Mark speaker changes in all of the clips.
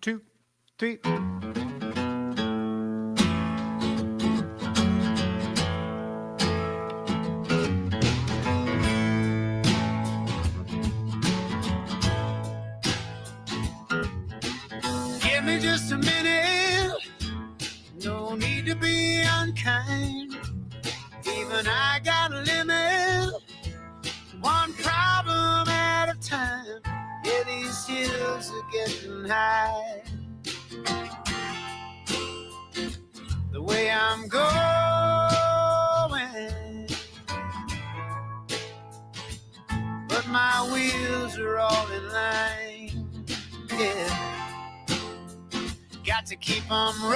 Speaker 1: 2, 3. Give me just a minute. No need to be unkind. Even I got a limit. One problem at a time. Yeah, these hills are getting high. The way I'm going, but my wheels are all in line. Yeah. Got to keep on rolling.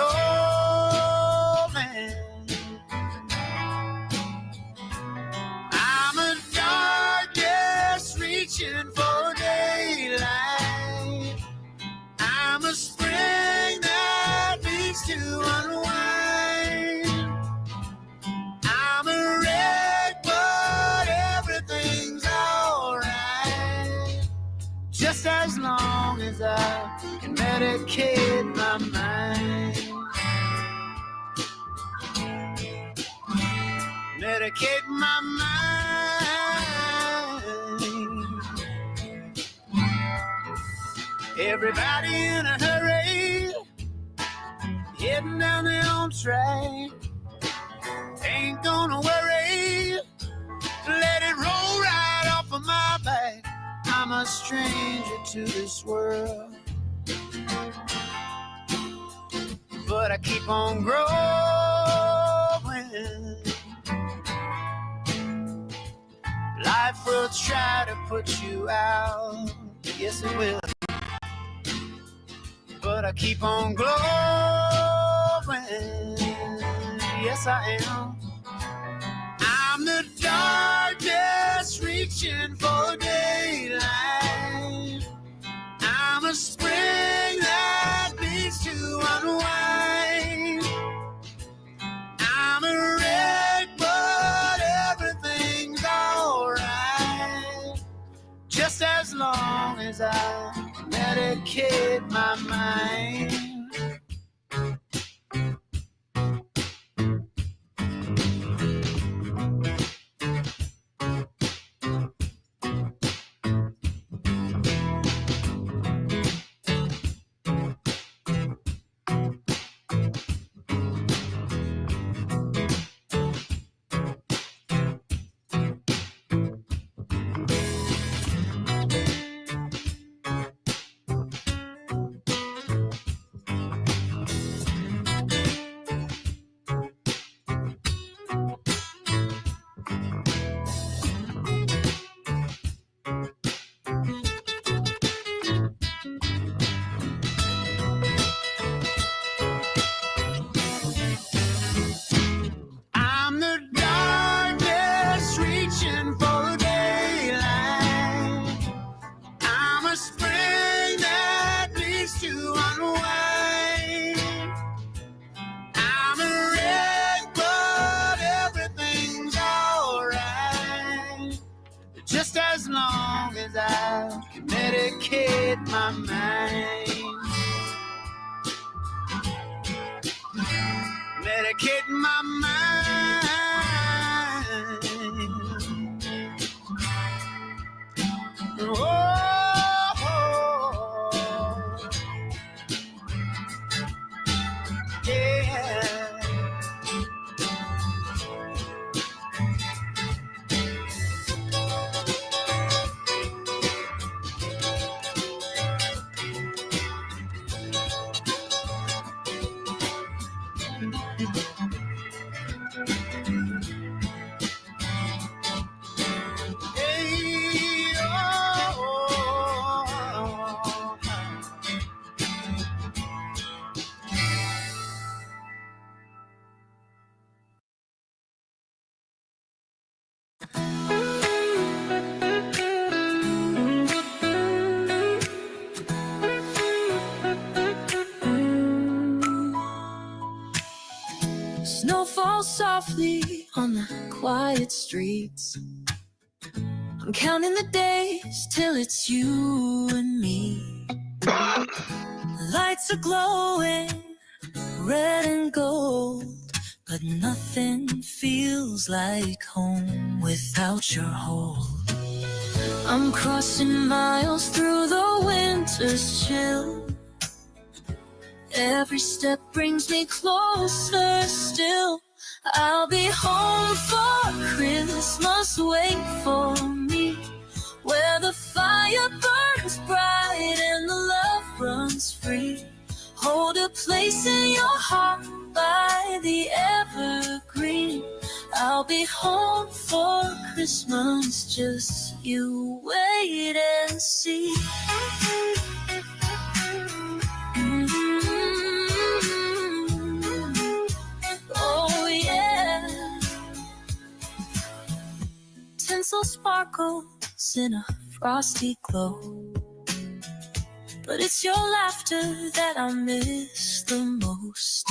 Speaker 1: I'm a darkness reaching for daylight. I'm a spring that needs to unwind. I'm a wreck, but everything's alright. Just as long as I can medicate my mind. Medicate my mind. Everybody in a hurry, heading down the home track. Ain't gonna worry, let it roll right off of my back. I'm a stranger to this world, but I keep on growing. Life will try to put you out, yes it will, but I keep on glowing. Yes I am. I'm the darkness reaching for daylight. I'm a spring that needs to unwind. I'm a wreck, but everything's alright. Just as long as I medicate my mind. My mind, medicate my mind. Oh, yeah.
Speaker 2: Snow falls softly on the quiet streets. I'm counting the days till it's you and me. lights are glowing red and gold, but nothing feels like home without your hold. I'm crossing miles through the winter's chill. Every step brings me closer still. I'll be home for Christmas, wait for me, where the fire burns bright and the love runs free. Hold a place in your heart by the evergreen. I'll be home for Christmas, just you wait and see. Oh yeah. Tinsel sparkles in a frosty glow, but it's your laughter that I miss the most.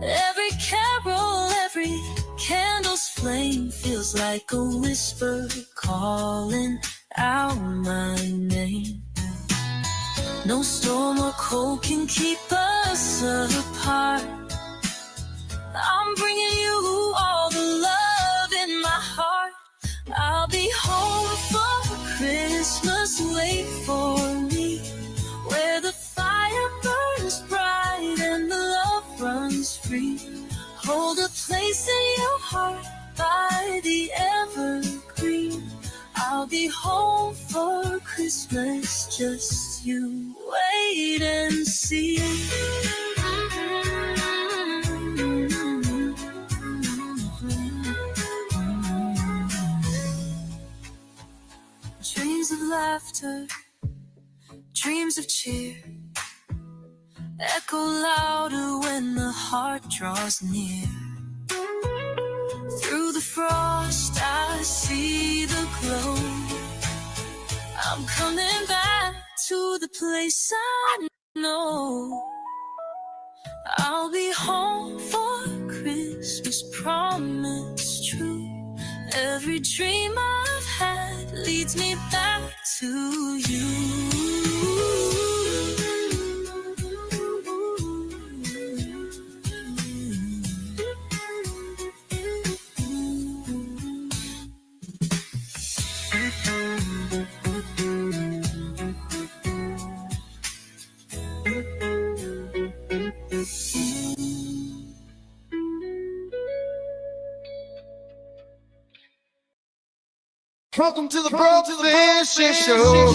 Speaker 2: Every carol, every candle's flame feels like a whisper calling out my name. No storm or cold can keep us apart. I'm bringing you all the love in my heart. I'll be home for Christmas, wait for me, where the fire burns bright and the love runs free. Hold a place in your heart by the evergreen. I'll be home for Christmas, just you wait and see. Dreams of laughter, dreams of cheer, echo louder when the heart draws near. Through the frost I see the glow. I'm coming back to the place I know. I'll be home for Christmas, promise true. Every dream I've had leads me back to you.
Speaker 1: Welcome to the Fishing Show.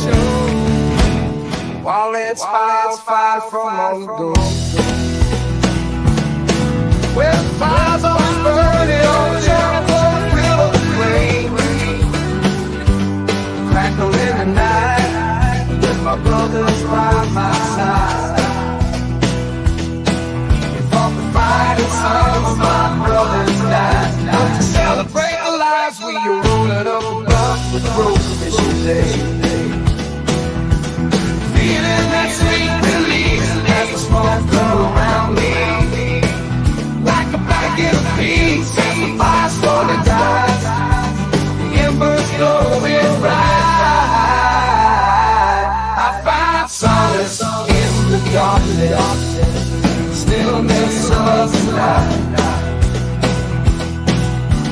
Speaker 1: While it's five from long ago, where the fire's always burning on the charcoal grill of the flame. Crackle in the night with my brothers by my side. We fought the fight and some of my brothers died. But to celebrate the lives we are rolling up with broke fishing day. Feeling that sweet release as the smoke come around me, like a blanket of peace as the fire slowly dies. The embers glowing bright. I find solace in the darkness, stillness of the night.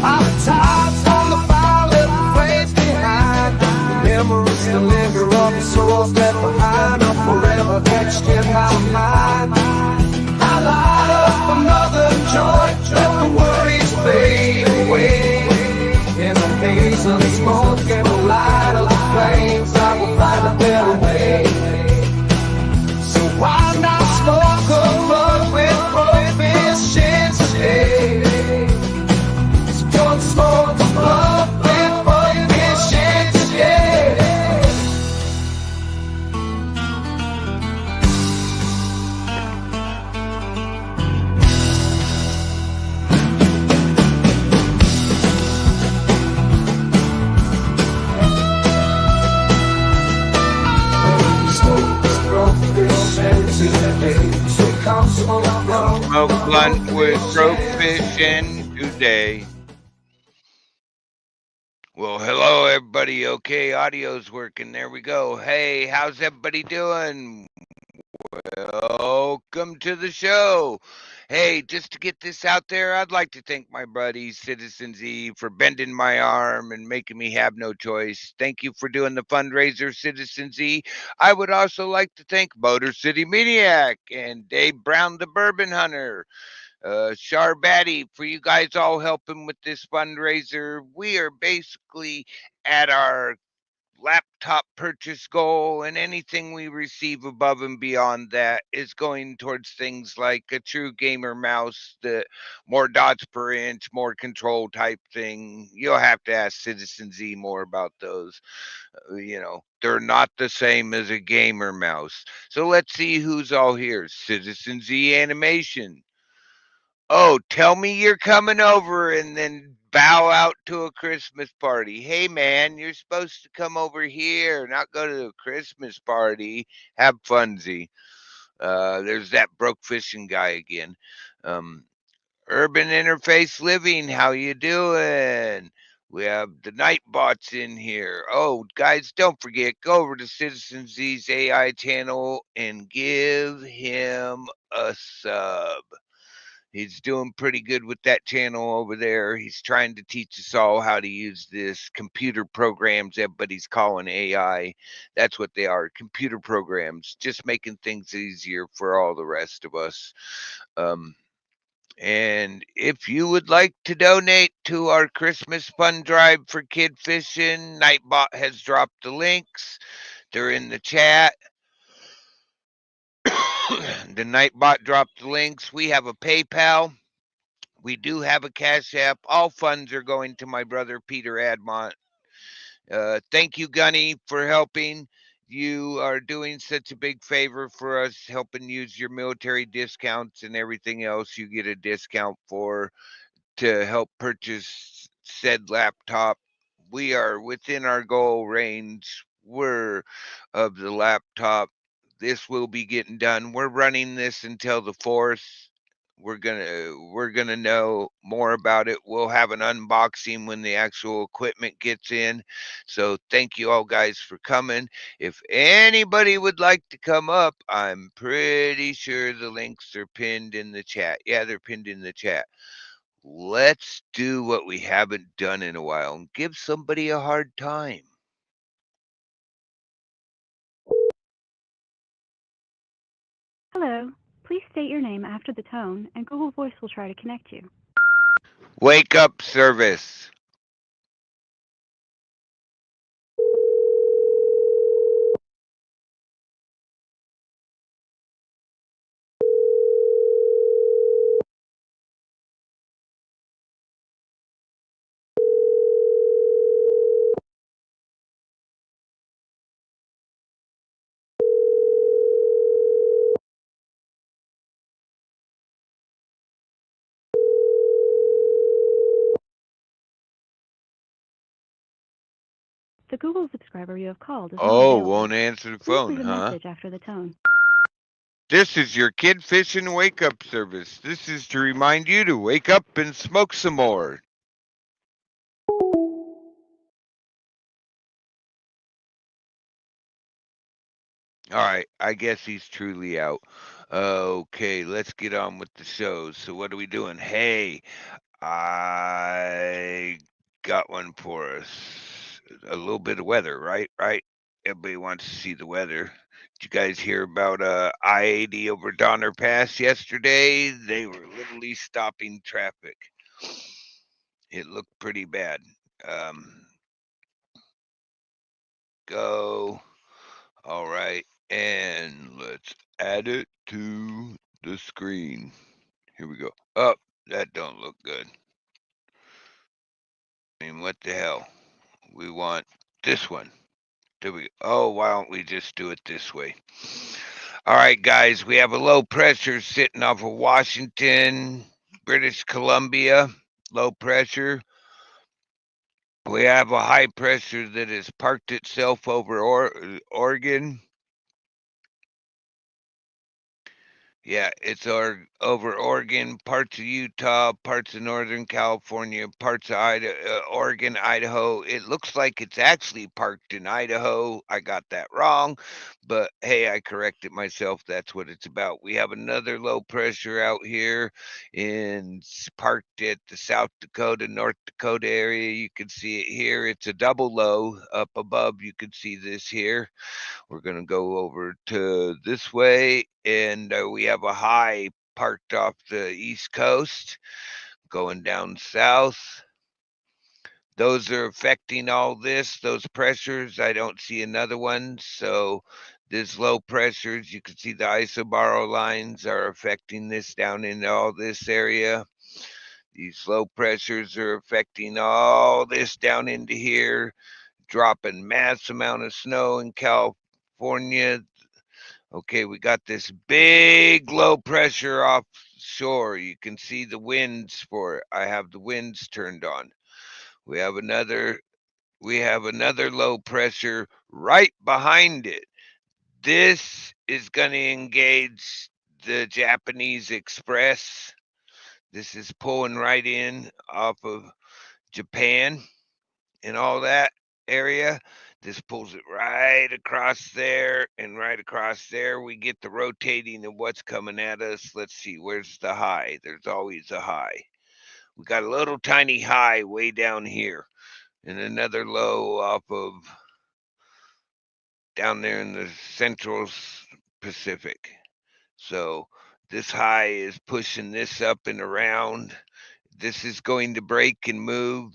Speaker 1: I'm tired from the fire left the flames behind. The memories still linger of the souls left behind are forever etched in my mind. I light up another joint, let the worries fade away. In the haze of the smoke and the light of the flames, I will find a better way. So why not smoke a bud with prohibition today? Don't smoke the blood with prohibition today.
Speaker 3: Smoke blunt with fishing today. Well, hello everybody. Okay, audio's working. There we go. Hey, how's everybody doing? Welcome to the show. Hey, just to get this out there, I'd like to thank my buddy Citizen Z for bending my arm and making me have no choice. Thank you for doing the fundraiser, Citizen Z. I would also like to thank Motor City Maniac and Dave Brown, the Bourbon Hunter. Sharbati, for you guys all helping with this fundraiser. We are basically at our laptop purchase goal, and anything we receive above and beyond that is going towards things like a true gamer mouse, the more dots per inch, more control type thing. You'll have to ask Citizen Z more about those. They're not the same as a gamer mouse. So let's see who's all here. Citizen Z Animation. Oh, tell me you're coming over and then bow out to a Christmas party. Hey, man, you're supposed to come over here, not go to a Christmas party. Have funzy. There's that broke fishing guy again. Urban Interface Living, how you doing? We have the Nightbots in here. Oh, guys, don't forget, go over to Citizen Z's AI channel and give him a sub. He's doing pretty good with that channel over there. He's trying to teach us all how to use this computer programs everybody's calling AI. That's what they are, computer programs, just making things easier for all the rest of us. And if you would like to donate to our Christmas fund drive for kid fishing, Nightbot has dropped the links. They're in the chat. The Nightbot dropped the links. We have a PayPal. We do have a Cash App. All funds are going to my brother, Peter Admont. Thank you, Gunny, for helping. You are doing such a big favor for us, helping use your military discounts and everything else you get a discount for to help purchase said laptop. We are within our goal range. We're of the laptop. This will be getting done. We're running this until the 4th. We're gonna know more about it. We'll have an unboxing when the actual equipment gets in. So thank you all guys for coming. If anybody would like to come up, I'm pretty sure the links are pinned in the chat. Yeah, they're pinned in the chat. Let's do what we haven't done in a while and give somebody a hard time.
Speaker 4: Hello. Please state your name after the tone, and Google Voice will try to connect you.
Speaker 3: Wake up service.
Speaker 4: The Google subscriber you have called is not
Speaker 3: Oh,
Speaker 4: available.
Speaker 3: won't answer the
Speaker 4: Please
Speaker 3: phone,
Speaker 4: leave a
Speaker 3: huh?
Speaker 4: message after the tone.
Speaker 3: This is your kid fishing wake up service. This is to remind you to wake up and smoke some more. All right, I guess he's truly out. Okay, let's get on with the show. So what are we doing? Hey, I got one for us. A little bit of weather, right? Right. Everybody wants to see the weather. Did you guys hear about I-80 over Donner Pass yesterday? They were literally stopping traffic. It looked pretty bad. Go. All right. And let's add it to the screen. Here we go. Oh, that don't look good. I mean, what the hell? We want this one. There we go. Oh, why don't we just do it this way? All right, guys, we have a low pressure sitting off of Washington, British Columbia. Low pressure. We have a high pressure that has parked itself over Oregon. Yeah, it's over Oregon, parts of Utah, parts of Northern California, parts of Oregon, Idaho. It looks like it's actually parked in Idaho. I got that wrong, but hey, I corrected myself. That's what it's about. We have another low pressure out here parked at the South Dakota, North Dakota area. You can see it here. It's a double low up above. You can see this here. We're going to go over to this way, and we have a high parked off the East Coast going down south. Those are affecting all this, those pressures. I don't see another one. So this low pressures, you can see the isobaro lines are affecting this down in all this area. These low pressures are affecting all this down into here, dropping mass amount of snow in California. Okay, we got this big low pressure offshore. You can see the winds for it. I have the winds turned on. We have another low pressure right behind it. This is going to engage the Japanese Express. This is pulling right in off of Japan and all that area. This pulls it right across there, and right across there we get the rotating of what's coming at us. Let's see, where's the high? There's always a high. We got a little tiny high way down here, and another low off of down there in the central Pacific. So this high is pushing this up and around. This is going to break and move.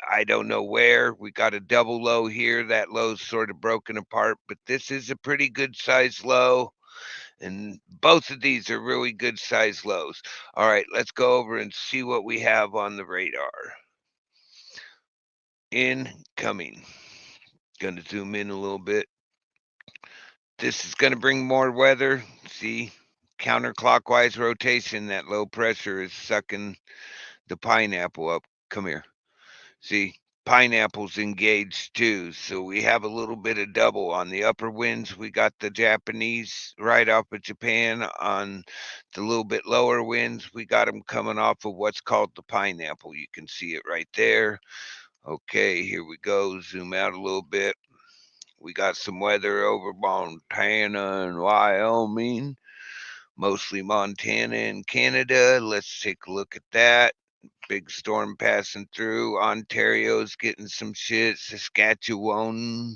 Speaker 3: I don't know where. We got a double low here. That low's sort of broken apart, but this is a pretty good size low. And both of these are really good size lows. All right, let's go over and see what we have on the radar. Incoming. Going to zoom in a little bit. This is going to bring more weather. See, counterclockwise rotation. That low pressure is sucking the pineapple up. Come here. See, pineapple's engaged too. So we have a little bit of double on the upper winds. We got the Japanese right off of Japan. On the little bit lower winds, we got them coming off of what's called the pineapple. You can see it right there. Okay, here we go. Zoom out a little bit. We got some weather over Montana and Wyoming, mostly Montana and Canada. Let's take a look at that. Big storm passing through. Ontario's getting some shit. Saskatchewan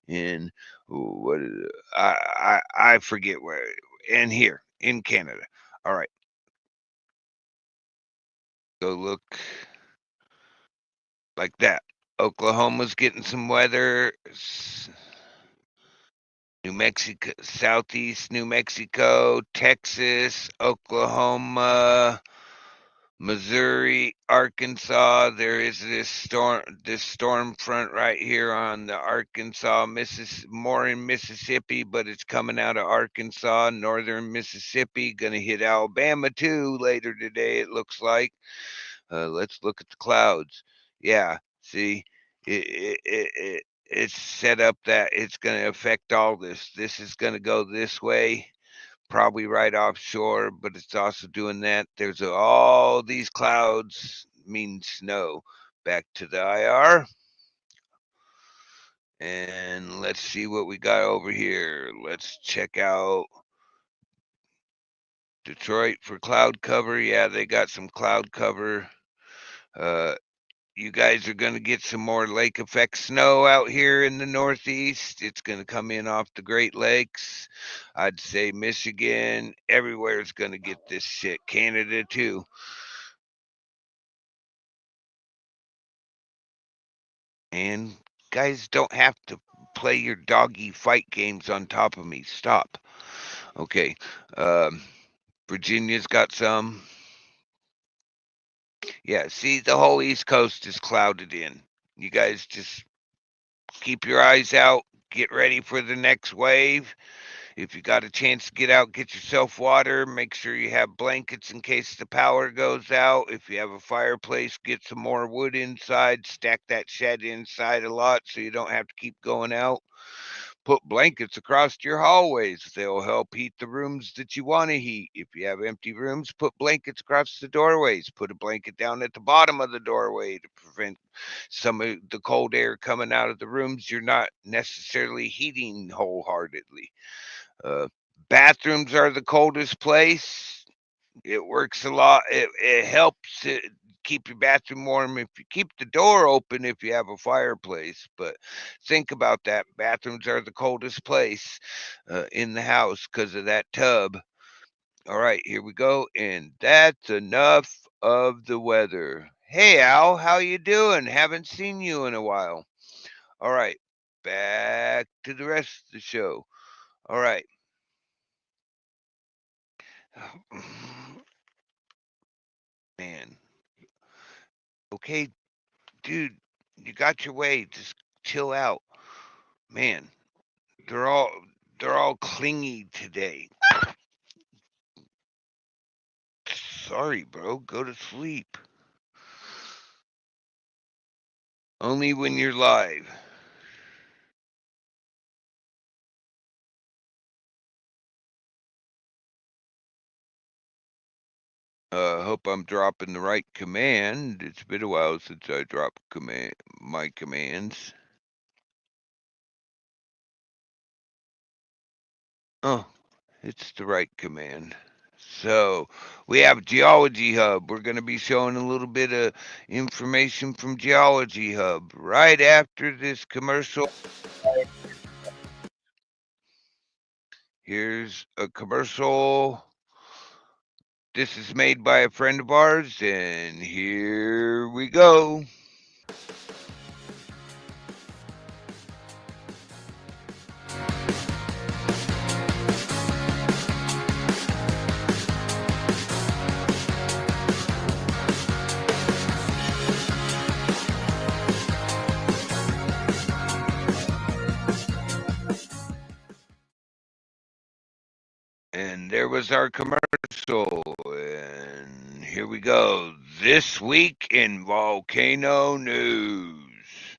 Speaker 3: and what is it? I forget where. And here in Canada. All right. Go look like that. Oklahoma's getting some weather. New Mexico, southeast New Mexico, Texas, Oklahoma, Missouri, Arkansas. There is this storm front right here on the Arkansas, more in Mississippi, but it's coming out of Arkansas, northern Mississippi, going to hit Alabama too later today, it looks like. Let's look at the clouds. Yeah, see, it's set up that it's going to affect all this. This is going to go this way, probably right offshore, but it's also doing that. There's all these clouds mean snow. Back to the IR. And let's see what we got over here. Let's check out Detroit for cloud cover. Yeah, they got some cloud cover. You guys are going to get some more lake effect snow out here in the Northeast. It's going to come in off the Great Lakes. I'd say Michigan, everywhere is going to get this shit. Canada too. And guys don't have to play your doggy fight games on top of me. Stop. Okay. Virginia's got some. Yeah, see, the whole East Coast is clouded in. You guys just keep your eyes out. Get ready for the next wave. If you got a chance to get out, get yourself water. Make sure you have blankets in case the power goes out. If you have a fireplace, get some more wood inside. Stack that shed inside a lot so you don't have to keep going out. Put blankets across your hallways. They'll help heat the rooms that you want to heat. If you have empty rooms, put blankets across the doorways. Put a blanket down at the bottom of the doorway to prevent some of the cold air coming out of the rooms you're not necessarily heating wholeheartedly. Bathrooms are the coldest place. It works a lot. It helps keep your bathroom warm if you keep the door open if you have a fireplace. But think about that. Bathrooms are the coldest place in the house because of that tub. All right, here we go. And that's enough of the weather. Hey, Al, how you doing? Haven't seen you in a while. All right, back to the rest of the show. All right. Man. Okay, dude, you got your way. Just chill out. Man, they're all they're all clingy today. Sorry, bro. Go to sleep. Only when you're live. Hope I'm dropping the right command. It's been a while since I dropped my commands. Oh, it's the right command. So we have Geology Hub. We're going to be showing a little bit of information from Geology Hub right after this commercial. Here's a commercial. This is made by a friend of ours, and here we go. And there was our commercial. And here we go. This week in volcano news.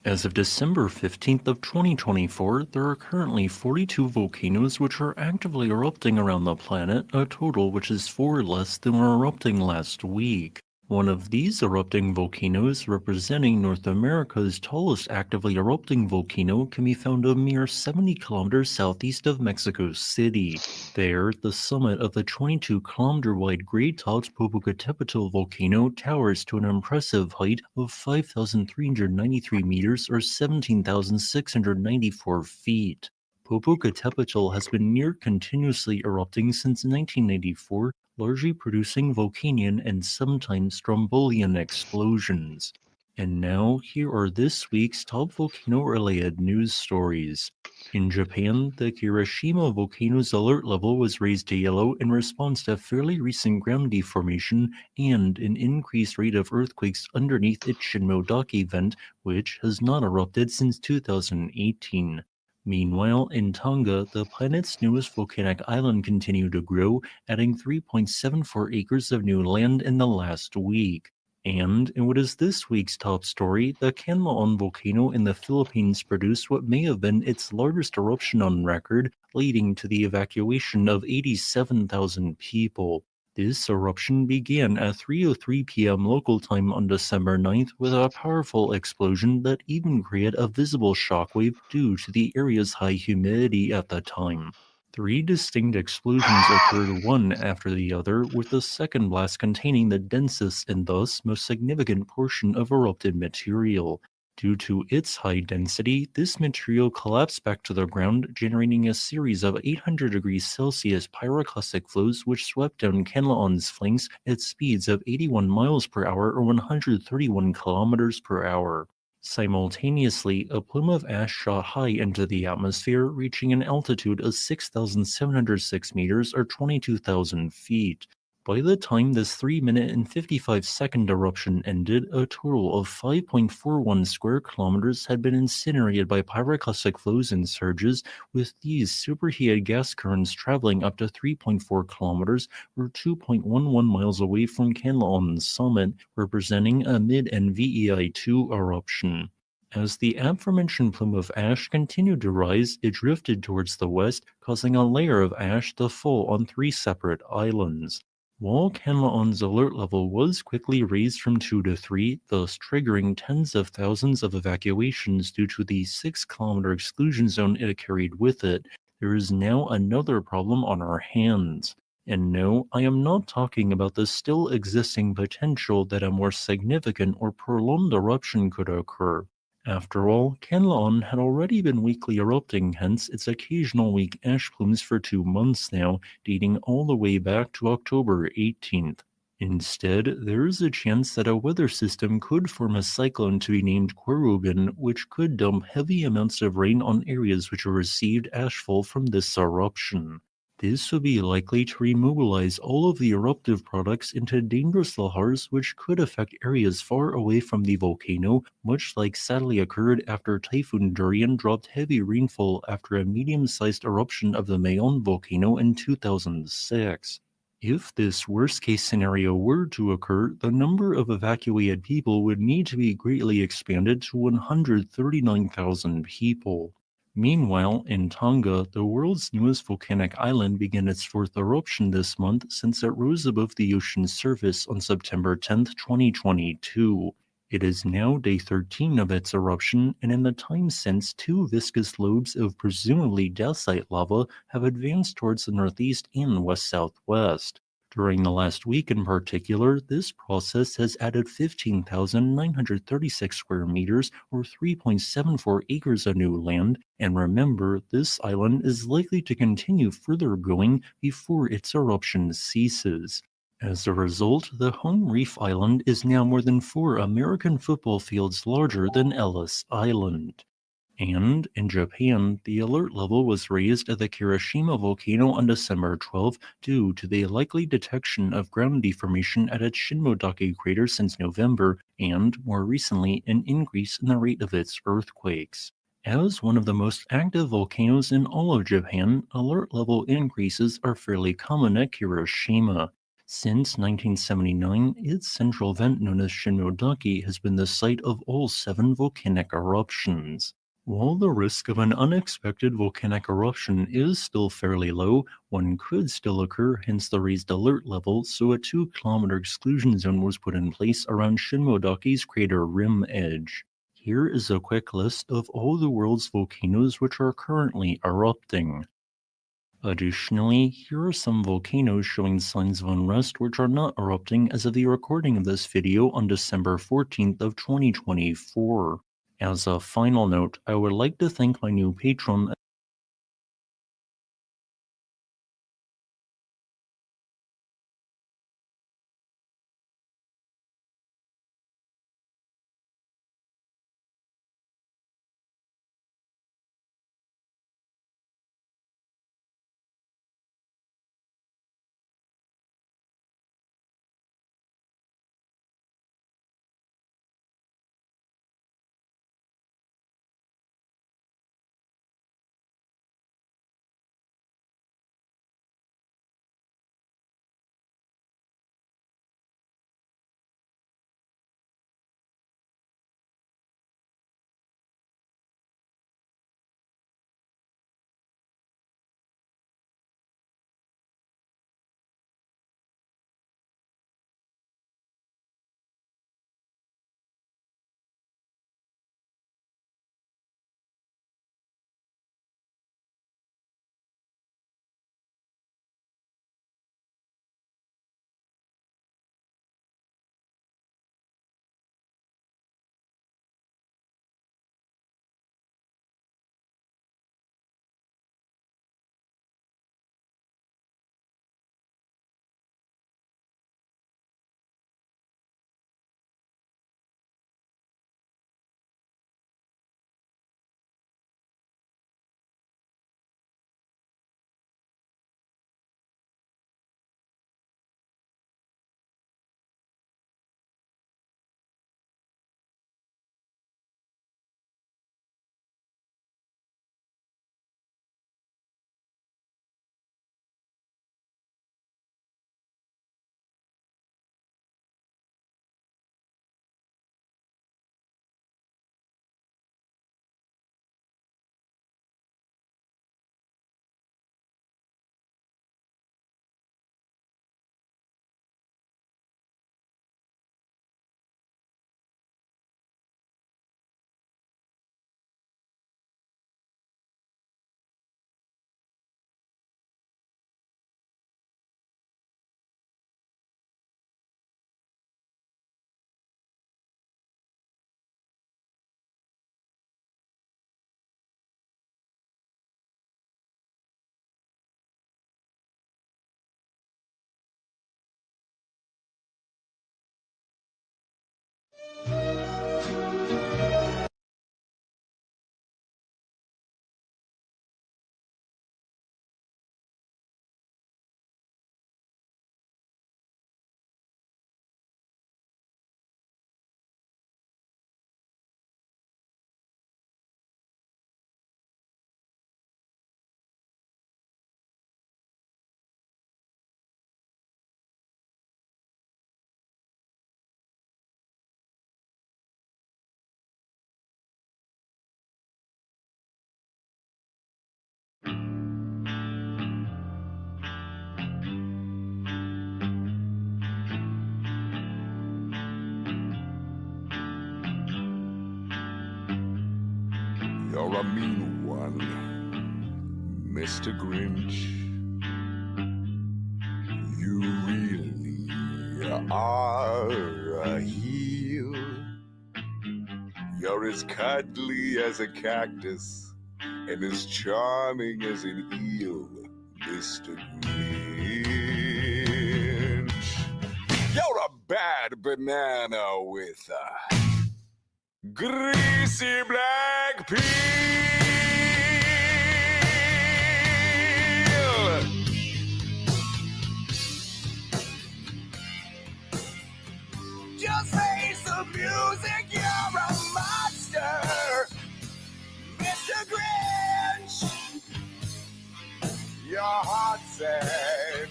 Speaker 5: As of December 15th of 2024, there are currently 42 volcanoes which are actively erupting around the planet, a total which is 4 less than were erupting last week. One of these erupting volcanoes, representing North America's tallest actively erupting volcano, can be found a mere 70 kilometers southeast of Mexico City. There, the summit of the 22-kilometer-wide Great-topped Popocatépetl volcano towers to an impressive height of 5,393 meters or 17,694 feet. Popocatépetl has been near continuously erupting since 1994, largely producing volcanic and sometimes strombolian explosions. And now, here are this week's top volcano-related news stories. In Japan, the Hiroshima volcano's alert level was raised to yellow in response to fairly recent ground deformation and an increased rate of earthquakes underneath its Shinmodaki vent, which has not erupted since 2018. Meanwhile, in Tonga, the planet's newest volcanic island continued to grow, adding 3.74 acres of new land in the last week. And in what is this week's top story, the Canlaon volcano in the Philippines produced what may have been its largest eruption on record, leading to the evacuation of 87,000 people. This eruption began at 3:03 p.m. local time on December 9th with a powerful explosion that even created a visible shockwave due to the area's high humidity at the time. 3 distinct explosions occurred one after the other, with the second blast containing the densest and thus most significant portion of erupted material. Due to its high density, this material collapsed back to the ground, generating a series of 800 degrees Celsius pyroclastic flows which swept down Canlaon's flanks at speeds of 81 miles per hour or 131 kilometers per hour. Simultaneously, a plume of ash shot high into the atmosphere, reaching an altitude of 6,706 meters or 22,000 feet. By the time this 3-minute and 55-second eruption ended, a total of 5.41 square kilometers had been incinerated by pyroclastic flows and surges, with these superheated gas currents traveling up to 3.4 kilometers or 2.11 miles away from Canlaon's summit, representing a mid-NVEI2 eruption. As the aforementioned plume of ash continued to rise, it drifted towards the west, causing a layer of ash to fall on 3 separate islands. While Canlaon's alert level was quickly raised from 2 to 3, thus triggering tens of thousands of evacuations due to the 6-kilometer exclusion zone it carried with it, there is now another problem on our hands. And no, I am not talking about the still existing potential that a more significant or prolonged eruption could occur. After all, Canlaon had already been weekly erupting, hence its occasional weak ash plumes for 2 months now, dating all the way back to October 18th. Instead, there is a chance that a weather system could form a cyclone to be named Querubin, which could dump heavy amounts of rain on areas which received ashfall from this eruption. This would be likely to remobilize all of the eruptive products into dangerous lahars which could affect areas far away from the volcano, much like sadly occurred after Typhoon Durian dropped heavy rainfall after a medium-sized eruption of the Mayon volcano in 2006. If this worst-case scenario were to occur, the number of evacuated people would need to be greatly expanded to 139,000 people. Meanwhile, in Tonga, the world's newest volcanic island began its 4th eruption this month since it rose above the ocean's surface on September 10, 2022. It is now day 13 of its eruption, and in the time since, 2 viscous lobes of presumably dacite lava have advanced towards the northeast and west-southwest. During the last week in particular, this process has added 15,936 square meters or 3.74 acres of new land, and remember, this island is likely to continue further going before its eruption ceases. As a result, the home reef island is now more than 4 American football fields larger than Ellis Island. And, in Japan, the alert level was raised at the Kirishima volcano on December 12 due to the likely detection of ground deformation at its Shinmodake crater since November and, more recently, an increase in the rate of its earthquakes. As one of the most active volcanoes in all of Japan, alert level increases are fairly common at Kirishima. Since 1979, its central vent known as Shinmodake has been the site of all 7 volcanic eruptions. While the risk of an unexpected volcanic eruption is still fairly low, one could still occur, hence the raised alert level, so a 2-kilometer exclusion zone was put in place around Shinmodake's crater rim edge. Here is a quick list of all the world's volcanoes which are currently erupting. Additionally, here are some volcanoes showing signs of unrest which are not erupting as of the recording of this video on December 14th of 2024. As a final note, I would like to thank my new patron
Speaker 6: You're a mean one, Mr. Grinch. You really are a heel. You're as cuddly as a cactus and as charming as an eel, Mr. Grinch. You're a bad banana with a greasy black peel.
Speaker 1: Just face the music, you're a monster, Mr. Grinch.
Speaker 6: Your heart's an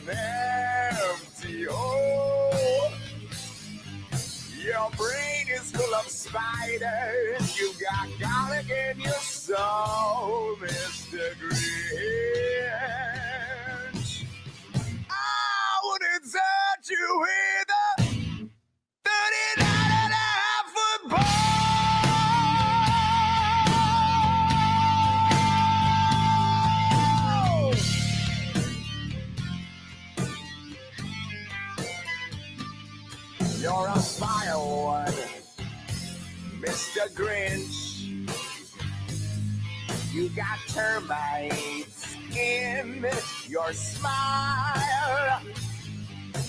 Speaker 6: empty hole. Your brain is full of spiders. You got garlic in your soul, Mr. Grinch. I wouldn't touch you with a 39.5-foot pole.
Speaker 1: You're a firewood, Mr. Grinch. You got termites in your smile.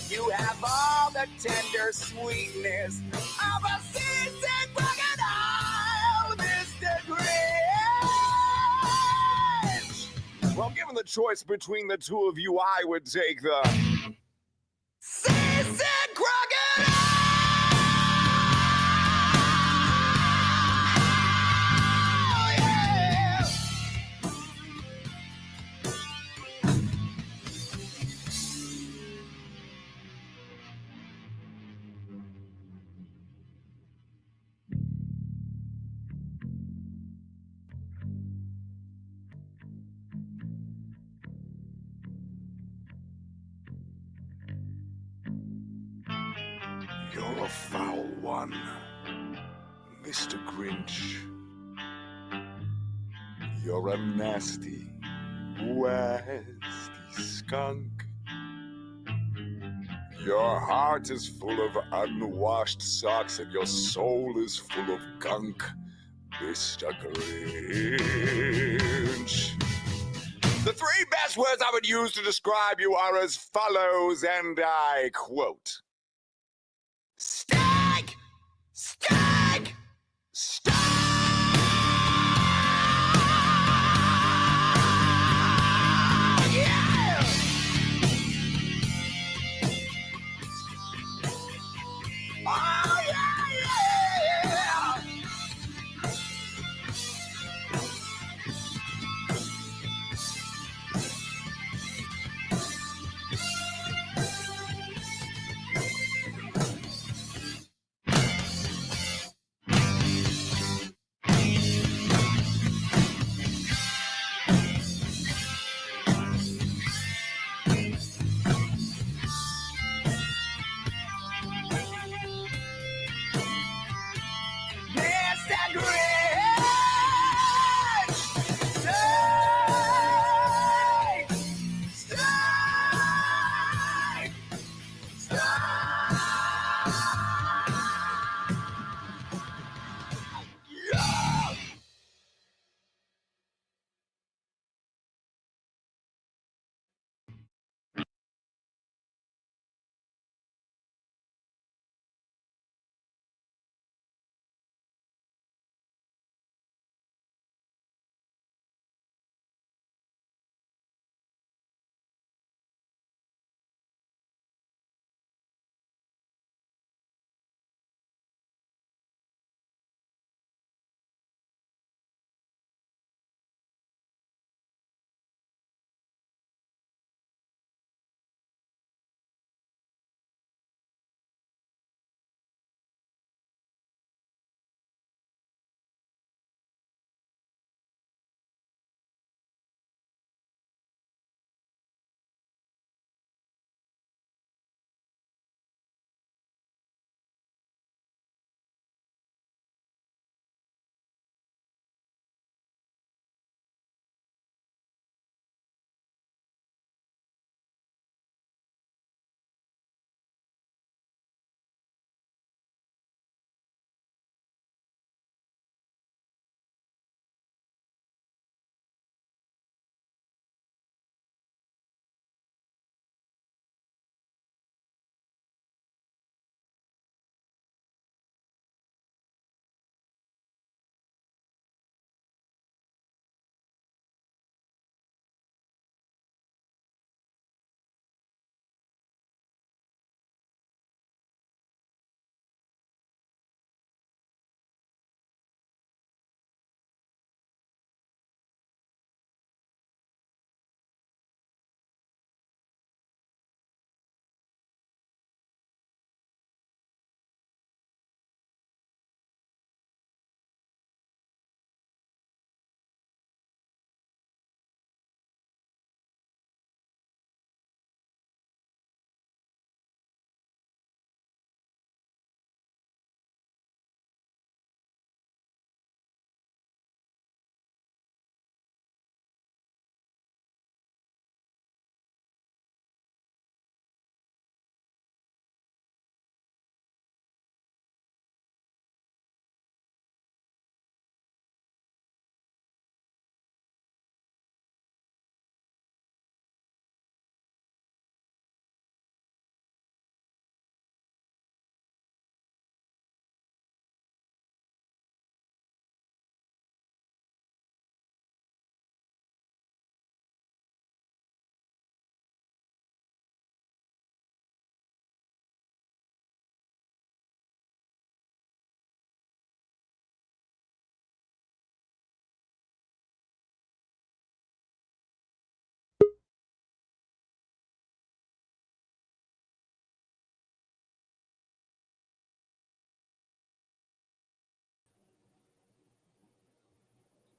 Speaker 1: You have all the tender sweetness of a seasick crocodile, Mr. Grinch.
Speaker 6: Well, given the choice between the two of you, I would take the
Speaker 1: Seasick crocodile! Yeah!
Speaker 6: You're a foul one, Mr. Grinch. You're a nasty, wasty skunk. Your heart is full of unwashed socks and your soul is full of gunk, Mr. Grinch. The three best words I would use to describe you are as follows, and I quote:
Speaker 1: Stag! Stag! Stag! Yeah! Oh, yeah, yeah!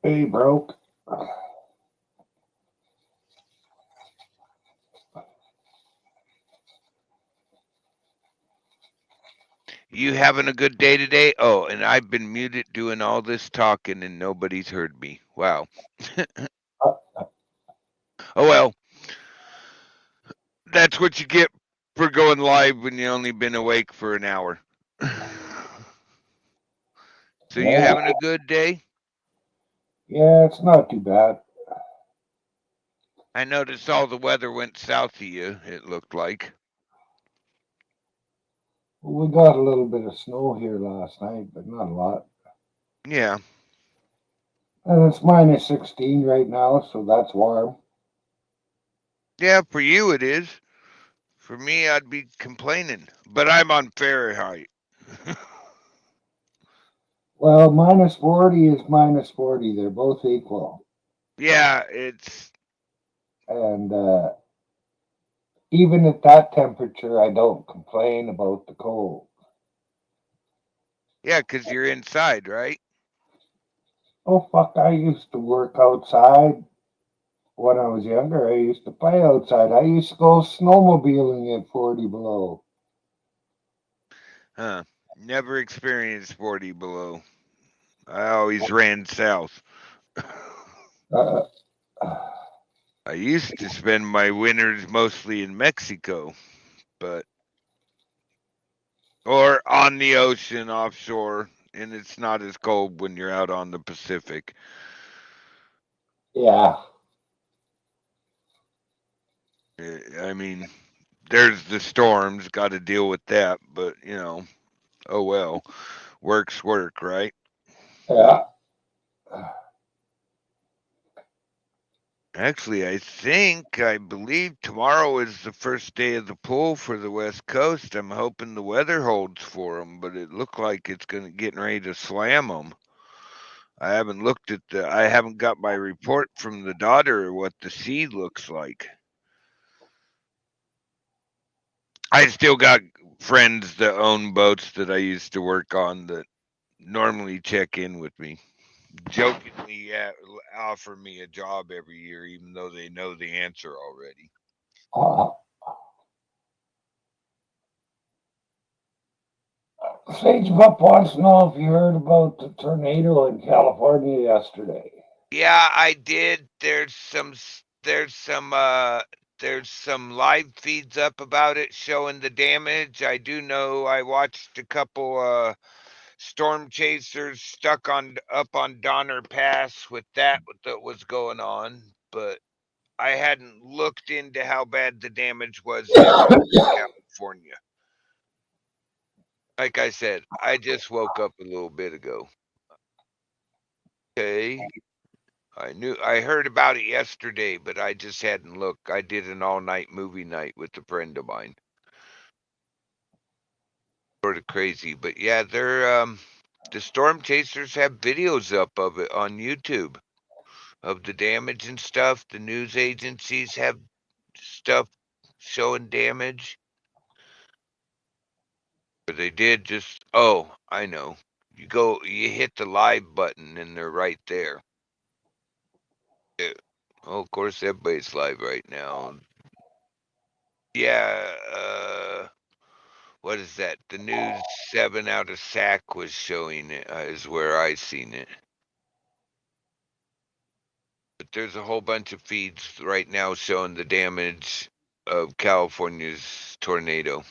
Speaker 7: He broke.
Speaker 3: You having a good day today? Oh, and I've been muted doing all this talking and nobody's heard me. Wow. Oh well, that's what you get for going live when you only been awake for an hour. So you
Speaker 7: Yeah,
Speaker 3: having a good day?
Speaker 7: yeah, it's not too bad.
Speaker 3: I noticed all the weather went south of you, it looked like.
Speaker 7: We got a little bit of snow here last night, but not a lot.
Speaker 3: Yeah.
Speaker 7: And it's minus 16 right now, so that's warm.
Speaker 3: Yeah, for you it is. For me, I'd be complaining. But I'm on Fahrenheit.
Speaker 7: Well, minus 40 is minus 40. They're both equal.
Speaker 3: Yeah, it's.
Speaker 7: And even at that temperature, I don't complain about the cold.
Speaker 3: Yeah, 'cause you're inside, right?
Speaker 7: Oh, fuck, I used to work outside when I was younger. I used to play outside. I used to go snowmobiling at 40 below.
Speaker 3: Huh. Never experienced 40 below. I always ran south.
Speaker 7: Uh,
Speaker 3: I used to spend my winters mostly in Mexico, but or on the ocean offshore, and it's not as cold when you're out on the Pacific.
Speaker 7: yeah.
Speaker 3: I mean, there's the storms, got to deal with that, but oh well, work's work, right?
Speaker 7: Yeah.
Speaker 3: Actually, I believe tomorrow is the first day of the pool for the West Coast. I'm hoping the weather holds for them, but it looked like it's getting ready to slam them. I haven't got my report from the daughter or what the sea looks like. I still got friends that own boats that I used to work on that normally check in with me. Jokingly offer me a job every year, even though they know the answer already.
Speaker 7: Uh, Sage Pup wants to know if you heard about the tornado in California yesterday.
Speaker 3: Yeah, I did. There's some live feeds up about it showing the damage. I do know I watched a couple storm chasers stuck on up on Donner Pass with that was going on, but I hadn't looked into how bad the damage was in California. Like I said, I just woke up a little bit ago. Okay. I heard about it yesterday, but I just hadn't looked. I did an all-night movie night with a friend of mine. Sort of crazy, but yeah, the storm chasers have videos up of it on YouTube of the damage and stuff. The news agencies have stuff showing damage. But they did just I know. You hit the live button and they're right there. Yeah. Oh, of course everybody's live right now. Yeah, what is that? The news 7 out of Sac was showing it, is where I seen it. But there's a whole bunch of feeds right now showing the damage of California's tornado. Of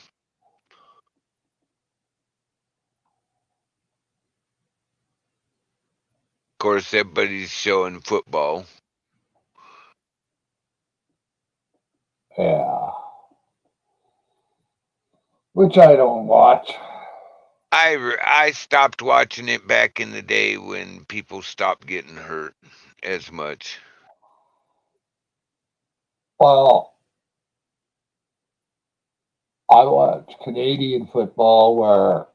Speaker 3: course, everybody's showing football.
Speaker 7: Yeah. Which I don't watch.
Speaker 3: I stopped watching it back in the day when people stopped getting hurt as much.
Speaker 7: Well, I watch Canadian football where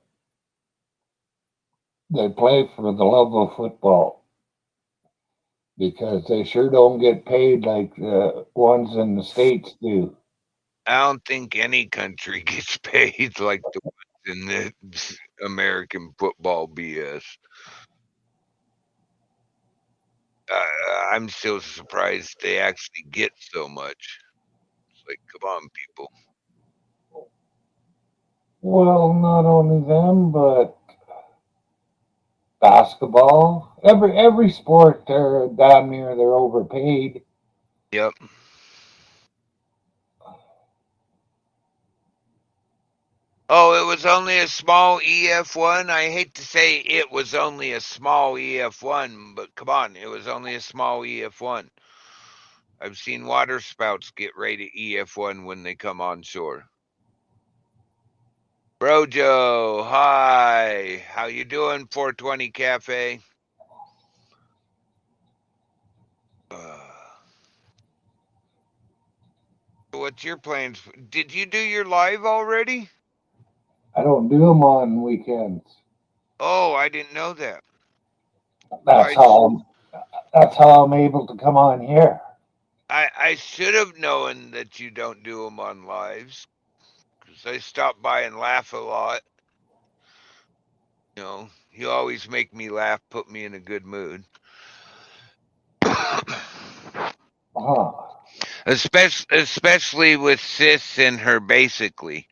Speaker 7: they play for the love of football because they sure don't get paid like the ones in the States do.
Speaker 3: I don't think any country gets paid like the ones in the American football BS. I'm still surprised they actually get so much. It's like, come on, people.
Speaker 7: Well, not only them, but basketball. Every sport, they're damn near they're overpaid.
Speaker 3: Yep. Oh, it was only a small EF1. I hate to say it was only a small EF1, but come on, it was only a small EF1. I've seen water spouts get rated EF1 when they come on shore. Brojo, hi. How you doing, 420 Cafe? What's your plans? Did you do your live already?
Speaker 7: I don't do them on weekends.
Speaker 3: Oh, I didn't know that.
Speaker 7: That's how I'm able to come on here.
Speaker 3: I should have known that you don't do them on lives, because I stop by and laugh a lot. You know, you always make me laugh, put me in a good mood. Especially with Sis and her basically.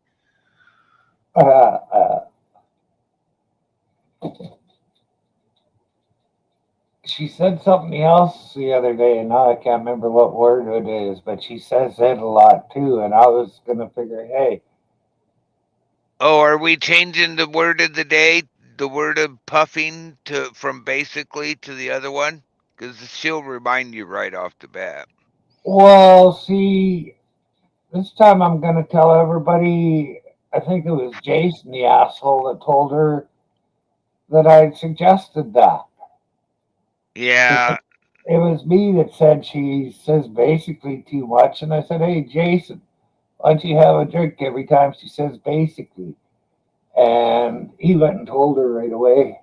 Speaker 7: She said something else the other day, and now I can't remember what word it is, but she says it a lot too, and I was gonna figure, hey.
Speaker 3: Oh, are we changing the word of the day, the word of puffing from basically to the other one? Because she'll remind you right off the bat.
Speaker 7: Well, see, this time I'm gonna tell everybody. I think it was Jason, the asshole, that told her that I'd suggested that.
Speaker 3: Yeah.
Speaker 7: It was me that said she says basically too much, and I said, hey, Jason, why don't you have a drink every time she says basically? And he went and told her right away.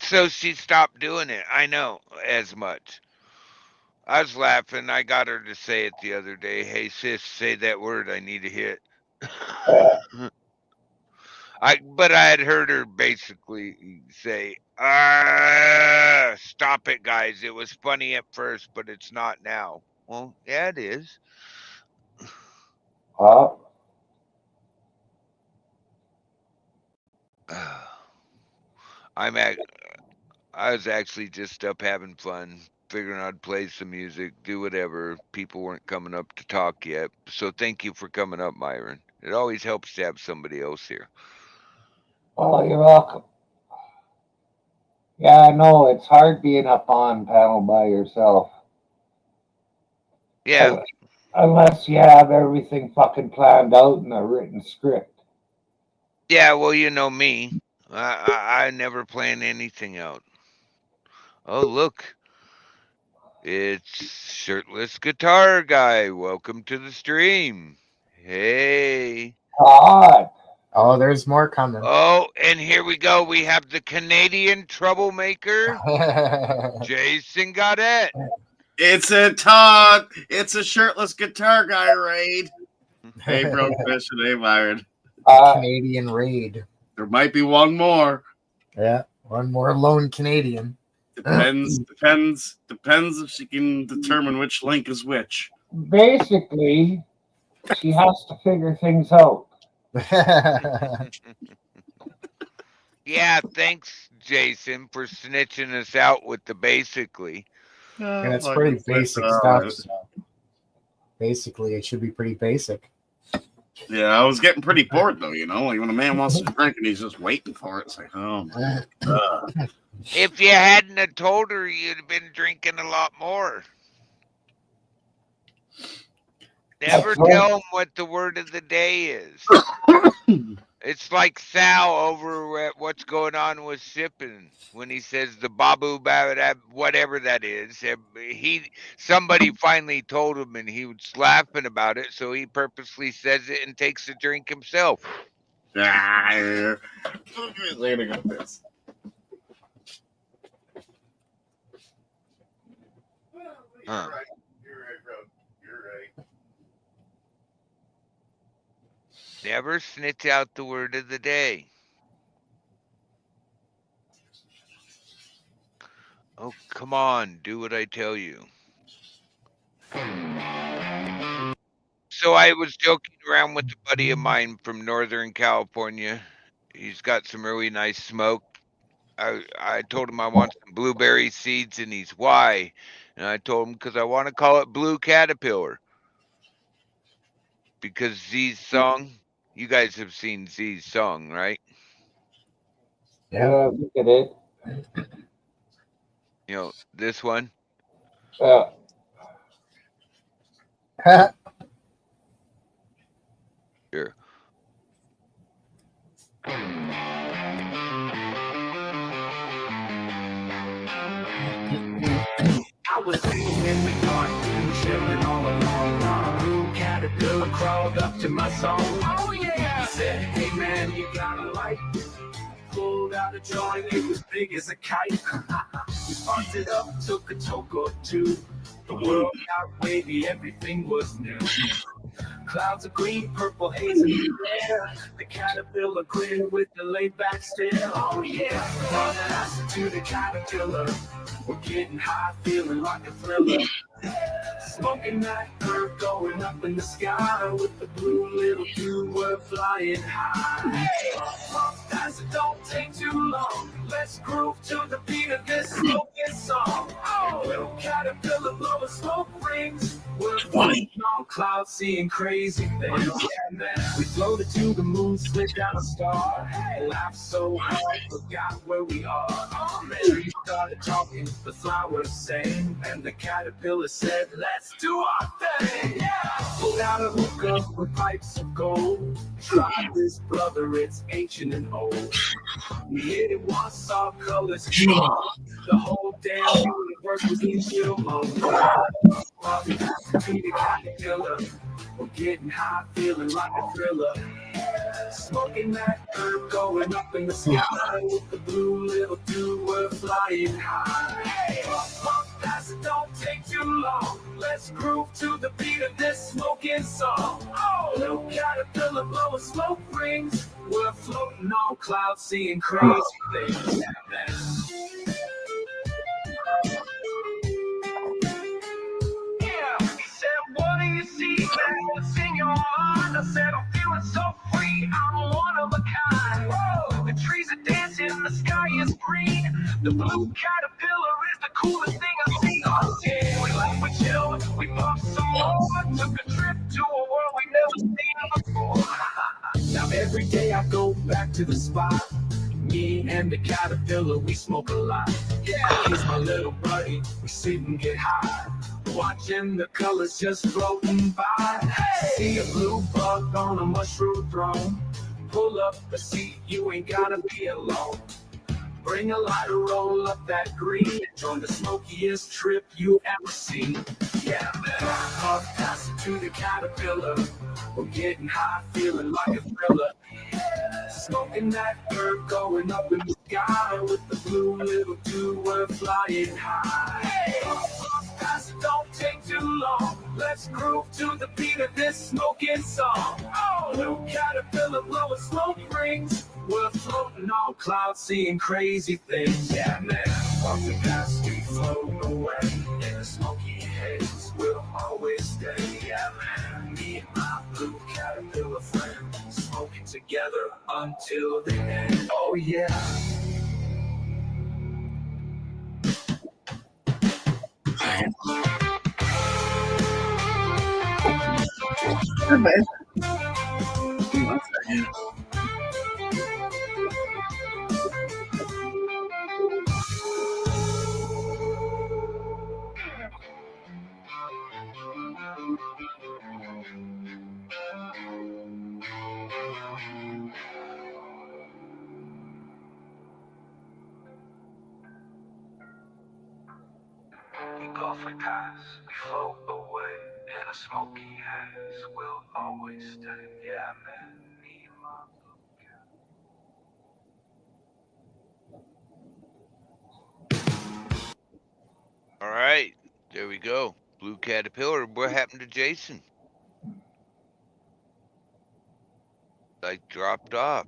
Speaker 3: So she stopped doing it. I know as much. I was laughing. I got her to say it the other day. Hey, sis, say that word. I need a hit. But I had heard her basically say, stop it, guys. It was funny at first, but it's not now. Well, yeah, it is. I was actually just up having fun, figuring I'd play some music, do whatever. People weren't coming up to talk yet. So thank you for coming up, Myron. It always helps to have somebody else here.
Speaker 7: Oh, you're welcome. Yeah, I know. It's hard being up on panel by yourself.
Speaker 3: Yeah.
Speaker 7: Unless you have everything fucking planned out in a written script.
Speaker 3: Yeah, well, you know me. I never plan anything out. Oh, look. It's Shirtless Guitar Guy. Welcome to the stream. Hey.
Speaker 7: God.
Speaker 8: Oh, there's more coming.
Speaker 3: Oh, and here we go. We have the Canadian troublemaker, Jason Goddett.
Speaker 9: It's a Todd. It's a Shirtless Guitar Guy raid. Hey, Brokefish and hey, Myron.
Speaker 8: Canadian raid.
Speaker 9: There might be one more.
Speaker 8: Yeah, one more lone Canadian.
Speaker 9: Depends if she can determine which link is which.
Speaker 7: Basically, she has to figure things out.
Speaker 3: Yeah, thanks, Jason, for snitching us out with the basically.
Speaker 8: And it's pretty basic stuff. So basically, it should be pretty basic.
Speaker 9: Yeah, I was getting pretty bored though. You know, like when a man wants to drink and he's just waiting for it. It's like, oh my God.
Speaker 3: If you hadn't have told her, you'd have been drinking a lot more. Never tell them what the word of the day is. It's like Sal over at What's Going On with Sippin' when he says the Babu whatever that is. Somebody finally told him and he was laughing about it, so he purposely says it and takes a drink himself.
Speaker 9: Later got this.
Speaker 3: Huh.
Speaker 9: You're right, bro. You're right.
Speaker 3: Never snitch out the word of the day. Oh, come on, do what I tell you. So I was joking around with a buddy of mine from Northern California. He's got some really nice smoke. I told him I want some blueberry seeds, and he's why? And I told him because I want to call it Blue Caterpillar. Because Z's song, you guys have seen Z's song, right?
Speaker 7: Yeah, look at it.
Speaker 3: You know, this one.
Speaker 7: Yeah.
Speaker 3: Sure.
Speaker 1: I was sitting in the dark, chilling all alone. A blue caterpillar crawled up to my soul. Oh yeah! He said, hey man, you got a light? Pulled out a joint, it was big as a kite. We sparked it up, took a toke or two. The world got wavy, everything was new. Clouds of green, purple haze in the air. The caterpillar grinned with the laid back stare. Oh yeah, from the acid to the caterpillar. We're getting high, feeling like a thriller. Smoking that herb, going up in the sky. With the blue little dude, we're flying high. Hey, guys, it don't take too long. Let's groove to the beat of this smoking song. Oh, little caterpillar blowing smoke rings. We're floating on clouds, seeing crazy things. Yeah, man. We floated to the moon, slid down a star. Hey, laughed so hard, forgot where we are. Oh, man. Trees started talking, the flowers sang, and the caterpillar said, let's do our thing. Yeah. Pulled out a hookah with pipes of gold. Try this, brother, it's ancient and old. We hit it once, saw colors. The whole damn universe was in chill mode. We're getting high, feeling like a thriller. Smoking that herb, going up in the sky. With the blue little dude, we're flying high. Hey, guys, it don't take too long. Let's groove to the beat of this smoking song. Oh, little caterpillar blowing smoke rings. We're floating on clouds, seeing crazy things. Yeah, he said, what do you see, man? What's in your mind? I said, I'm feeling so free. I'm one of a kind. Whoa, the trees are dancing, the sky is green. The blue caterpillar is the coolest thing I've seen. Oh, yeah. We laughed, we chilled, we puffed some more. Took a trip to a world we never seen before. Now every day I go back to the spot. Me and the caterpillar, we smoke a lot. Yeah, he's my little buddy. We sit and get high, watching the colors just floating by. Hey! See a blue bug on a mushroom throne. Pull up a seat, you ain't gotta be alone. Bring a lighter, roll up that green. Join the smokiest trip you ever seen. Yeah, man. Pass it to the caterpillar. We're getting high, feeling like a thriller. Smoking that herb, going up in the sky. With the blue little dude, we're flying high. Hey, pass it, don't take too long. Let's groove to the beat of this smoking song. Oh, little caterpillar blowing smoke rings. We're floating on clouds, seeing crazy things. Yeah, man. From the past, we float away. In the smoky haze, we'll always stay. Yeah, man. Me and my blue caterpillar friend, smoking together until the end. Oh, yeah.
Speaker 9: Good man.
Speaker 1: Gulf we pass, we float away in a smoky haze. We'll always stay. Yeah, man. Me and my
Speaker 3: All right, there we go. Blue Caterpillar. What happened to Jason? Like dropped off.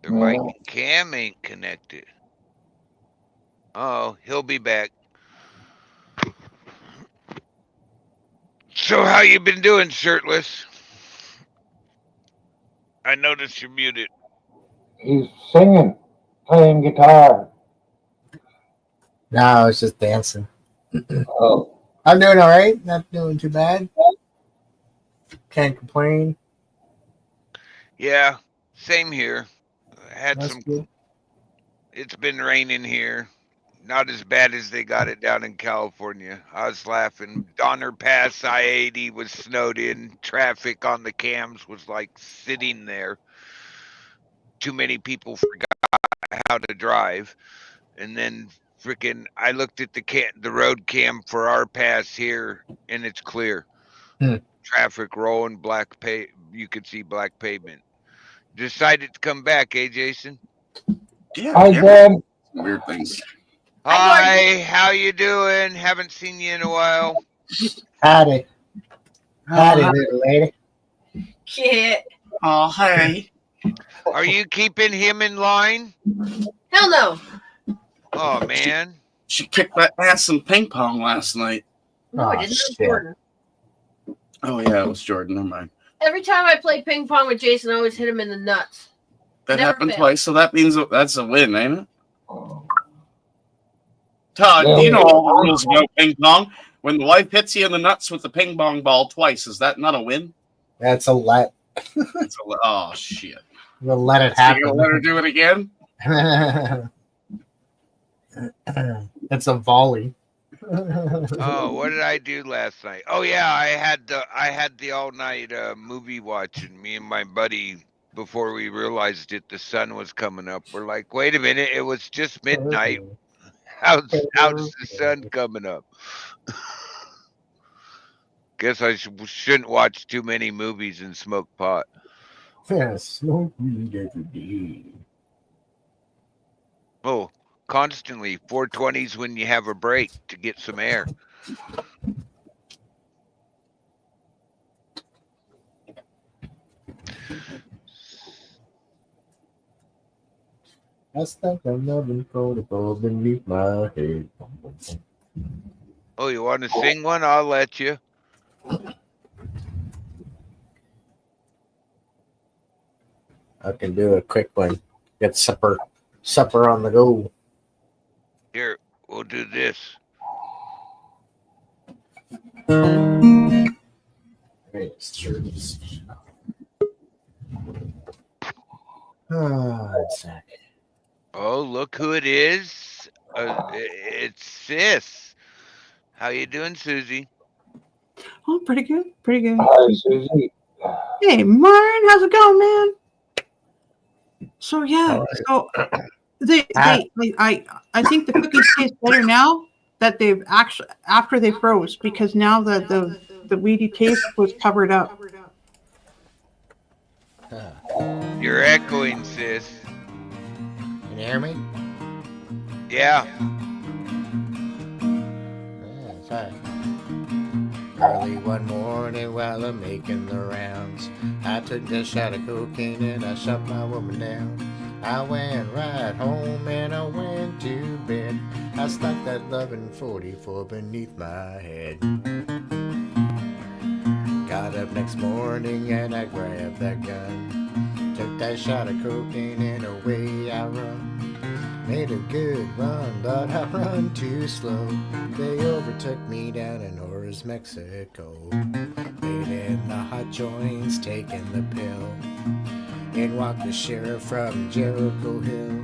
Speaker 3: Their mic and cam ain't connected. Oh, he'll be back. So how you been doing, shirtless? I noticed you're muted.
Speaker 7: He's singing, playing guitar.
Speaker 8: No, it's just dancing.
Speaker 7: Oh,
Speaker 8: I'm doing all right. Not doing too bad. Can't complain.
Speaker 3: Yeah, same here. Had
Speaker 8: That's
Speaker 3: some.
Speaker 8: good.
Speaker 3: It's been raining here. Not as bad as they got it down in California. I was laughing. Donner Pass I-80 was snowed in. Traffic on the cams was like sitting there. Too many people forgot how to drive. And then freaking, I looked at the road cam for our pass here, and it's clear. Traffic rolling, you could see black pavement. Decided to come back, Jason?
Speaker 9: Yeah,
Speaker 7: hi,
Speaker 9: yeah.
Speaker 7: Dan.
Speaker 9: Weird things.
Speaker 3: Hi, how you doing? Haven't seen you in a while.
Speaker 8: Howdy. Howdy, little lady.
Speaker 10: Shit.
Speaker 9: Oh, hey.
Speaker 3: Are you keeping him in line?
Speaker 10: Hell no.
Speaker 3: Oh, man.
Speaker 9: She kicked that ass in ping pong last night.
Speaker 10: No, I didn't. It was Jordan.
Speaker 9: Oh, yeah, it was Jordan. Never mind.
Speaker 10: Every time I play ping pong with Jason, I always hit him in the nuts.
Speaker 9: That
Speaker 10: Never
Speaker 9: happened
Speaker 10: failed.
Speaker 9: twice, so that means that's a win, ain't it? Todd,
Speaker 7: Yeah.
Speaker 9: do you know all the rules about ping pong? When the wife hits you in the nuts with the ping pong ball twice, is that not a win?
Speaker 8: That's a let.
Speaker 9: Oh, shit.
Speaker 8: We'll let it
Speaker 9: So
Speaker 8: happen.
Speaker 9: you gonna let her do it again?
Speaker 8: It's a volley.
Speaker 3: Oh, what did I do last night? Oh yeah, I had the all night movie watching. Me and my buddy, before we realized it, the sun was coming up. We're like, wait a minute, it was just midnight. How's the sun coming up? Guess I shouldn't watch too many movies and smoke pot.
Speaker 8: Yeah, smoke weed every day.
Speaker 3: Oh, constantly 420s when you have a break to get some air.
Speaker 8: I stuck another protocol beneath my head.
Speaker 3: Oh, you want to sing one? I'll let you.
Speaker 8: I can do a quick one. Get supper on the go.
Speaker 3: Here, we'll do this. Oh, look who it is. It's Sis. How you doing, Susie?
Speaker 11: Oh, pretty good. Pretty good.
Speaker 7: Hi, Susie.
Speaker 11: Hey, Martin, how's it going, man? So yeah, so I think the cookies taste better now that they've actually after they froze, because now the weedy taste was covered up.
Speaker 3: You're echoing, Sis.
Speaker 8: Can you hear me?
Speaker 3: Yeah.
Speaker 8: Sorry. Early one morning while I'm making the rounds, I took a shot of cocaine and I shot my woman down. I went right home and I went to bed. I stuck that loving 44 beneath my head. Got up next morning and I grabbed that gun. Took that shot of cocaine and away I run. Made a good run, but I run too slow. They overtook me down in Juarez, Mexico. Laid in the hot joints, taking the pill. In walked the sheriff from Jericho Hill.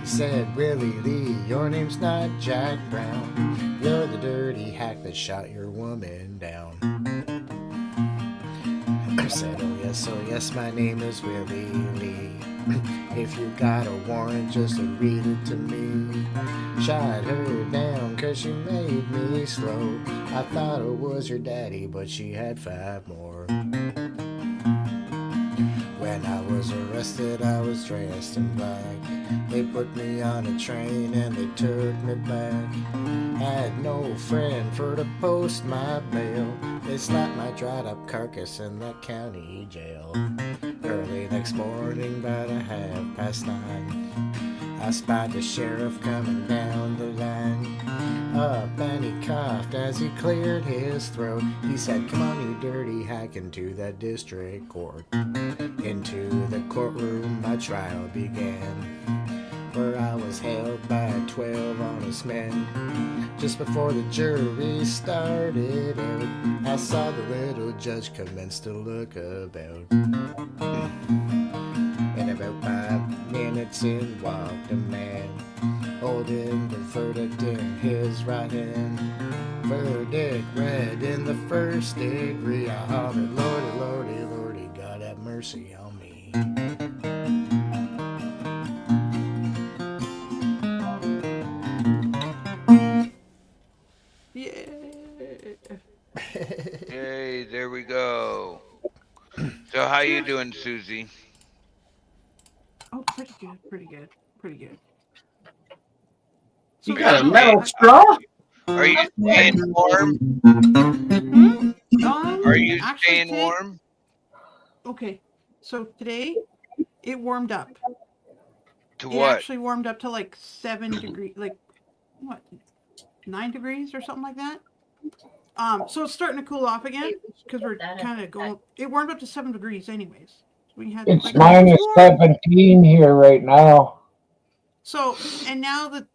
Speaker 8: He said, Willie Lee, your name's not Jack Brown. You're the dirty hack that shot your woman down. I said, oh yes, my name is Willie Lee. If you got a warrant, just read it to me. Shot her down 'cause she made me slow. I thought it was her daddy, but she had 5 more. When I was arrested, I was dressed in black. They put me on a train and they took me back. Had no friend for to post my bail. They slapped my dried up carcass in the county jail. Early next morning, about 9:30, I spied the sheriff coming down the line. Up and he coughed as he cleared his throat. He said, "Come on, you dirty hack, into the district court." Into the courtroom my trial began, where I was held by 12 honest men. Just before the jury started out, I saw the little judge commence to look about. And about 5 minutes in walked a man, holding the verdict in his right hand. Verdict read in the first degree. I hollered, "Lordy, Lordy, Lordy, God have mercy on me."
Speaker 3: Hey, there we go. So how you doing, Susie?
Speaker 11: Oh, pretty good, pretty good, pretty good.
Speaker 9: You got a metal straw?
Speaker 3: Are you staying warm? Are you staying warm?
Speaker 11: Okay, so today it warmed up.
Speaker 3: To
Speaker 11: It
Speaker 3: what?
Speaker 11: actually warmed up to like 7 degrees, like what, 9 degrees or something like that. So it's starting to cool off again because we're kind of going. It warmed up to 7 degrees, anyways. We had
Speaker 7: It's
Speaker 11: like,
Speaker 7: minus 17 here right now.
Speaker 11: So and now it's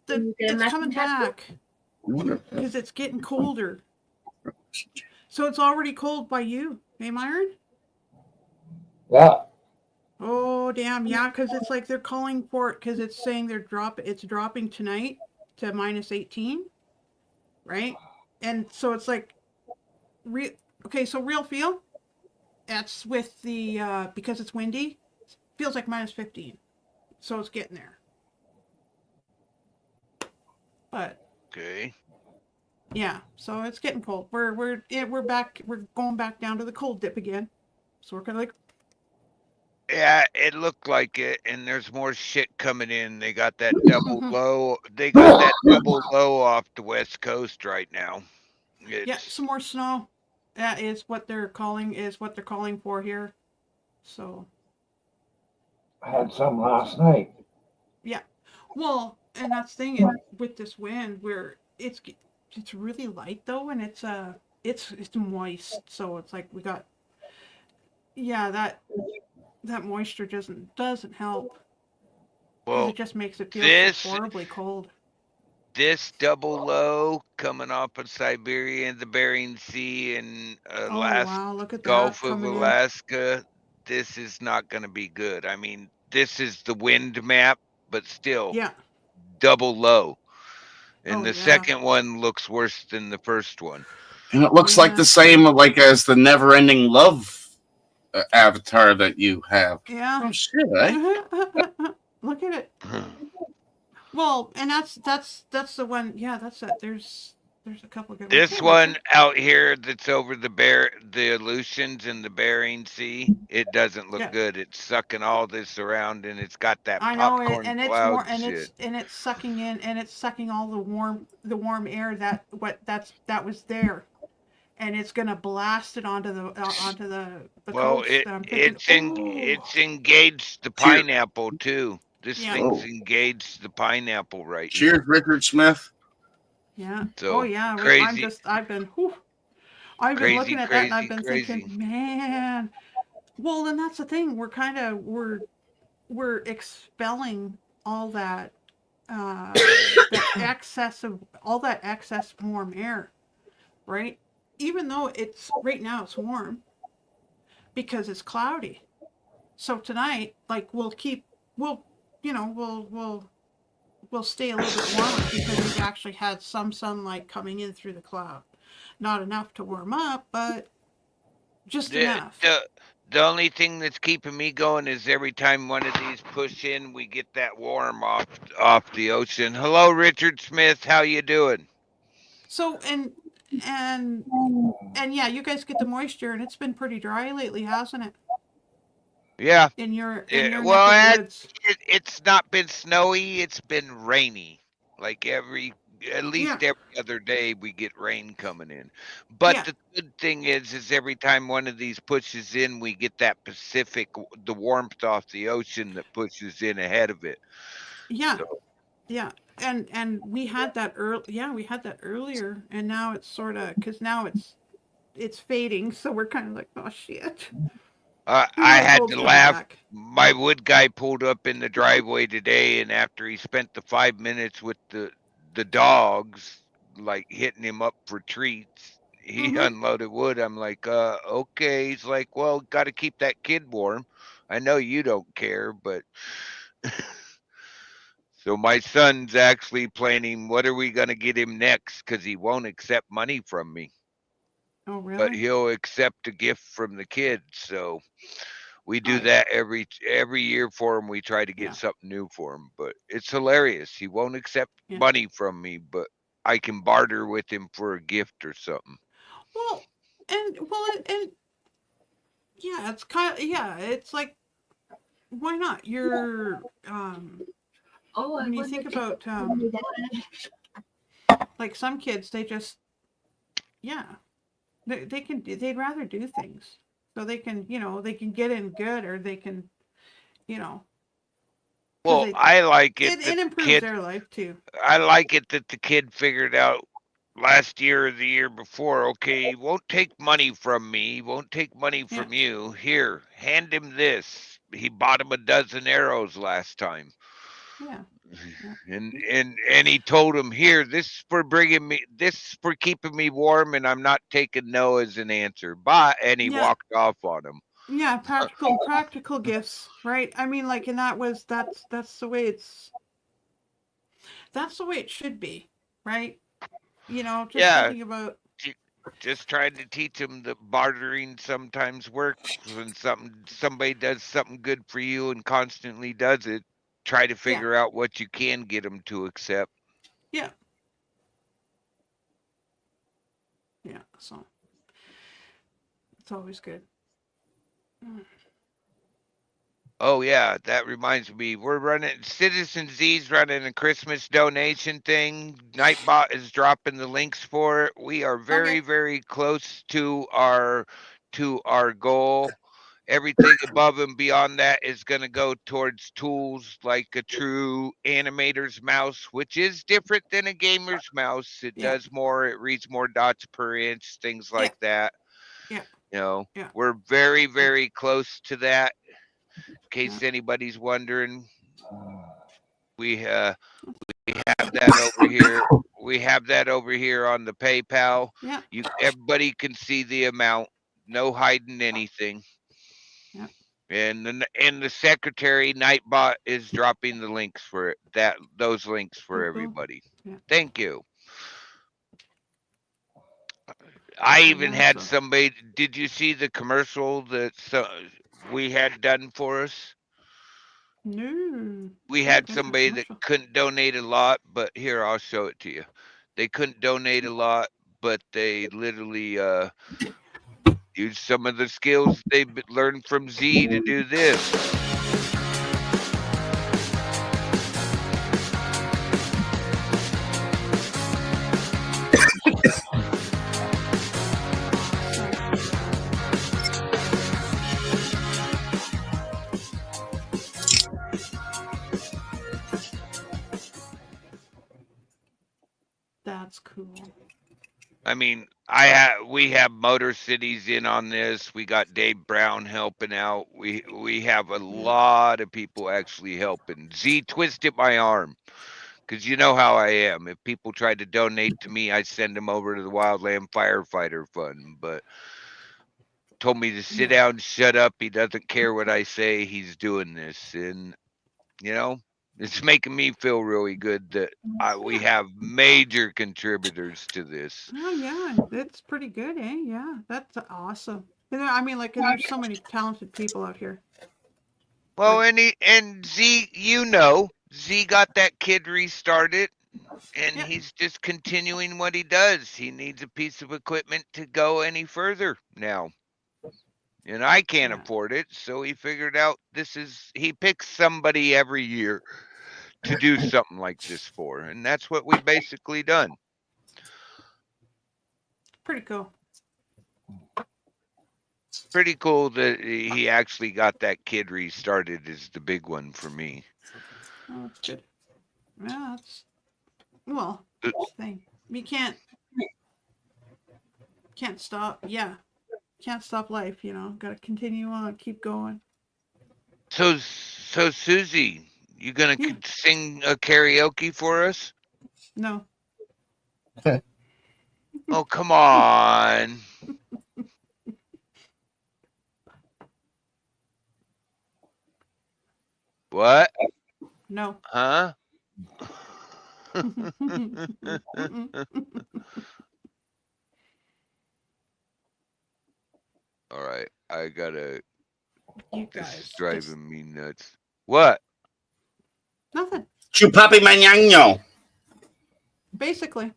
Speaker 11: coming back because it's getting colder. So it's already cold by you, hey Myron?
Speaker 7: Yeah.
Speaker 11: Oh damn, yeah, because it's like they're calling for it because it's saying it's dropping tonight to minus 18, right? And so it's like so real feel, that's with the because it's windy, feels like minus 15. So it's getting there. But
Speaker 3: okay.
Speaker 11: Yeah, so it's getting cold. We're back. We're going back down to the cold dip again. So we're kind of like,
Speaker 3: yeah, it looked like it, and there's more shit coming in. They got that double low. They got that double low off the West Coast right now.
Speaker 11: Yeah, some more snow. That is what they're calling for here. So
Speaker 7: I had some last night.
Speaker 11: Yeah, well, and that's the thing with this wind, where it's really light though, and it's moist. So it's like we got that moisture doesn't help.
Speaker 3: Well,
Speaker 11: it just makes it feel so horribly cold.
Speaker 3: This double low coming off of Siberia and the Bering Sea and
Speaker 11: Look at
Speaker 3: Gulf
Speaker 11: that
Speaker 3: of Alaska, this is not going to be good. I mean, this is the wind map, but still, double low. And the second one looks worse than the first one.
Speaker 9: And it looks like the same like as the Never Ending Love avatar that you have.
Speaker 11: Yeah.
Speaker 9: Oh shit, eh?
Speaker 11: Look at it. Well, and that's the one. Yeah, that's it. There's a couple of good ones.
Speaker 3: This one out here that's over the Aleutians and the Bering Sea, it doesn't look good. It's sucking all this around, and it's got that popcorn
Speaker 11: and it's
Speaker 3: cloud
Speaker 11: more, and
Speaker 3: shit.
Speaker 11: it's sucking in, and it's sucking all the warm air that was there, and it's gonna blast it onto the
Speaker 3: well,
Speaker 11: coast.
Speaker 3: it's engaged the pineapple too. This thing's engaged the pineapple right here.
Speaker 9: Cheers, Richard Smith.
Speaker 11: Yeah.
Speaker 3: So,
Speaker 11: crazy. I've been looking at that, and I've been
Speaker 3: thinking,
Speaker 11: man. Well, and that's the thing. We're expelling all that excess warm air, right? Even though right now it's warm because it's cloudy. So tonight, like we'll stay a little bit warmer because we've actually had some sunlight coming in through the cloud. Not enough to warm up, but just enough.
Speaker 3: The only thing that's keeping me going is every time one of these push in, we get that warm off the ocean. Hello, Richard Smith. How you doing?
Speaker 11: So and yeah, you guys get the moisture, and it's been pretty dry lately, hasn't it?
Speaker 3: Yeah.
Speaker 11: In your
Speaker 3: well,
Speaker 11: neck of the woods.
Speaker 3: It's not been snowy. It's been rainy. Like at least every other day we get rain coming in. But the good thing is every time one of these pushes in, we get that the warmth off the ocean that pushes in ahead of it.
Speaker 11: Yeah.
Speaker 3: So,
Speaker 11: Yeah. And we had that earlier, and now it's sort of, because now it's fading, so we're kind of like, oh shit, we
Speaker 3: I
Speaker 11: know
Speaker 3: had
Speaker 11: gold's
Speaker 3: to
Speaker 11: coming
Speaker 3: laugh.
Speaker 11: back.
Speaker 3: My wood guy pulled up in the driveway today, and after he spent the 5 minutes with the dogs, like hitting him up for treats, he
Speaker 11: Mm-hmm.
Speaker 3: unloaded wood. I'm like, okay. He's like, well, got to keep that kid warm. I know you don't care, but so my son's actually planning what are we going to get him next, because he won't accept money from me,
Speaker 11: Oh,
Speaker 3: but
Speaker 11: really?
Speaker 3: he'll accept a gift from the kids. So we do
Speaker 11: Oh,
Speaker 3: that every year for him. We try to get
Speaker 11: yeah.
Speaker 3: something new for him, but it's hilarious. He won't accept
Speaker 11: Yeah.
Speaker 3: money from me, but I can barter with him for a gift or something.
Speaker 11: Well, and yeah, it's kind of, yeah, it's like, why not? You're when you think about like some kids, they just, yeah, they can, they'd rather do things so they can, they can get in good, or they can, you know, because
Speaker 3: Well, I like it that
Speaker 11: it
Speaker 3: the
Speaker 11: improves
Speaker 3: kid.
Speaker 11: their life too.
Speaker 3: I like it that the kid figured out last year or the year before. Okay, he won't take money from me. He won't take money
Speaker 11: Yeah.
Speaker 3: from you. Here, hand him this. He bought him a dozen arrows last time.
Speaker 11: Yeah.
Speaker 3: And he told him, here, this is for keeping me warm, and I'm not taking no as an answer. Bye. And he
Speaker 11: Yeah.
Speaker 3: walked off on him.
Speaker 11: Yeah, practical gifts, right? I mean, like, and that's the way it should be, right? Just
Speaker 3: Yeah,
Speaker 11: thinking about,
Speaker 3: just trying to teach him that bartering sometimes works. When somebody does something good for you and constantly does it, try to figure out what you can get them to accept.
Speaker 11: yeah. Yeah, so it's always good.
Speaker 3: Oh yeah, that reminds me. We're running Citizen Z's running a Christmas donation thing. Nightbot is dropping the links for it. We are very, very close to our goal. Everything above and beyond that is going to go towards tools like a true animator's mouse, which is different than a gamer's mouse. It does more, it reads more dots per inch, things like that.
Speaker 11: Yeah.
Speaker 3: We're very, very close to that. In case anybody's wondering, we have that over here. We have that over here on the PayPal.
Speaker 11: Yeah.
Speaker 3: Everybody can see the amount. No hiding anything.
Speaker 11: Yeah.
Speaker 3: And the secretary Nightbot is dropping the links for those links for everybody.
Speaker 11: Yeah.
Speaker 3: Thank you. I even had somebody. Did you see the commercial that we had done for us?
Speaker 11: No.
Speaker 3: We had somebody that couldn't donate a lot, but here, I'll show it to you. They couldn't donate a lot, but they literally used some of the skills they learned from Z to do this.
Speaker 11: That's cool.
Speaker 3: I mean, we have Motor Cities in on this. We got Dave Brown helping out. We have a lot of people actually helping. Z twisted my arm, because you know how I am. If people try to donate to me, I send them over to the Wildland Firefighter Fund. But told me to sit down, shut up. He doesn't care what I say. He's doing this, and it's making me feel really good that we have major contributors to this.
Speaker 11: Oh yeah, that's pretty good, eh? Yeah, that's awesome. I mean, like, there's so many talented people out here.
Speaker 3: Well, and Z, Z got that kid restarted, and he's just continuing what he does. He needs a piece of equipment to go any further now. And I can't afford it, so he figured out he picks somebody every year to do something like this for, and that's what we basically done.
Speaker 11: Pretty cool.
Speaker 3: Pretty cool that he actually got that kid restarted is the big one for me.
Speaker 11: Oh, that's good. Yeah, that's the thing. You can't stop. Yeah, can't stop life. Got to continue on, keep going.
Speaker 3: So Susie, you gonna sing a karaoke for us?
Speaker 11: No.
Speaker 3: Oh, come on. What?
Speaker 11: No.
Speaker 3: Huh? All right, I gotta.
Speaker 11: You
Speaker 3: This
Speaker 11: guys
Speaker 3: is driving me nuts. What?
Speaker 11: Nothing.
Speaker 9: Chupapi mañano.
Speaker 11: Basically.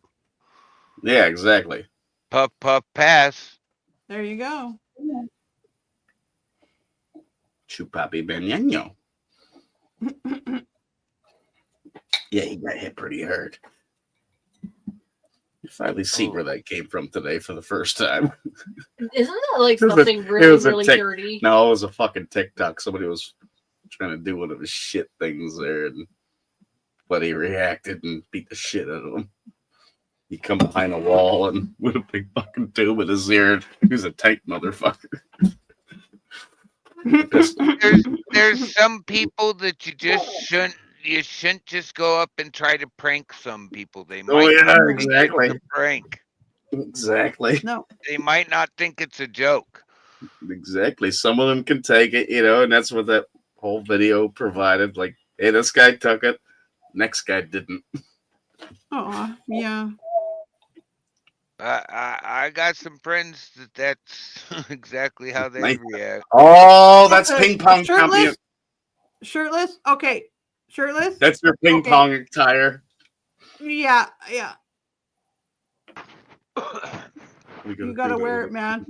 Speaker 9: Yeah, exactly.
Speaker 3: Puff, puff, pass.
Speaker 11: There you go.
Speaker 9: Chupapi mañano. Yeah, he got hit pretty hard. You finally see where that came from today for the first time.
Speaker 10: Isn't that like something really dirty?
Speaker 9: No, it was a fucking TikTok. Somebody was trying to do one of his shit things there, but he reacted and beat the shit out of him. He come behind a wall and with a big fucking tube in his ear. He was a tank motherfucker.
Speaker 3: There's some people that you shouldn't just go up and try to prank some people. They might not think it's a prank.
Speaker 9: Exactly.
Speaker 11: No.
Speaker 3: They might not think it's a joke.
Speaker 9: Exactly. Some of them can take it, and that's what that whole video provided. Like, hey, this guy took it. Next guy didn't.
Speaker 11: Oh, yeah.
Speaker 3: I got some friends that's exactly how they react.
Speaker 9: Oh, that's ping pong champion.
Speaker 11: Shirtless? Okay. Shirtless?
Speaker 9: That's your ping pong attire.
Speaker 11: Yeah. You gotta wear it, man.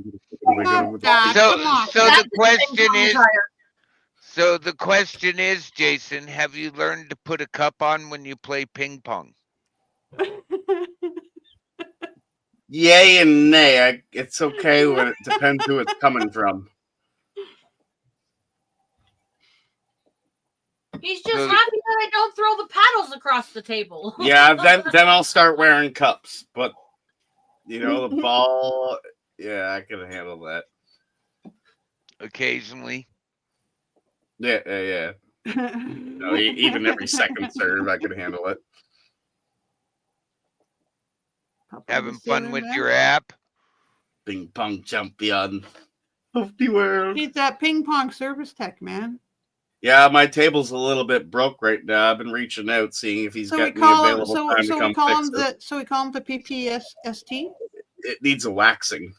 Speaker 3: So the question is, Jason, have you learned to put a cup on when you play ping pong?
Speaker 9: Yay and nay. It's okay when it depends who it's coming from.
Speaker 10: He's just happy that I don't throw the paddles across the table.
Speaker 9: Yeah, then I'll start wearing cups. But the ball, yeah, I can handle that.
Speaker 3: Occasionally.
Speaker 9: Yeah. No, even every second serve, I can handle it.
Speaker 3: Having fun with your app?
Speaker 9: Ping pong champion of the world.
Speaker 11: He's that ping pong service tech, man.
Speaker 9: Yeah, my table's a little bit broke right now. I've been reaching out, seeing if he's got any available time to come fix it.
Speaker 11: So we call him the PPSST?
Speaker 9: It needs a waxing.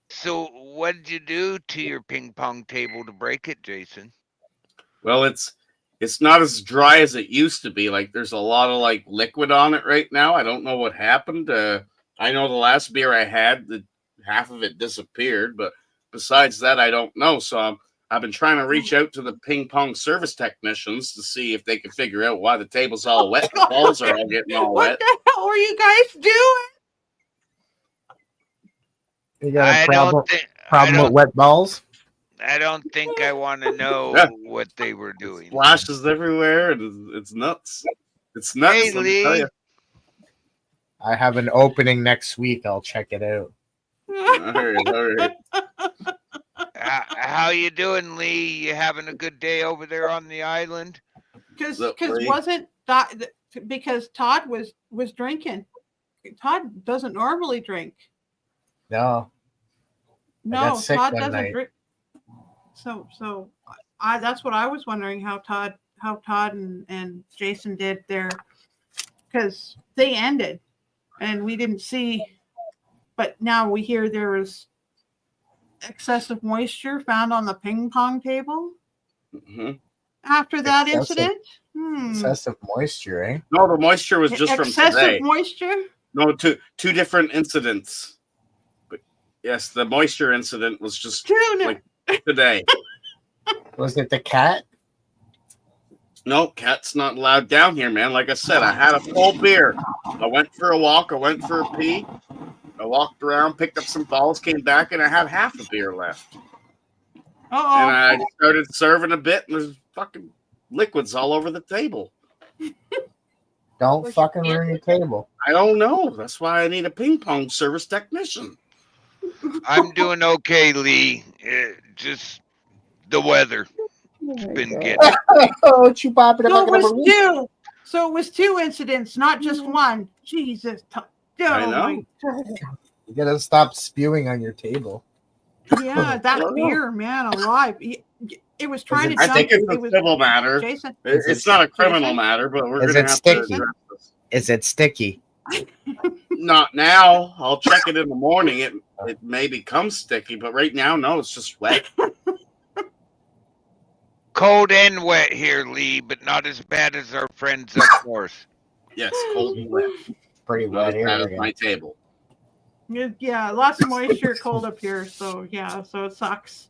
Speaker 3: So what did you do to your ping pong table to break it, Jason?
Speaker 9: Well, it's not as dry as it used to be. Like, there's a lot of liquid on it right now. I don't know what happened. I know the last beer I had, half of it disappeared, but besides that, I don't know. So I've been trying to reach out to the ping pong service technicians to see if they can figure out why the table's all wet. The balls are all getting all wet.
Speaker 11: What the hell are you guys doing?
Speaker 8: You got a problem with wet balls?
Speaker 3: I don't think I want to know what they were doing.
Speaker 9: Splashes everywhere, and it's nuts. It's nuts.
Speaker 3: Hey, Lee.
Speaker 8: I have an opening next week. I'll check it out.
Speaker 9: All right.
Speaker 3: How you doing, Lee? You having a good day over there on the island?
Speaker 11: Because Todd was drinking. Todd doesn't normally drink.
Speaker 8: No,
Speaker 11: Todd doesn't drink. So that's what I was wondering, how Todd and Jason did there, because they ended and we didn't see, but now we hear there was excessive moisture found on the ping pong table after that incident.
Speaker 8: Excessive moisture, eh?
Speaker 9: No, the moisture was just from today.
Speaker 11: Excessive moisture?
Speaker 9: No, two different incidents. But yes, the moisture incident was just today.
Speaker 8: Was it the cat?
Speaker 9: No, cat's not allowed down here, man. Like I said, I had a full beer. I went for a walk. I went for a pee. I walked around, picked up some balls, came back, and I had half a beer left.
Speaker 11: Uh-oh.
Speaker 9: And I started serving a bit, and there's fucking liquids all over the table.
Speaker 8: Don't
Speaker 10: Was
Speaker 8: fucking
Speaker 10: your
Speaker 8: ruin your table.
Speaker 9: I don't know. That's why I need a ping pong service technician.
Speaker 3: I'm doing okay, Lee. Just the weather. It's been getting.
Speaker 8: Oh, Chewbacca.
Speaker 11: So it was two. So it was two incidents, not just one. Jesus.
Speaker 9: I
Speaker 11: Oh
Speaker 9: know.
Speaker 11: my God.
Speaker 8: You gotta stop spewing on your table.
Speaker 11: Yeah, that beer, man, alive. It was trying to
Speaker 9: I
Speaker 11: jump.
Speaker 9: think it's
Speaker 11: It
Speaker 9: a
Speaker 11: was
Speaker 9: civil matter.
Speaker 11: Jason.
Speaker 9: It's not a criminal matter, but we're
Speaker 8: Is
Speaker 9: going to
Speaker 8: it
Speaker 9: have
Speaker 8: sticky?
Speaker 9: to address this.
Speaker 8: Is it sticky?
Speaker 9: Not now. I'll check it in the morning. It may become sticky, but right now, no, it's just wet.
Speaker 3: Cold and wet here, Lee, but not as bad as our friends up north.
Speaker 9: Yes, cold and wet.
Speaker 8: Pretty
Speaker 9: Not
Speaker 8: wet
Speaker 9: as
Speaker 8: here.
Speaker 9: bad as
Speaker 8: again.
Speaker 9: my table.
Speaker 11: Yeah, lots of moisture, cold up here. So yeah, so it sucks.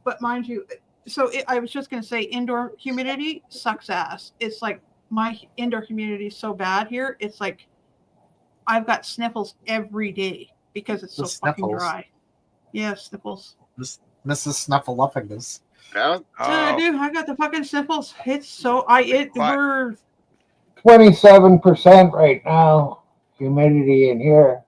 Speaker 11: But mind you, I was just gonna say, indoor humidity sucks ass. It's like my indoor humidity is so bad here. It's like I've got sniffles every day because it's so fucking
Speaker 8: sniffles?
Speaker 11: dry. Yeah, sniffles.
Speaker 8: Mrs. Snuffleupagus.
Speaker 9: Yeah.
Speaker 11: Yeah, dude, I got the fucking sniffles. It's so we're
Speaker 7: 27% right now, humidity in here.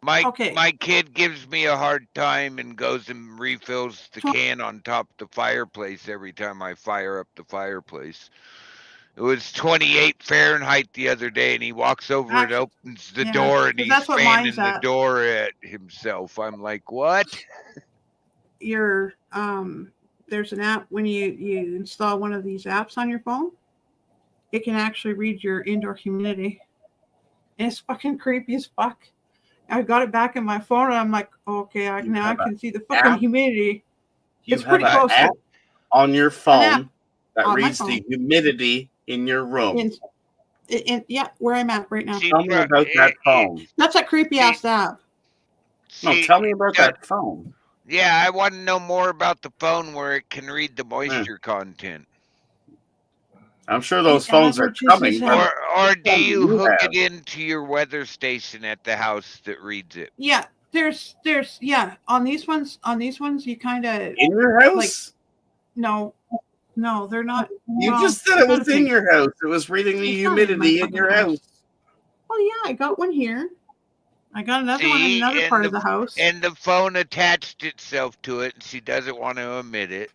Speaker 3: My kid gives me a hard time and goes and refills the can on top of the fireplace every time I fire up the fireplace. It was 28 Fahrenheit the other day, and he walks over and opens the door, and
Speaker 11: 'cause
Speaker 3: he's
Speaker 11: that's what
Speaker 3: fanning
Speaker 11: mine's
Speaker 3: the
Speaker 11: at.
Speaker 3: door at himself. I'm like, what?
Speaker 11: Your there's an app when you install one of these apps on your phone, it can actually read your indoor humidity. And it's fucking creepy as fuck. I got it back in my phone, and I'm like, okay, now I can see the fucking
Speaker 9: app?
Speaker 11: humidity.
Speaker 9: You
Speaker 11: It's
Speaker 9: have
Speaker 11: pretty
Speaker 9: an
Speaker 11: close.
Speaker 9: app on your phone that
Speaker 11: on my
Speaker 9: reads the
Speaker 11: phone.
Speaker 9: humidity in your room.
Speaker 11: Yeah, where I'm at right now.
Speaker 9: Tell me about that phone.
Speaker 11: That's a creepy ass app.
Speaker 9: No, tell me about that phone.
Speaker 3: Yeah, I want to know more about the phone where it can read the moisture content.
Speaker 9: I'm sure those phones are coming. but-
Speaker 3: Or do you
Speaker 9: you
Speaker 3: hook
Speaker 9: have.
Speaker 3: it into your weather station at the house that reads it?
Speaker 11: Yeah, there's on these ones you kind of
Speaker 9: In your house?
Speaker 11: like no, they're not.
Speaker 9: You
Speaker 11: well,
Speaker 9: just said it was
Speaker 11: okay.
Speaker 9: in your house. It was reading the
Speaker 11: It's not in my
Speaker 9: humidity in
Speaker 11: fucking
Speaker 9: your
Speaker 11: house.
Speaker 9: house.
Speaker 11: Oh yeah, I got one here. I got another one in
Speaker 3: See,
Speaker 11: another
Speaker 3: and
Speaker 11: part of the house.
Speaker 3: And the phone attached itself to it, and she doesn't want to admit it.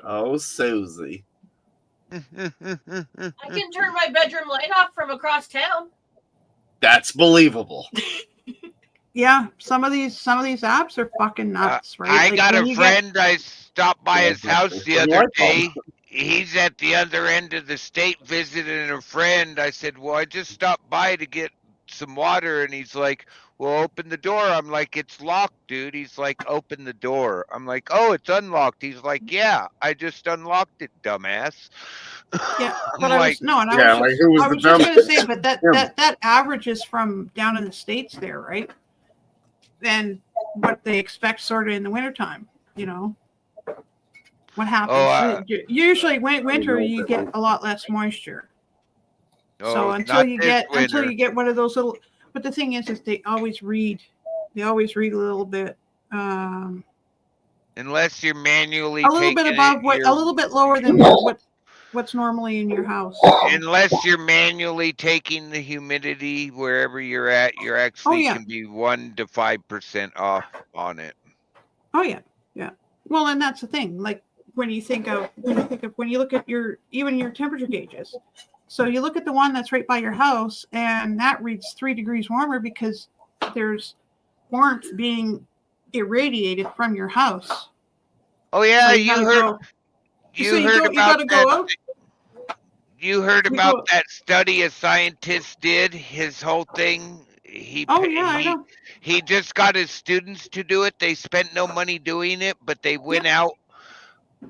Speaker 9: Oh, Susie.
Speaker 10: I can turn my bedroom light off from across town.
Speaker 9: That's believable.
Speaker 11: Yeah, some of these apps are fucking nuts, right?
Speaker 3: I
Speaker 11: Like,
Speaker 3: got
Speaker 11: when
Speaker 3: a
Speaker 11: you
Speaker 3: friend. I stopped by his house the
Speaker 9: Your
Speaker 3: other
Speaker 9: iPhone.
Speaker 3: day. He's at the other end of the state visiting a friend. I said, well, I just stopped by to get some water. And he's like, well, open the door. I'm like, it's locked, dude. He's like, open the door. I'm like, oh, it's unlocked. He's like, yeah, I just unlocked it, dumbass.
Speaker 11: Yeah,
Speaker 3: I'm
Speaker 11: but I
Speaker 3: like,
Speaker 11: was no, and I
Speaker 9: Yeah,
Speaker 11: was
Speaker 9: like
Speaker 11: just,
Speaker 9: who was
Speaker 11: I
Speaker 9: the
Speaker 11: was just
Speaker 9: dumb?
Speaker 11: gonna say, but
Speaker 9: Him.
Speaker 11: that averages from down in the States there, right? And what they expect sort of in the wintertime, you know. What happens? Usually winter you get a lot less moisture. So until
Speaker 3: not
Speaker 11: you
Speaker 3: this
Speaker 11: get
Speaker 3: winter.
Speaker 11: one of those little, but the thing is they always read a little bit,
Speaker 3: Unless you're manually
Speaker 11: a little bit
Speaker 3: taking
Speaker 11: above
Speaker 3: it,
Speaker 11: what,
Speaker 3: you're-
Speaker 11: a little bit lower than what's normally in your house.
Speaker 3: unless you're manually taking the humidity wherever you're at, you're actually
Speaker 11: yeah.
Speaker 3: can be 1 to 5% off on it.
Speaker 11: Oh yeah, yeah. Well, and that's the thing. Like when you look at your temperature gauges. So you look at the one that's right by your house, and that reads 3 degrees warmer because there's warmth being irradiated from your house.
Speaker 3: Oh yeah,
Speaker 11: So
Speaker 3: you heard about that. You heard about that study a scientist did. His whole thing.
Speaker 11: I know.
Speaker 3: He just got his students to do it. They spent no money doing it, but they went out.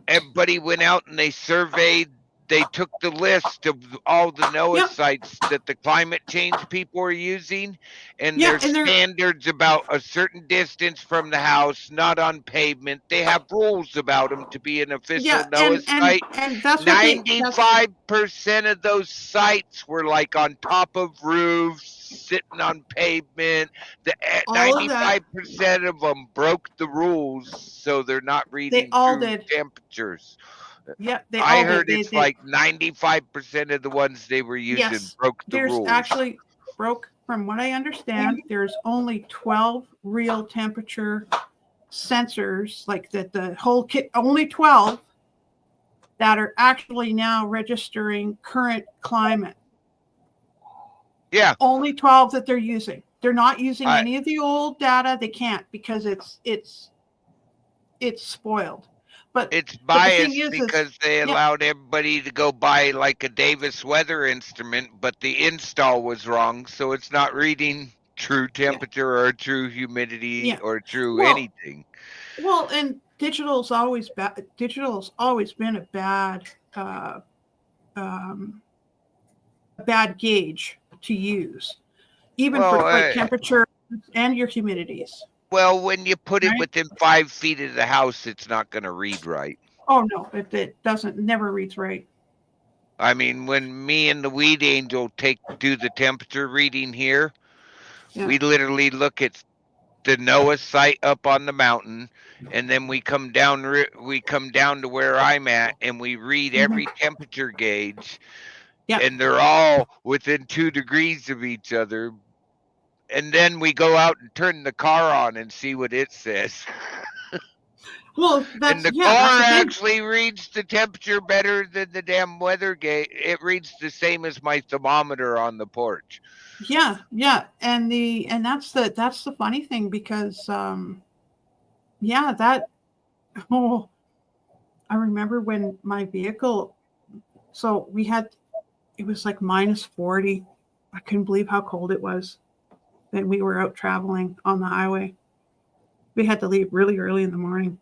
Speaker 3: Everybody went out and they surveyed they took the list of all the NOAA
Speaker 11: Yep.
Speaker 3: sites that the climate change people are using, and
Speaker 11: Yeah,
Speaker 3: there's
Speaker 11: and they're
Speaker 3: standards about a certain distance from the house, not on pavement. They have rules about them to be an official NOAA site.
Speaker 11: and that's what they.
Speaker 3: 95% of those sites were like on top of roofs, sitting on pavement. The
Speaker 11: All of that.
Speaker 3: 95% of them broke the rules, so they're not reading
Speaker 11: all
Speaker 3: true
Speaker 11: did.
Speaker 3: temperatures.
Speaker 11: Yeah, they
Speaker 3: I
Speaker 11: all
Speaker 3: heard
Speaker 11: did.
Speaker 3: it's like 95% of the ones they were using
Speaker 11: Yes,
Speaker 3: broke the
Speaker 11: there's
Speaker 3: rules.
Speaker 11: actually broke. From what I understand, there's only 12 real temperature sensors, like that the whole kit. Only 12 that are actually now registering current climate.
Speaker 3: Yeah.
Speaker 11: Only 12 that they're using. They're not using any of the old data. They can't because it's spoiled. But
Speaker 3: it's
Speaker 11: but the thing
Speaker 3: biased
Speaker 11: is,
Speaker 3: because they allowed everybody to go buy like a Davis weather instrument, but the install was wrong, so it's not reading true temperature or true humidity or true anything.
Speaker 11: Well, and digital's always bad. Digital's always been a bad gauge to use, even for like temperature and your humidities.
Speaker 3: Well, when you put it within 5 feet of the house, it's not going to read right.
Speaker 11: Oh no, it doesn't. Never reads right.
Speaker 3: I mean, when me and the Weed Angel do the temperature reading here, we literally look at the NOAA site up on the mountain, and then we come down to where I'm at, and we read every temperature gauge, and they're all within 2 degrees of each other. And then we go out and turn the car on and see what it says.
Speaker 11: Well,
Speaker 3: and the car actually reads the temperature better than the damn weather gauge. It reads the same as my thermometer on the porch.
Speaker 11: Yeah, and that's the funny thing because I remember when my vehicle. So it was like -40. I couldn't believe how cold it was. That we were out traveling on the highway. We had to leave really early in the morning.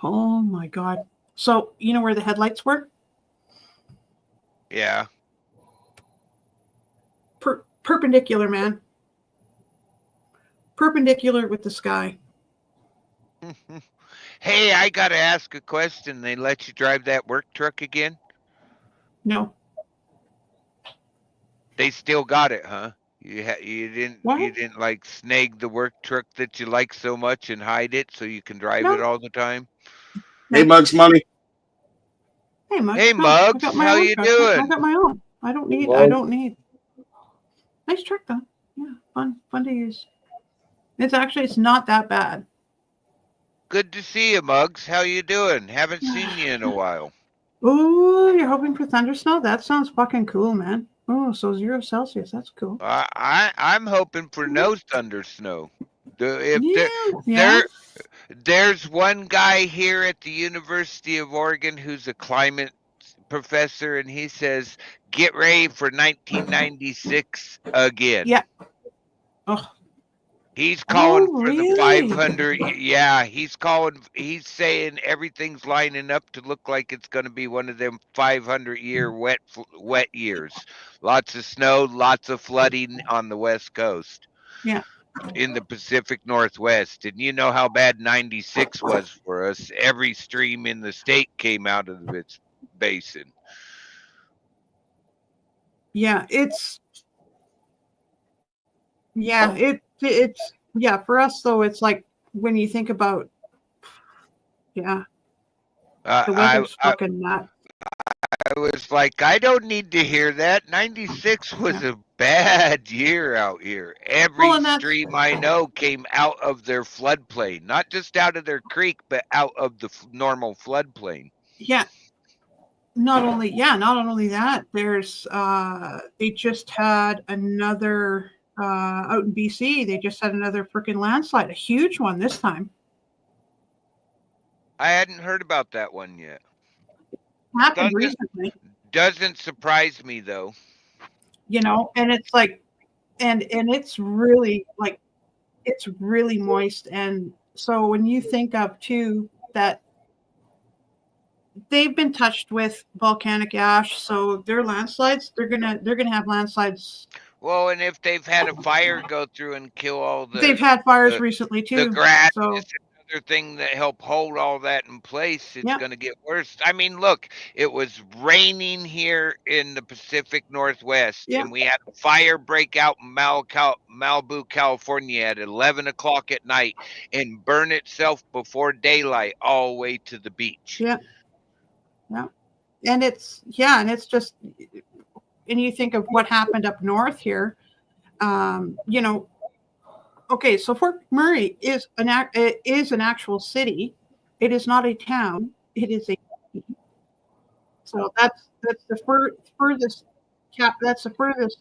Speaker 11: Oh my God. So you know where the headlights were?
Speaker 3: Yeah.
Speaker 11: Perpendicular, man. Perpendicular with the sky.
Speaker 3: Hey, I got to ask a question. They let you drive that work truck again?
Speaker 11: No.
Speaker 3: They still got it, huh? You didn't like snag the work truck that you like so much and hide it so you can drive it all the time?
Speaker 9: Hey, Mugs Money.
Speaker 11: Hey, Mugs.
Speaker 3: Hey, Mugs. How you doing?
Speaker 11: I got my own. I don't need. Nice truck though. Yeah, fun to use. It's not that bad.
Speaker 3: Good to see you, Mugs. How you doing? Haven't seen you in a while.
Speaker 11: Oh, you're hoping for thunder snow? That sounds fucking cool, man. Oh, so 0 Celsius. That's cool.
Speaker 3: I'm hoping for no thunder snow. There's one guy here at the University of Oregon who's a climate professor, and he says, get ready for 1996 again.
Speaker 11: Yeah. Oh.
Speaker 3: He's calling for the 500. Yeah, he's saying everything's lining up to look like it's going to be one of them 500-year wet years. Lots of snow, lots of flooding on the West Coast.
Speaker 11: Yeah.
Speaker 3: In the Pacific Northwest. And you know how bad 96 was for us. Every stream in the state came out of its basin.
Speaker 11: Yeah, for us though, it's like when you think about the weather's fucking nuts.
Speaker 3: I was like, I don't need to hear that. 96 was a bad year out here. Every stream I know came out of their floodplain, not just out of their creek, but out of the normal floodplain.
Speaker 11: Yeah. Not only that, there's they just had another out in BC. They just had another freaking landslide, a huge one this time.
Speaker 3: I hadn't heard about that one yet.
Speaker 11: Happened recently.
Speaker 3: Doesn't surprise me though.
Speaker 11: You know, and it's like, and it's really like, it's really moist. And so when you think of too that they've been touched with volcanic ash, so their landslides, they're gonna have landslides.
Speaker 3: Well, and if they've had a fire go through and kill all
Speaker 11: They've had fires
Speaker 3: the,
Speaker 11: recently
Speaker 3: the
Speaker 11: too.
Speaker 3: grass
Speaker 11: So
Speaker 3: is another thing that help hold all that in place, it's
Speaker 11: Yeah.
Speaker 3: going to get worse. I mean, look, it was raining here in the Pacific Northwest,
Speaker 11: Yeah.
Speaker 3: and we had a fire break out in Malibu, California at 11 o'clock at night and burn itself before daylight all the way to the beach.
Speaker 11: Yeah. And it's just, and you think of what happened up north here, you know. Okay, so Fort McMurray is an actual city. It is not a town. It is a city. So that's the furthest that's the furthest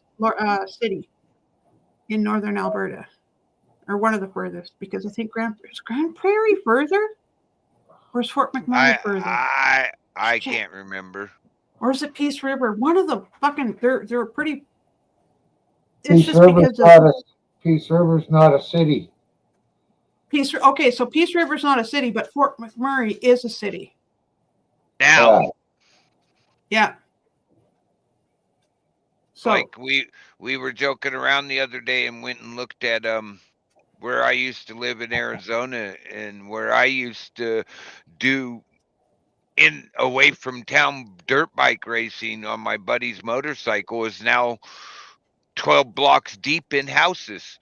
Speaker 11: city in northern Alberta, or one of the furthest, because I think is Grand Prairie further, or is Fort McMurray further?
Speaker 3: I can't remember.
Speaker 11: Or is it Peace River? One of the fucking they're pretty. It's
Speaker 7: Peace
Speaker 11: just
Speaker 7: River's
Speaker 11: because of
Speaker 7: not a Peace River's not a city.
Speaker 11: Okay, so Peace River's not a city, but Fort McMurray is a city.
Speaker 3: Now,
Speaker 11: Yeah. So
Speaker 3: like we were joking around the other day and went and looked at where I used to live in Arizona, and where I used to do in away from town dirt bike racing on my buddy's motorcycle is now 12 blocks deep in houses.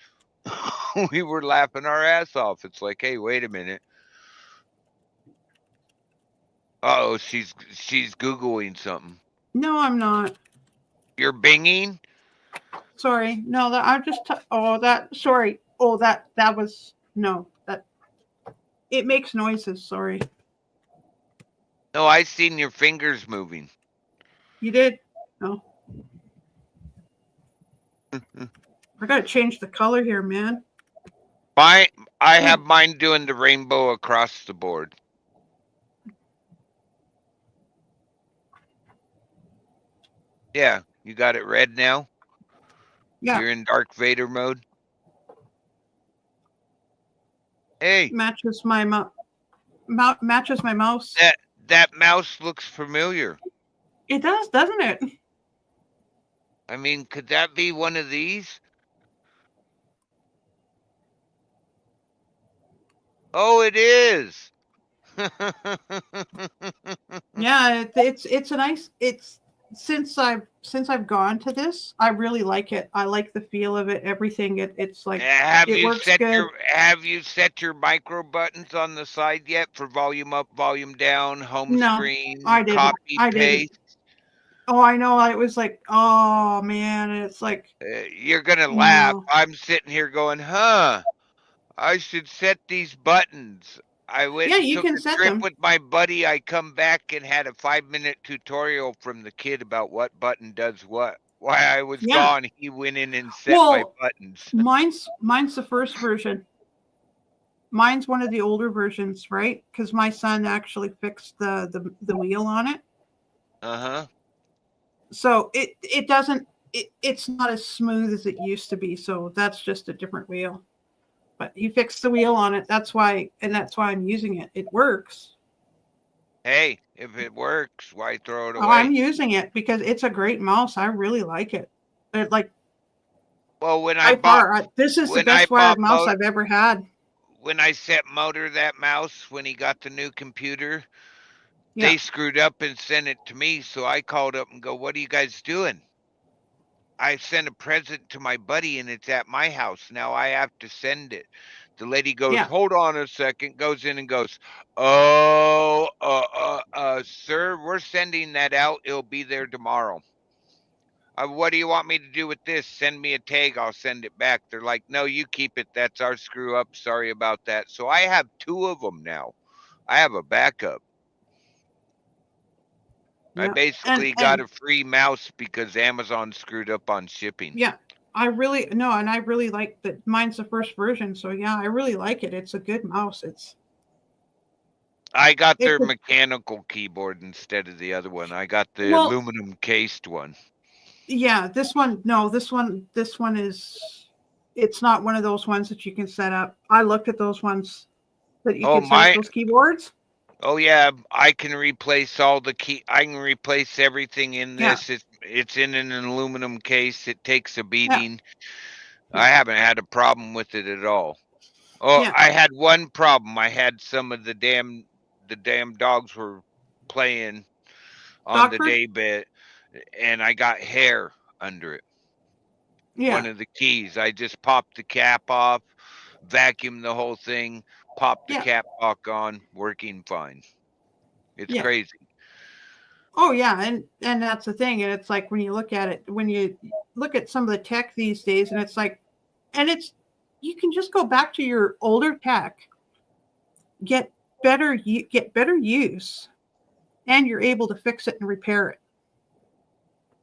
Speaker 3: We were laughing our ass off. It's like, hey, wait a minute. Uh-oh, she's Googling something.
Speaker 11: no, I'm not.
Speaker 3: You're binging?
Speaker 11: Sorry. No, that I just sorry. Oh, that was no. That it makes noises, sorry.
Speaker 3: No, I seen your fingers moving.
Speaker 11: You did? No. I gotta change the color here, man.
Speaker 3: I have mine doing the rainbow across the board. Yeah, you got it red now?
Speaker 11: Yeah.
Speaker 3: You're in Dark Vader mode? Hey.
Speaker 11: Matches my matches my mouse.
Speaker 3: That mouse looks familiar.
Speaker 11: It does, doesn't it?
Speaker 3: I mean, could that be one of these? Oh, it is.
Speaker 11: Yeah, it's a nice. It's since I've gone to this, I really like it. I like the feel of it. Everything. It's like
Speaker 3: Have
Speaker 11: it
Speaker 3: you
Speaker 11: works
Speaker 3: set
Speaker 11: good.
Speaker 3: your micro buttons on the side yet for volume up, volume down, home
Speaker 11: No,
Speaker 3: screen,
Speaker 11: I didn't.
Speaker 3: copy,
Speaker 11: I didn't.
Speaker 3: paste?
Speaker 11: Oh, I know. It was like, oh man, it's like
Speaker 3: You're gonna laugh.
Speaker 11: no.
Speaker 3: I'm sitting here going, huh? I should set these buttons. I went
Speaker 11: Yeah,
Speaker 3: and
Speaker 11: you
Speaker 3: took
Speaker 11: can
Speaker 3: a
Speaker 11: set
Speaker 3: trip
Speaker 11: them.
Speaker 3: with my buddy. I come back and had a 5-minute tutorial from the kid about what button does what. While I was
Speaker 11: Yeah.
Speaker 3: gone, he went in and set my
Speaker 11: Well,
Speaker 3: buttons.
Speaker 11: mine's the first version. Mine's one of the older versions, right? Because my son actually fixed the wheel on it.
Speaker 3: Uh-huh.
Speaker 11: So it doesn't it's not as smooth as it used to be. So that's just a different wheel. But he fixed the wheel on it. That's why I'm using it. It works.
Speaker 3: Hey, if it works, why throw it away?
Speaker 11: Oh, I'm using it because it's a great mouse. I really like it. It like
Speaker 3: well, when
Speaker 11: this is the
Speaker 3: when
Speaker 11: best
Speaker 3: I
Speaker 11: wired
Speaker 3: bought
Speaker 11: mouse I've ever had.
Speaker 3: when I set motor that mouse when he got the new computer,
Speaker 11: Yeah.
Speaker 3: they screwed up and sent it to me. So I called up and go, what are you guys doing? I sent a present to my buddy and it's at my house. Now I have to send it. The lady goes,
Speaker 11: Yeah.
Speaker 3: hold on a second, goes in and goes, oh, sir, we're sending that out. It'll be there tomorrow. What do you want me to do with this? Send me a tag. I'll send it back. They're like, no, you keep it. That's our screw up. Sorry about that. So I have 2 of them now. I have a backup. I
Speaker 11: Yeah.
Speaker 3: basically got a free mouse because Amazon screwed up on shipping.
Speaker 11: Yeah. I really like that. Mine's the first version. So yeah, I really like it. It's a good mouse.
Speaker 3: I got their mechanical keyboard instead of the other one. I got the aluminum cased one.
Speaker 11: Yeah, this one is, it's not one of those ones that you can set up. I looked at those ones that you can set up those keyboards.
Speaker 3: Oh yeah, I can replace all the key. I can replace everything in
Speaker 11: Yeah.
Speaker 3: this. It's in an aluminum case. It takes a
Speaker 11: Yeah.
Speaker 3: beating.
Speaker 11: Yeah.
Speaker 3: I haven't had a problem with it at all. Oh,
Speaker 11: Yeah.
Speaker 3: I had one problem. I had some of the damn dogs were playing on the
Speaker 11: Dogford?
Speaker 3: day bed, and I got hair under it. One
Speaker 11: Yeah.
Speaker 3: of the keys. I just popped the cap off, vacuumed the whole thing, popped the
Speaker 11: Yeah.
Speaker 3: cap back on, working fine. It's
Speaker 11: Yeah.
Speaker 3: crazy.
Speaker 11: Oh yeah, and that's the thing, and it's like when you look at it, when you look at some of the tech these days, and it's like, and it's you can just go back to your older tech, get better use, and you're able to fix it and repair it.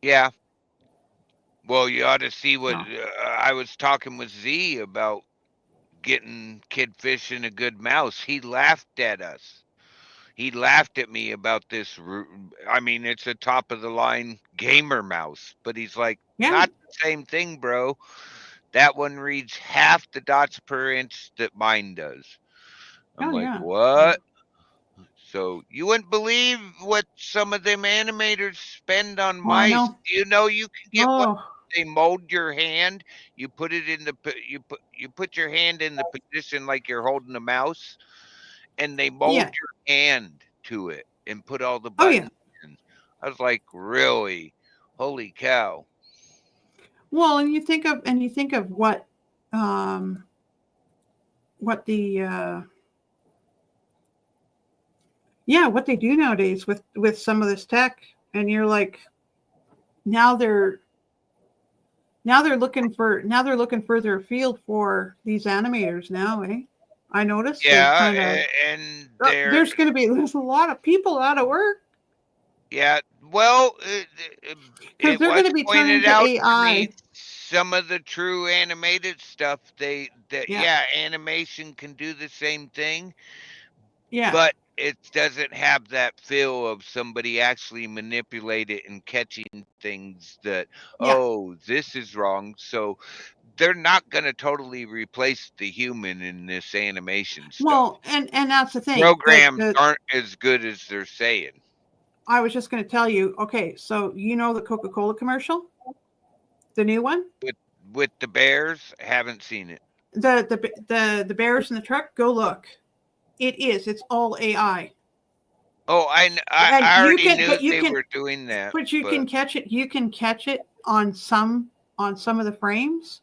Speaker 3: Yeah. Well, you ought to see what
Speaker 11: Oh.
Speaker 3: I was talking with Z about getting Kid Fish and a good mouse. He laughed at us. He laughed at me about this. I mean, it's a top of the line gamer mouse, but he's like,
Speaker 11: Yeah.
Speaker 3: not the same thing, bro. That one reads half the dots per inch that mine does. I'm
Speaker 11: Oh
Speaker 3: like,
Speaker 11: yeah.
Speaker 3: what? So you wouldn't believe what some of them animators spend on
Speaker 11: Oh, I
Speaker 3: mice.
Speaker 11: know.
Speaker 3: You know, you can get one.
Speaker 11: Oh.
Speaker 3: They mold your hand. You put it in the you put your hand in the position like you're holding a mouse, and they mold
Speaker 11: Yeah.
Speaker 3: your hand to it and put all the
Speaker 11: Oh yeah.
Speaker 3: buttons in. I was like, really? Holy cow!
Speaker 11: Well, and you think of what the what they do nowadays with some of this tech, and you're like, now they're looking further afield for these animators now, eh? I noticed they've
Speaker 3: Yeah,
Speaker 11: kind of
Speaker 3: and
Speaker 11: there's a lot of people out of work
Speaker 3: yeah. Well,
Speaker 11: because
Speaker 3: it
Speaker 11: they're
Speaker 3: was
Speaker 11: going to be turning
Speaker 3: pointed
Speaker 11: to
Speaker 3: out to me
Speaker 11: AI.
Speaker 3: some of the true animated stuff.
Speaker 11: Yeah,
Speaker 3: Animation can do the same thing,
Speaker 11: yeah,
Speaker 3: but it doesn't have that feel of somebody actually manipulate it and catching things that,
Speaker 11: yeah.
Speaker 3: oh, this is wrong. So they're not going to totally replace the human in this animation stuff.
Speaker 11: Well, and that's the thing.
Speaker 3: Programs aren't as good as they're saying.
Speaker 11: I was just going to tell you. Okay, so you know the Coca-Cola commercial, the new one
Speaker 3: With the bears, haven't seen it.
Speaker 11: the bears in the truck. Go look. It's all AI.
Speaker 3: Oh,
Speaker 11: And
Speaker 3: I
Speaker 11: you
Speaker 3: already
Speaker 11: can,
Speaker 3: knew
Speaker 11: but you
Speaker 3: they
Speaker 11: can,
Speaker 3: were doing that.
Speaker 11: but you can catch it. You can catch it on some of the frames.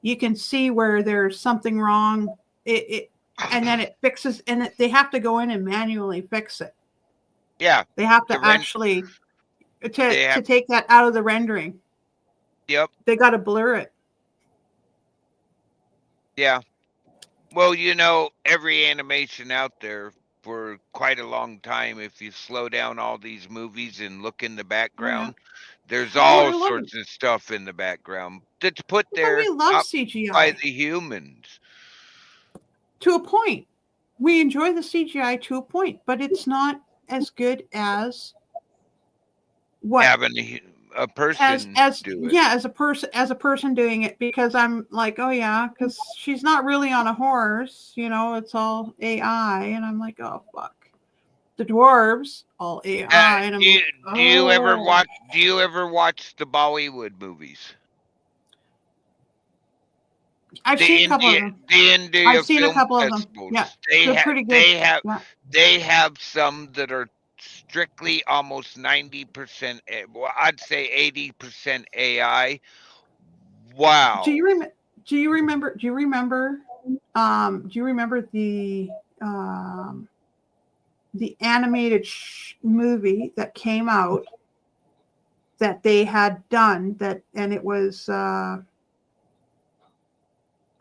Speaker 11: You can see where there's something wrong. And then it fixes, and they have to go in and manually fix it.
Speaker 3: Yeah,
Speaker 11: They have to actually to take that out of the rendering.
Speaker 3: Yep.
Speaker 11: They got to blur it.
Speaker 3: Yeah. Well, you know, every animation out there for quite a long time, if you slow down all these movies and look in the background, there's all sorts of stuff in the background that's put there
Speaker 11: We love CGI
Speaker 3: by the humans.
Speaker 11: To a point. We enjoy the CGI to a point, but it's not as good as what
Speaker 3: having a person do it.
Speaker 11: Yeah, as a person doing it, because I'm like, oh yeah, because she's not really on a horse, it's all AI, and I'm like, oh fuck, the dwarves all AI, and I'm
Speaker 3: do you ever watch the Bollywood movies?
Speaker 11: I've seen a couple of them. I've seen a couple of them. Yeah, they're pretty good.
Speaker 3: They have some that are strictly almost 90%. Well, I'd say 80% AI. Wow.
Speaker 11: Do you remember the animated movie that came out that they had done and it was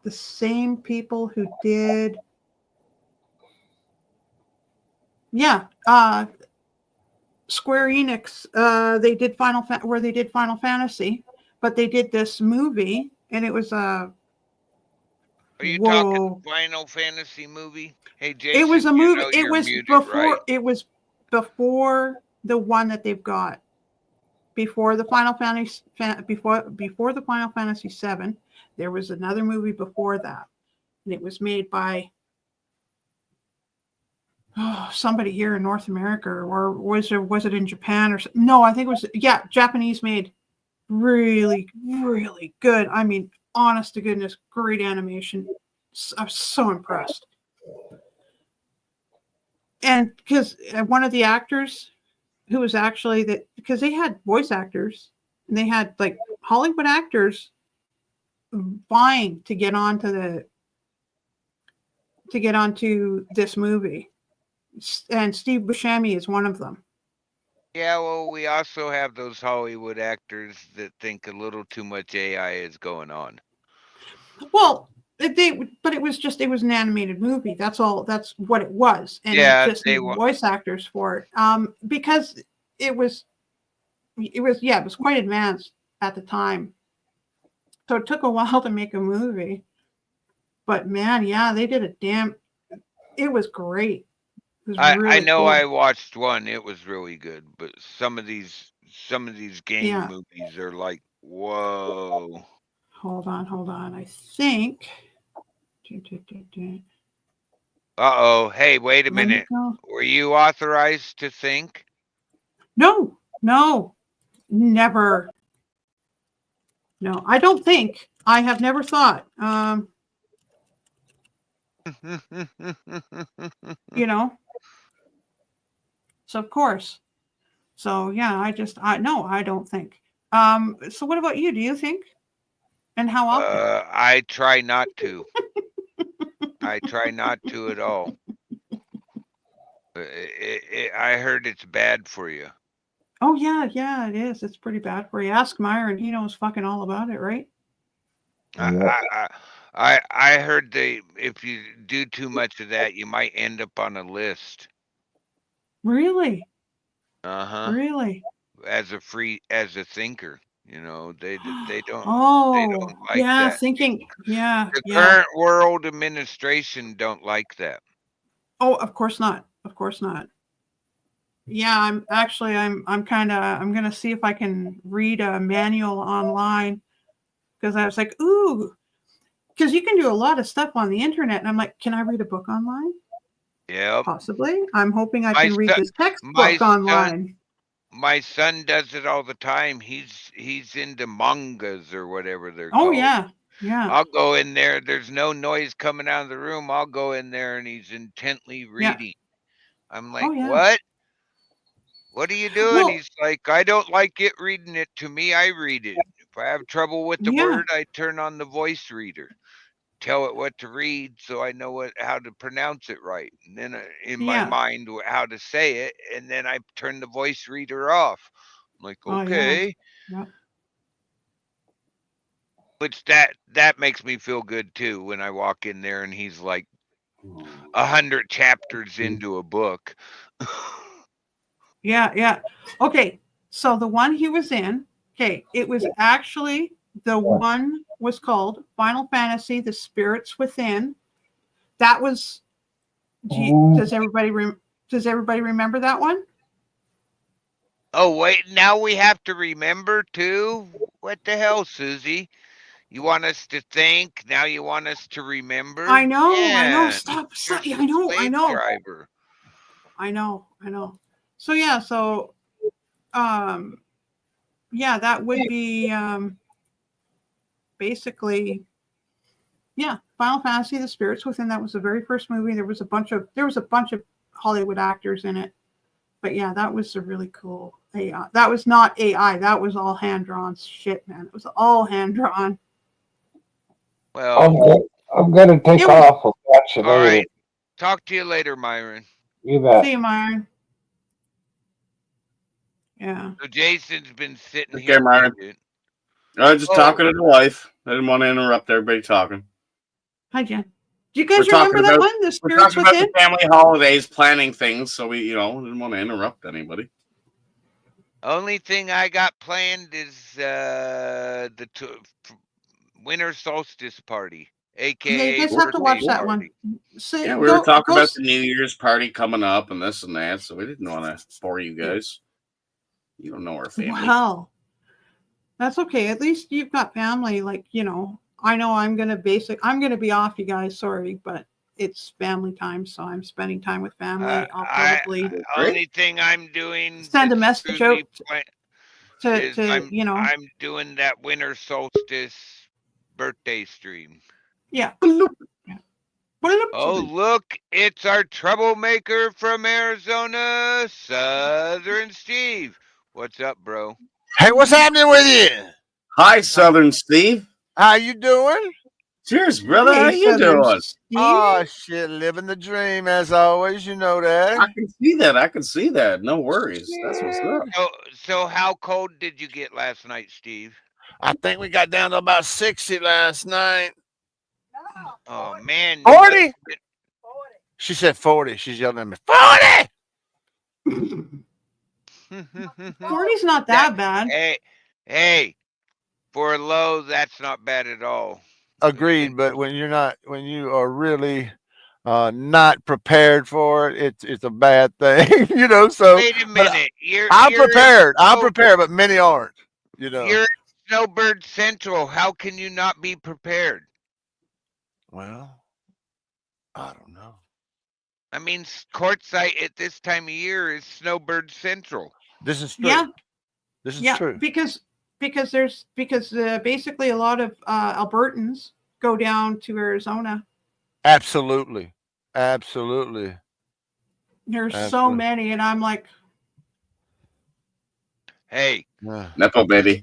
Speaker 11: the same people who did Square Enix, they did Final Fantasy, but they did this movie, and it was
Speaker 3: Are you talking Final Fantasy movie? Hey, Jason,
Speaker 11: it was a movie.
Speaker 3: It was before.
Speaker 11: Right? It was before the one that they've got. Before the Final Fantasy, before the Final Fantasy VII, there was another movie before that, and it was made by somebody here in North America, or was it in Japan or something? No, I think it was, Japanese made. Really, really good. I mean, honest to goodness, great animation. I was so impressed. And because one of the actors who was actually because they had voice actors and they had like Hollywood actors vying to get onto this movie. And Steve Buscemi is one of them.
Speaker 3: Yeah, well, we also have those Hollywood actors that think a little too much AI is going on.
Speaker 11: Well, but it was an animated movie. That's all. That's what it was, and
Speaker 3: Yeah,
Speaker 11: it just needed voice actors for it. Because it was quite advanced at the time, so it took a while to make a movie. But man, yeah, they did it was great.
Speaker 3: I know
Speaker 11: cool.
Speaker 3: I watched one. It was really good, but some of these game movies are like, whoa.
Speaker 11: Hold on. I think.
Speaker 3: Uh-oh. Hey, wait a minute. Were you authorized to think?
Speaker 11: No, never. No, I don't think. I have never thought. You know. So of course. So yeah, I don't think. So what about you? Do you think? And how often?
Speaker 3: I try not to. I try not to at all. I heard it's bad for you.
Speaker 11: Oh yeah, it is. It's pretty bad for you. Ask Myron. He knows fucking all about it, right?
Speaker 3: I heard if you do too much of that, you might end up on a list.
Speaker 11: Really?
Speaker 3: Uh-huh.
Speaker 11: Really?
Speaker 3: As a thinker, they don't. They don't like that.
Speaker 11: Thinking. Yeah.
Speaker 3: The current world administration don't like that.
Speaker 11: Oh, of course not. Of course not. Yeah, I'm gonna see if I can read a manual online, because I was like, ooh, because you can do a lot of stuff on the internet, and I'm like, can I read a book online?
Speaker 3: Yeah,
Speaker 11: possibly. I'm hoping I can read this textbook online.
Speaker 3: My son does it all the time. He's into mangas or whatever they're called.
Speaker 11: Oh yeah.
Speaker 3: I'll go in there. There's no noise coming out of the room. I'll go in there and he's intently reading. Yeah. I'm like, what? What are you doing? Well, he's like, I don't like it reading it to me. I read it. If I have trouble with the word, I turn on the voice reader. Tell it what to read so I know how to pronounce it right. And then in my mind, how to say it. And then I turn the voice reader off. I'm like, okay.
Speaker 11: Yeah.
Speaker 3: Which that makes me feel good too when I walk in there and he's like 100 chapters into a book.
Speaker 11: Yeah. Okay. So the one he was in, it was actually the one was called Final Fantasy: The Spirits Within. That was. Does everybody remember that one?
Speaker 3: Oh wait, now we have to remember too. What the hell, Susie? You want us to think? Now you want us to remember?
Speaker 11: I know. Stop. I know.
Speaker 3: Driver.
Speaker 11: I know. So yeah. That would be basically, Final Fantasy: The Spirits Within. That was the very first movie. There was a bunch of Hollywood actors in it, but yeah, that was a really cool AI. That was not AI. That was all hand drawn shit, man. It was all hand drawn.
Speaker 3: Well,
Speaker 7: I'm gonna take off. We'll catch you later. All right.
Speaker 3: Talk to you later, Myron.
Speaker 7: You bet.
Speaker 11: See you, Myron. Yeah.
Speaker 3: So Jason's been sitting
Speaker 9: here. Okay, Myron. I was just talking to the wife. I didn't want to interrupt everybody talking.
Speaker 11: Hi, Jen. Do you guys remember that one? The Spirits Within?
Speaker 9: About the family holidays, planning things, so we, didn't want to interrupt anybody.
Speaker 3: Only thing I got planned is the winter solstice party, aka.
Speaker 11: You guys have to watch that one.
Speaker 9: So we were talking about the New Year's party coming up and this and that, so we didn't want to bore you guys. You don't know our family.
Speaker 11: Well, that's okay. At least you've got family. Like, I know I'm gonna be off, you guys. Sorry, but it's family time, so I'm spending time with family. I'll probably
Speaker 3: only thing I'm doing
Speaker 11: send a message out
Speaker 3: is
Speaker 11: to you know.
Speaker 3: I'm doing that winter solstice birthday stream.
Speaker 11: Yeah.
Speaker 3: Oh, look, it's our troublemaker from Arizona, Southern Steve. What's up, bro?
Speaker 12: Hey, what's happening with you?
Speaker 9: Hi, Southern Steve.
Speaker 12: How you doing?
Speaker 9: Cheers, brother. How you doing?
Speaker 12: Oh, shit, living the dream as always. You know that.
Speaker 9: I can see that. I can see that. No worries. That's what's up.
Speaker 3: So how cold did you get last night, Steve?
Speaker 12: I think we got down to about 60 last night.
Speaker 3: Oh, man.
Speaker 12: 40? She said 40. She's yelling at me. 40!
Speaker 11: 40's not that bad.
Speaker 3: Hey, for a low, that's not bad at all.
Speaker 12: Agreed, but when you are really not prepared for it, it's a bad thing, you know. So
Speaker 3: wait a minute.
Speaker 12: I'm prepared, but many aren't, you know.
Speaker 3: You're Snowbird Central. How can you not be prepared?
Speaker 12: Well, I don't know.
Speaker 3: I mean, Quartzsite at this time of year is Snowbird Central.
Speaker 12: This is true.
Speaker 11: Yeah.
Speaker 12: This is true.
Speaker 11: Because basically a lot of Albertans go down to Arizona.
Speaker 12: Absolutely.
Speaker 11: There's so many, and I'm like,
Speaker 3: hey,
Speaker 9: Nepo baby.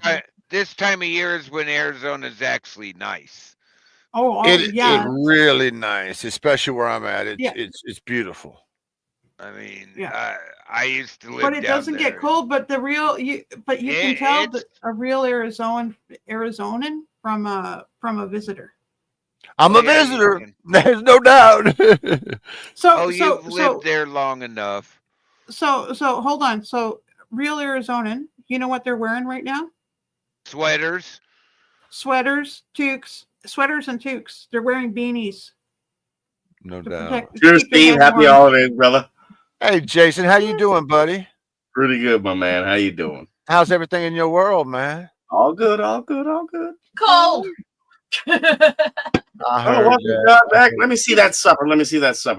Speaker 3: This time of year is when Arizona's actually nice.
Speaker 12: It's really nice, especially where I'm at. It's beautiful.
Speaker 3: I mean, I used to live
Speaker 11: but it
Speaker 3: down
Speaker 11: doesn't
Speaker 3: there.
Speaker 11: get cold. But you can tell that a real Arizonan from a visitor.
Speaker 12: I'm a visitor. There's no doubt.
Speaker 3: You've lived there long enough.
Speaker 11: So hold on. So real Arizonan, you know what they're wearing right now?
Speaker 3: Sweaters,
Speaker 11: toques, sweaters and toques. They're wearing beanies.
Speaker 12: No doubt.
Speaker 9: Cheers, Steve. Happy holidays, brother.
Speaker 12: Hey, Jason, how you doing, buddy?
Speaker 9: Pretty good, my man. How you doing?
Speaker 12: How's everything in your world, man?
Speaker 9: All good.
Speaker 10: Cold.
Speaker 12: I heard
Speaker 9: back. Let me see that supper.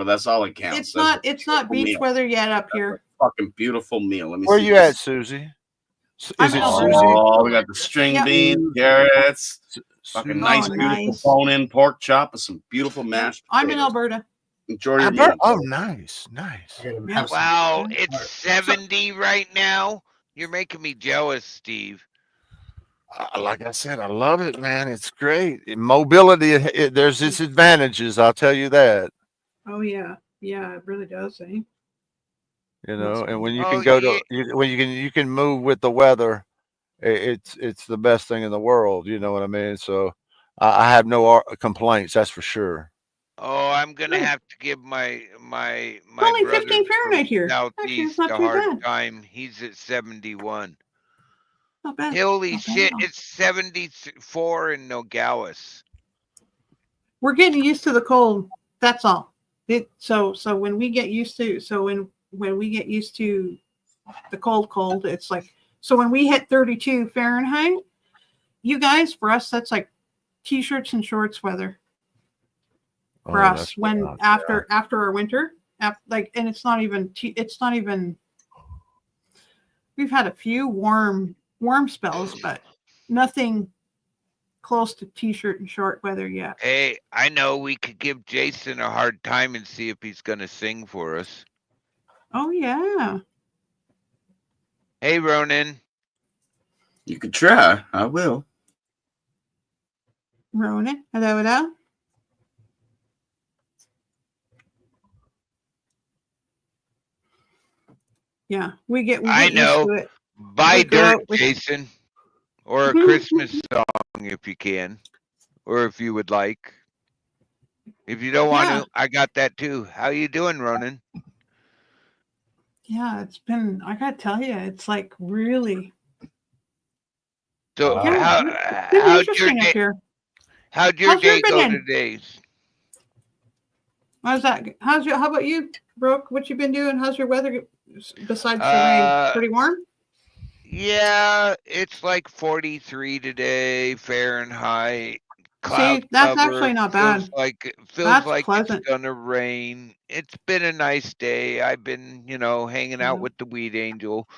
Speaker 9: That's all it counts.
Speaker 11: It's not beach weather yet up here.
Speaker 9: Fucking beautiful meal. Let me
Speaker 12: Where
Speaker 9: see
Speaker 12: you at, Susie? Is it Susie?
Speaker 9: Oh, we got the string beans, carrots, fucking nice, beautiful bone-in pork chop with some beautiful mashed potatoes.
Speaker 11: I'm in Alberta.
Speaker 9: Enjoy your meal.
Speaker 12: Oh, nice.
Speaker 3: Wow, it's 70 right now. You're making me jealous, Steve.
Speaker 12: Like I said, I love it, man. It's great. Mobility, there's its advantages. I'll tell you that.
Speaker 11: Oh yeah, it really does. You
Speaker 12: know, and when you can go to when you can move with the weather, it's the best thing in the world. You know what I mean? So I have no complaints. That's for sure.
Speaker 3: Oh, I'm gonna have to give my
Speaker 11: only 15 Fahrenheit here.
Speaker 3: Southeast a hard time. He's at 71.
Speaker 11: Not bad.
Speaker 3: Holy shit! It's 74 in Nogales.
Speaker 11: We're getting used to the cold. That's all. So when we get used to when we get used to the cold, it's like, so when we hit 32 Fahrenheit, you guys, for us, that's like t-shirts and shorts weather. For us, when after our winter, and it's not even. We've had a few warm spells, but nothing close to t-shirt and short weather yet.
Speaker 3: Hey, I know we could give Jason a hard time and see if he's gonna sing for us.
Speaker 11: Oh yeah.
Speaker 3: Hey, Ronan.
Speaker 9: You could try. I will.
Speaker 11: Ronan, hello. Yeah, we get
Speaker 3: I know.
Speaker 11: Used to it.
Speaker 3: Buy dirt, Jason, or a Christmas song if you can, or if you would like. If you don't want to, I got that too. How you doing, Ronan?
Speaker 11: Yeah, it's been. I gotta tell you, it's like really.
Speaker 3: So how'd your day go today?
Speaker 11: How's that? How about you, Brooke? What you been doing? How's your weather besides the rain? Pretty warm?
Speaker 3: Yeah, it's like 43 today, Fahrenheit. cloud
Speaker 11: See, that's
Speaker 3: cover.
Speaker 11: actually not
Speaker 3: Feels
Speaker 11: bad.
Speaker 3: like
Speaker 11: That's
Speaker 3: it's
Speaker 11: pleasant.
Speaker 3: gonna rain. It's been a nice day. I've been, hanging out with the Weed Angel.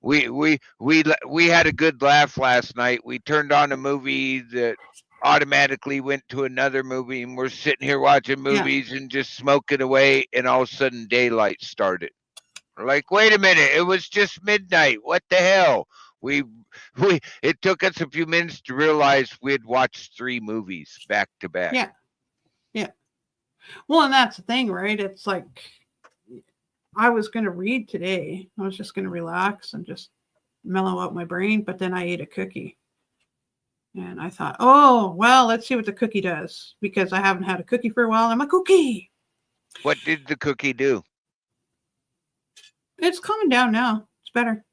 Speaker 3: We had a good laugh last night. We turned on a movie that automatically went to another movie, and we're sitting here watching movies and just smoking away, and all of a sudden daylight started. We're like, wait a minute, it was just midnight. What the hell? We it took us a few minutes to realize we'd watched 3 movies back to back.
Speaker 11: Yeah. Yeah. Well, and that's the thing, right? It's like I was going to read today. I was just going to relax and just mellow out my brain, but then I ate a cookie. And I thought, oh, well, let's see what the cookie does, because I haven't had a cookie for a while. I'm a cookie.
Speaker 3: What did the cookie do?
Speaker 11: It's calming down now. It's better.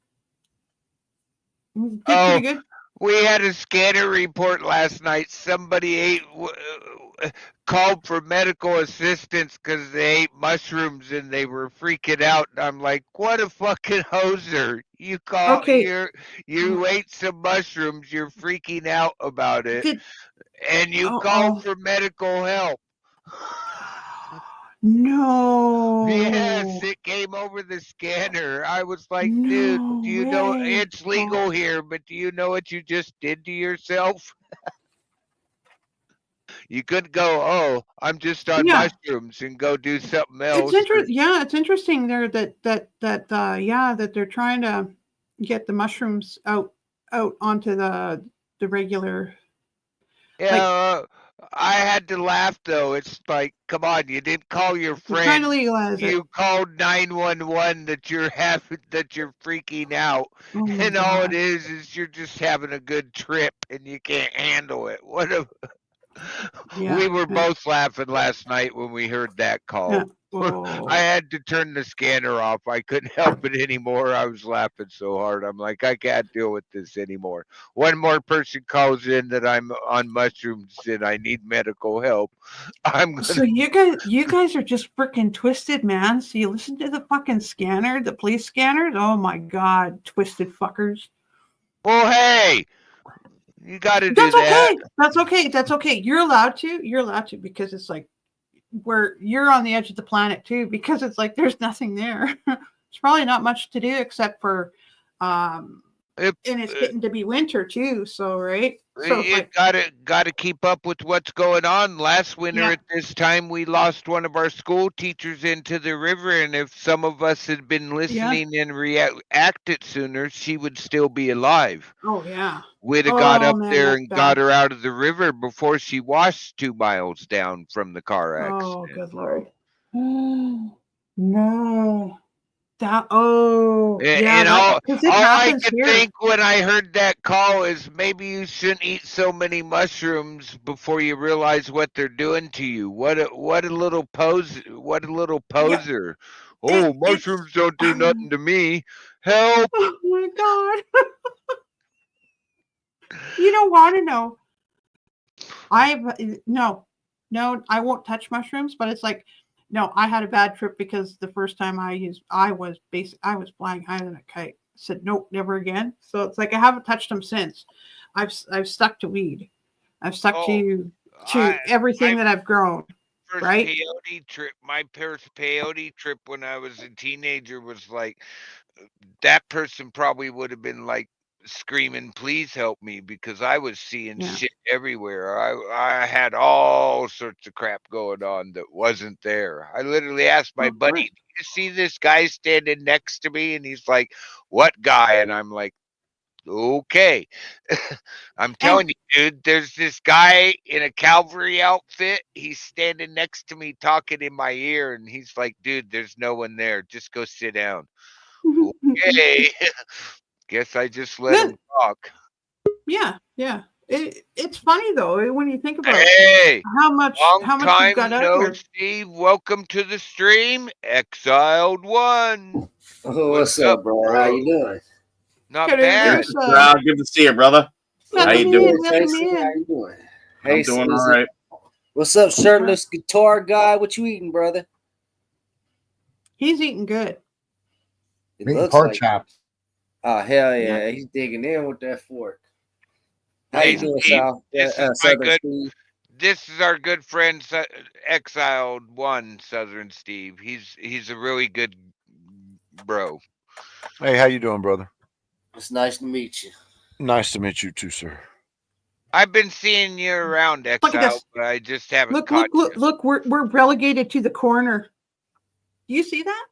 Speaker 11: Pretty good.
Speaker 3: We had a scanner report last night. Somebody called for medical assistance because they ate mushrooms and they were freaking out. And I'm like, what a fucking hoser! You ate some mushrooms. You're freaking out about it, and you called for medical help.
Speaker 11: No.
Speaker 3: Yes, it came over the scanner. I was like, dude, do you know it's legal here, but do you know what you just did to yourself? You couldn't go, oh, I'm just on mushrooms and go do something else.
Speaker 11: It's interesting there that they're trying to get the mushrooms out onto the regular.
Speaker 3: Yeah, I had to laugh though. It's like, come on, you didn't call your friend.
Speaker 11: Trying to legalize it.
Speaker 3: You called 911 that you're freaking out, and all it is you're just having a good trip and you can't handle it. We were both laughing last night when we heard that call.
Speaker 11: Yeah.
Speaker 3: I had to turn the scanner off. I couldn't help it anymore. I was laughing so hard. I'm like, I can't deal with this anymore. One more person calls in that I'm on mushrooms and I need medical help.
Speaker 11: So you guys are just freaking twisted, man. So you listen to the fucking scanner, the police scanners. Oh my god, twisted fuckers.
Speaker 3: Well, hey, you got to do
Speaker 11: that. That's okay. You're allowed to because it's like you're on the edge of the planet too, because it's like there's nothing there. It's probably not much to do except for and it's getting to be winter too, so right. So
Speaker 3: you gotta keep up with what's going on. Last winter at this time, we lost one of our school teachers into the river, and if some of us had been listening and reacted sooner, she would still be alive.
Speaker 11: Oh yeah.
Speaker 3: We'd have got up there and got her out of the river before she washed 2 miles down from the car accident.
Speaker 11: Oh, good Lord. No. And all
Speaker 3: I could think when I heard that call is maybe you shouldn't eat so many mushrooms before you realize what they're doing to you. What a little poser. Oh, mushrooms don't do nothing to me. Help.
Speaker 11: Oh my God. You don't want to know. No, I won't touch mushrooms, but it's like, no, I had a bad trip because the first time I was flying higher than a kite. I said, nope, never again. So it's like I haven't touched them since. I've stuck to weed. I've stuck to everything that I've grown. Right?
Speaker 3: My first peyote trip when I was a teenager was like, that person probably would have been like screaming, please help me, because I was seeing shit everywhere. I had all sorts of crap going on that wasn't there. I literally asked my buddy, do you see this guy standing next to me? And he's like, what guy? And I'm like, okay. I'm telling you, dude, there's this guy in a cavalry outfit. He's standing next to me talking in my ear, and he's like, dude, there's no one there. Just go sit down. Okay. Guess I just let him talk.
Speaker 11: Yeah. It's funny though when you think about how much you've got out there.
Speaker 3: Steve, welcome to the stream, Exiled One.
Speaker 13: Oh, what's up, bro? How you doing?
Speaker 3: Not bad.
Speaker 9: Good to see you, brother. How you doing?
Speaker 13: How you doing?
Speaker 9: I'm doing all right.
Speaker 13: What's up, shirtless guitar guy? What you eating, brother?
Speaker 11: He's eating good.
Speaker 8: Pork chops.
Speaker 13: Oh, hell yeah. He's digging in with that fork. How you doing,
Speaker 3: Steve,
Speaker 13: Sal?
Speaker 3: this is my
Speaker 13: Southern
Speaker 3: good.
Speaker 13: Steve.
Speaker 3: This is our good friend, Exiled One, Southern Steve. He's a really good bro.
Speaker 12: Hey, how you doing, brother?
Speaker 13: It's nice to meet you.
Speaker 12: Nice to meet you too, sir.
Speaker 3: I've been seeing you around,
Speaker 11: Look at
Speaker 3: Exile,
Speaker 11: this.
Speaker 3: but I just haven't
Speaker 11: Look,
Speaker 3: caught
Speaker 11: look, we're relegated to the corner. Do you see that?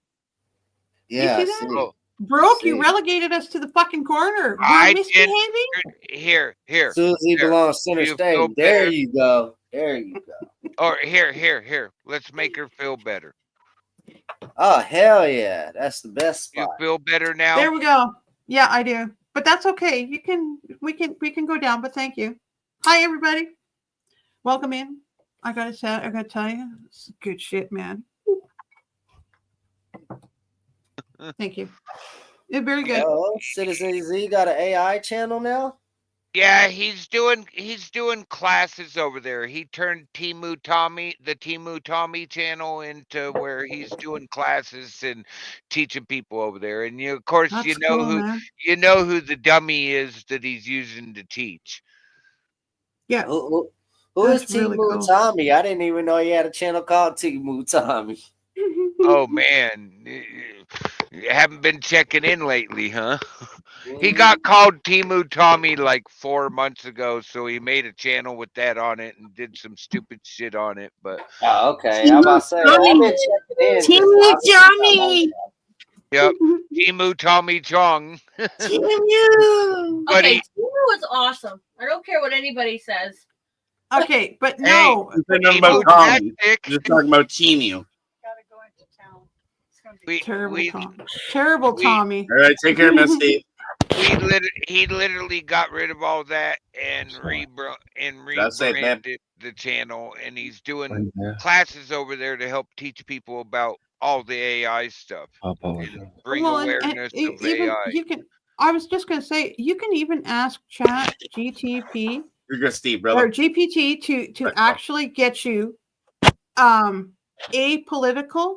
Speaker 13: Yeah,
Speaker 11: you see that?
Speaker 3: Oh,
Speaker 11: Broke, you relegated us to the fucking corner. We're
Speaker 3: I
Speaker 11: misbehaving?
Speaker 3: Here.
Speaker 13: Susie belongs center
Speaker 3: You
Speaker 13: stage.
Speaker 3: feel
Speaker 13: There
Speaker 3: better?
Speaker 13: you go. There you go.
Speaker 3: Or here. Let's make her feel better.
Speaker 13: Oh hell yeah, that's the best spot.
Speaker 3: You feel better now?
Speaker 11: There we go. Yeah, I do. But that's okay. We can go down, but thank you. Hi everybody. Welcome in. I gotta tell you, it's good shit, man. Thank you. It's very good.
Speaker 13: Oh, Citizen Z got an AI channel now?
Speaker 3: Yeah, he's doing classes over there. He turned the Timu Tommy channel into where he's doing classes and teaching people over there. And of course,
Speaker 11: That's
Speaker 3: you know
Speaker 11: cool, man.
Speaker 3: who the dummy is that he's using to teach.
Speaker 11: Yeah.
Speaker 13: Who
Speaker 11: That's
Speaker 13: is Timu
Speaker 11: really cool.
Speaker 13: Tommy? I didn't even know he had a channel called Timu Tommy.
Speaker 3: Oh man, you haven't been checking in lately, huh? He got called Timu Tommy like 4 months ago, so he made a channel with that on it and did some stupid shit on it. But
Speaker 13: oh, okay, I'm about to say I've been checking in.
Speaker 11: Timu Tommy.
Speaker 3: Yep, Timu Tommy Chong.
Speaker 11: Timu.
Speaker 10: Okay, Timu is awesome. I don't care what anybody says.
Speaker 11: Okay, but no.
Speaker 9: Hey, nothing about Tommy. Just talking about Timu.
Speaker 11: Terrible Tommy.
Speaker 9: All right, take care, Misty.
Speaker 3: He literally got rid of all that and rebranded the channel, and he's doing classes over there to help teach people about all the AI stuff. And bring awareness of
Speaker 11: even
Speaker 3: AI.
Speaker 11: you can. I was just going to say you can even ask Chat GTP
Speaker 9: You're good, Steve, brother.
Speaker 11: or GPT to actually get you apolitical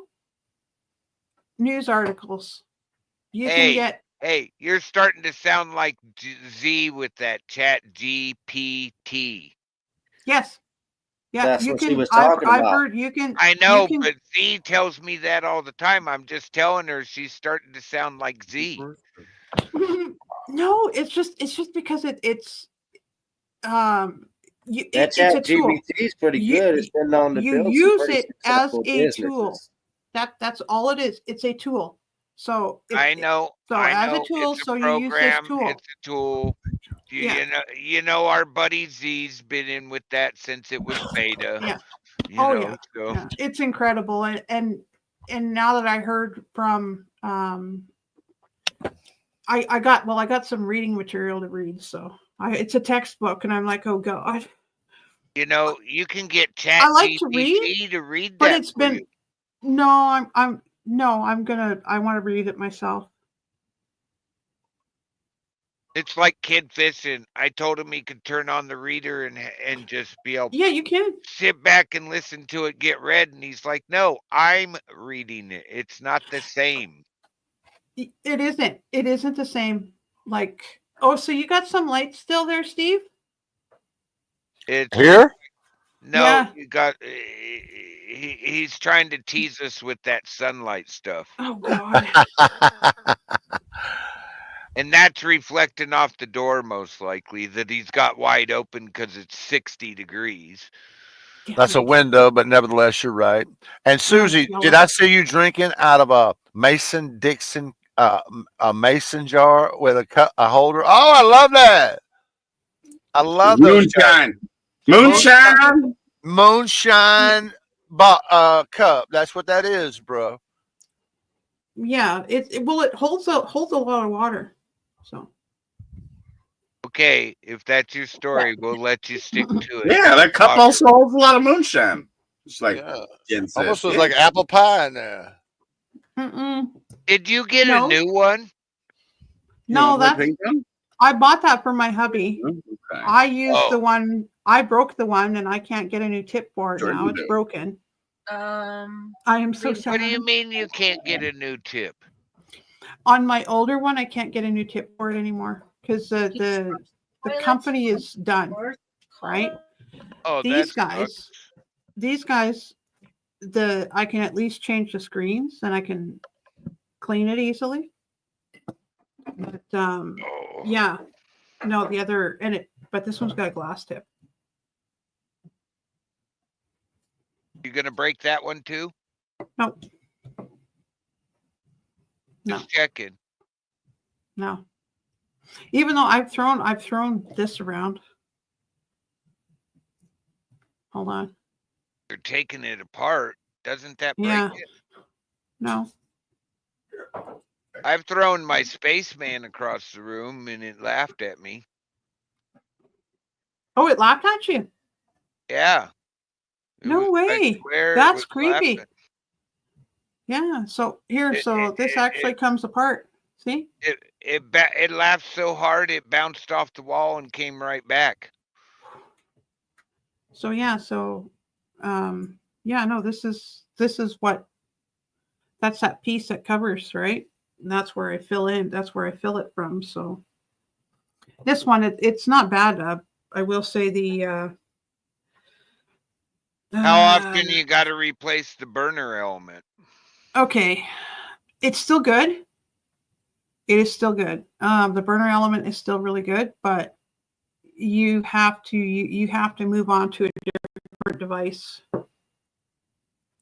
Speaker 11: news articles. You can get.
Speaker 3: Hey, you're starting to sound like Z with that Chat GPT.
Speaker 11: Yes. Yeah,
Speaker 13: That's
Speaker 11: you
Speaker 13: what
Speaker 11: can.
Speaker 13: she was talking
Speaker 11: I've
Speaker 13: about.
Speaker 11: heard you can.
Speaker 3: I know,
Speaker 11: you can,
Speaker 3: but Z tells me that all the time. I'm just telling her she's starting to sound like Z.
Speaker 11: No, it's just because it's
Speaker 13: That
Speaker 11: it's
Speaker 13: Chat
Speaker 11: a tool.
Speaker 13: GPT is pretty good. It's been known to
Speaker 11: You
Speaker 13: build some
Speaker 11: use
Speaker 13: pretty
Speaker 11: it as
Speaker 13: successful
Speaker 11: a
Speaker 13: businesses.
Speaker 11: tool. That's all it is. It's a tool. So
Speaker 3: I know.
Speaker 11: So
Speaker 3: I
Speaker 11: as
Speaker 3: know.
Speaker 11: a tool,
Speaker 3: It's a
Speaker 11: so you
Speaker 3: program.
Speaker 11: use this tool.
Speaker 3: It's a tool. You know, our buddy Z's been in with that since it was beta.
Speaker 11: Yeah.
Speaker 3: So.
Speaker 11: Yeah. It's incredible, and now that I heard from I got some reading material to read, so it's a textbook, and I'm like, oh god.
Speaker 3: You know, you can get Chat
Speaker 11: I like
Speaker 3: GPT to read
Speaker 11: but
Speaker 3: that
Speaker 11: it's
Speaker 3: for
Speaker 11: been
Speaker 3: you.
Speaker 11: I want to read it myself.
Speaker 3: It's like kid fishing. I told him he could turn on the reader and just be able.
Speaker 11: Yeah, you can
Speaker 3: sit back and listen to it get read, and he's like, "No, I'm reading it. It's not the same."
Speaker 11: It isn't. It isn't the same. Like, oh, so you got some light still there, Steve?
Speaker 3: It's
Speaker 12: here.
Speaker 3: No,
Speaker 11: yeah.
Speaker 3: You got. He's trying to tease us with that sunlight stuff.
Speaker 11: Oh God.
Speaker 3: And that's reflecting off the door, most likely, that he's got wide open because it's 60 degrees.
Speaker 12: That's a window, but nevertheless, you're right. And Susie, did I see you drinking out of a Mason Dixon, a mason jar with a holder? Oh, I love that. I love those moonshine cup. That's what that is, bro.
Speaker 11: Yeah, it holds a lot of water. So.
Speaker 3: Okay, if that's your story, we'll let you stick to it.
Speaker 9: Yeah, that cup also holds a lot of moonshine. It's like
Speaker 12: almost was like apple pie in there.
Speaker 3: Did you get a new one?
Speaker 11: No, I bought that for my hubby.
Speaker 9: Okay.
Speaker 11: I used the one. I broke the one, and I can't get a new tip for it now. It's broken. I am so sad.
Speaker 3: What do you mean you can't get a new tip?
Speaker 11: On my older one, I can't get a new tip for it anymore because the the company is done, right?
Speaker 3: Oh,
Speaker 11: These
Speaker 3: that's
Speaker 11: guys, I can at least change the screens and I can clean it easily. But yeah, no, the other but this one's got a glass tip.
Speaker 3: You gonna break that one too?
Speaker 11: No.
Speaker 3: Just checking.
Speaker 11: No. Even though I've thrown this around. Hold on.
Speaker 3: You're taking it apart. Doesn't that break it?
Speaker 11: No.
Speaker 3: I've thrown my spaceman across the room and it laughed at me.
Speaker 11: Oh, it laughed at you?
Speaker 3: Yeah.
Speaker 11: No way. That's creepy. Laughing. Yeah. So here, this actually comes apart. See?
Speaker 3: It laughed so hard it bounced off the wall and came right back.
Speaker 11: So yeah, no, this is that's that piece that covers, right? And that's where I fill in. That's where I fill it from. So this one, it's not bad. I will say the.
Speaker 3: How often you got to replace the burner element?
Speaker 11: Okay, it's still good. It is still good. The burner element is still really good, but you have to move on to a different device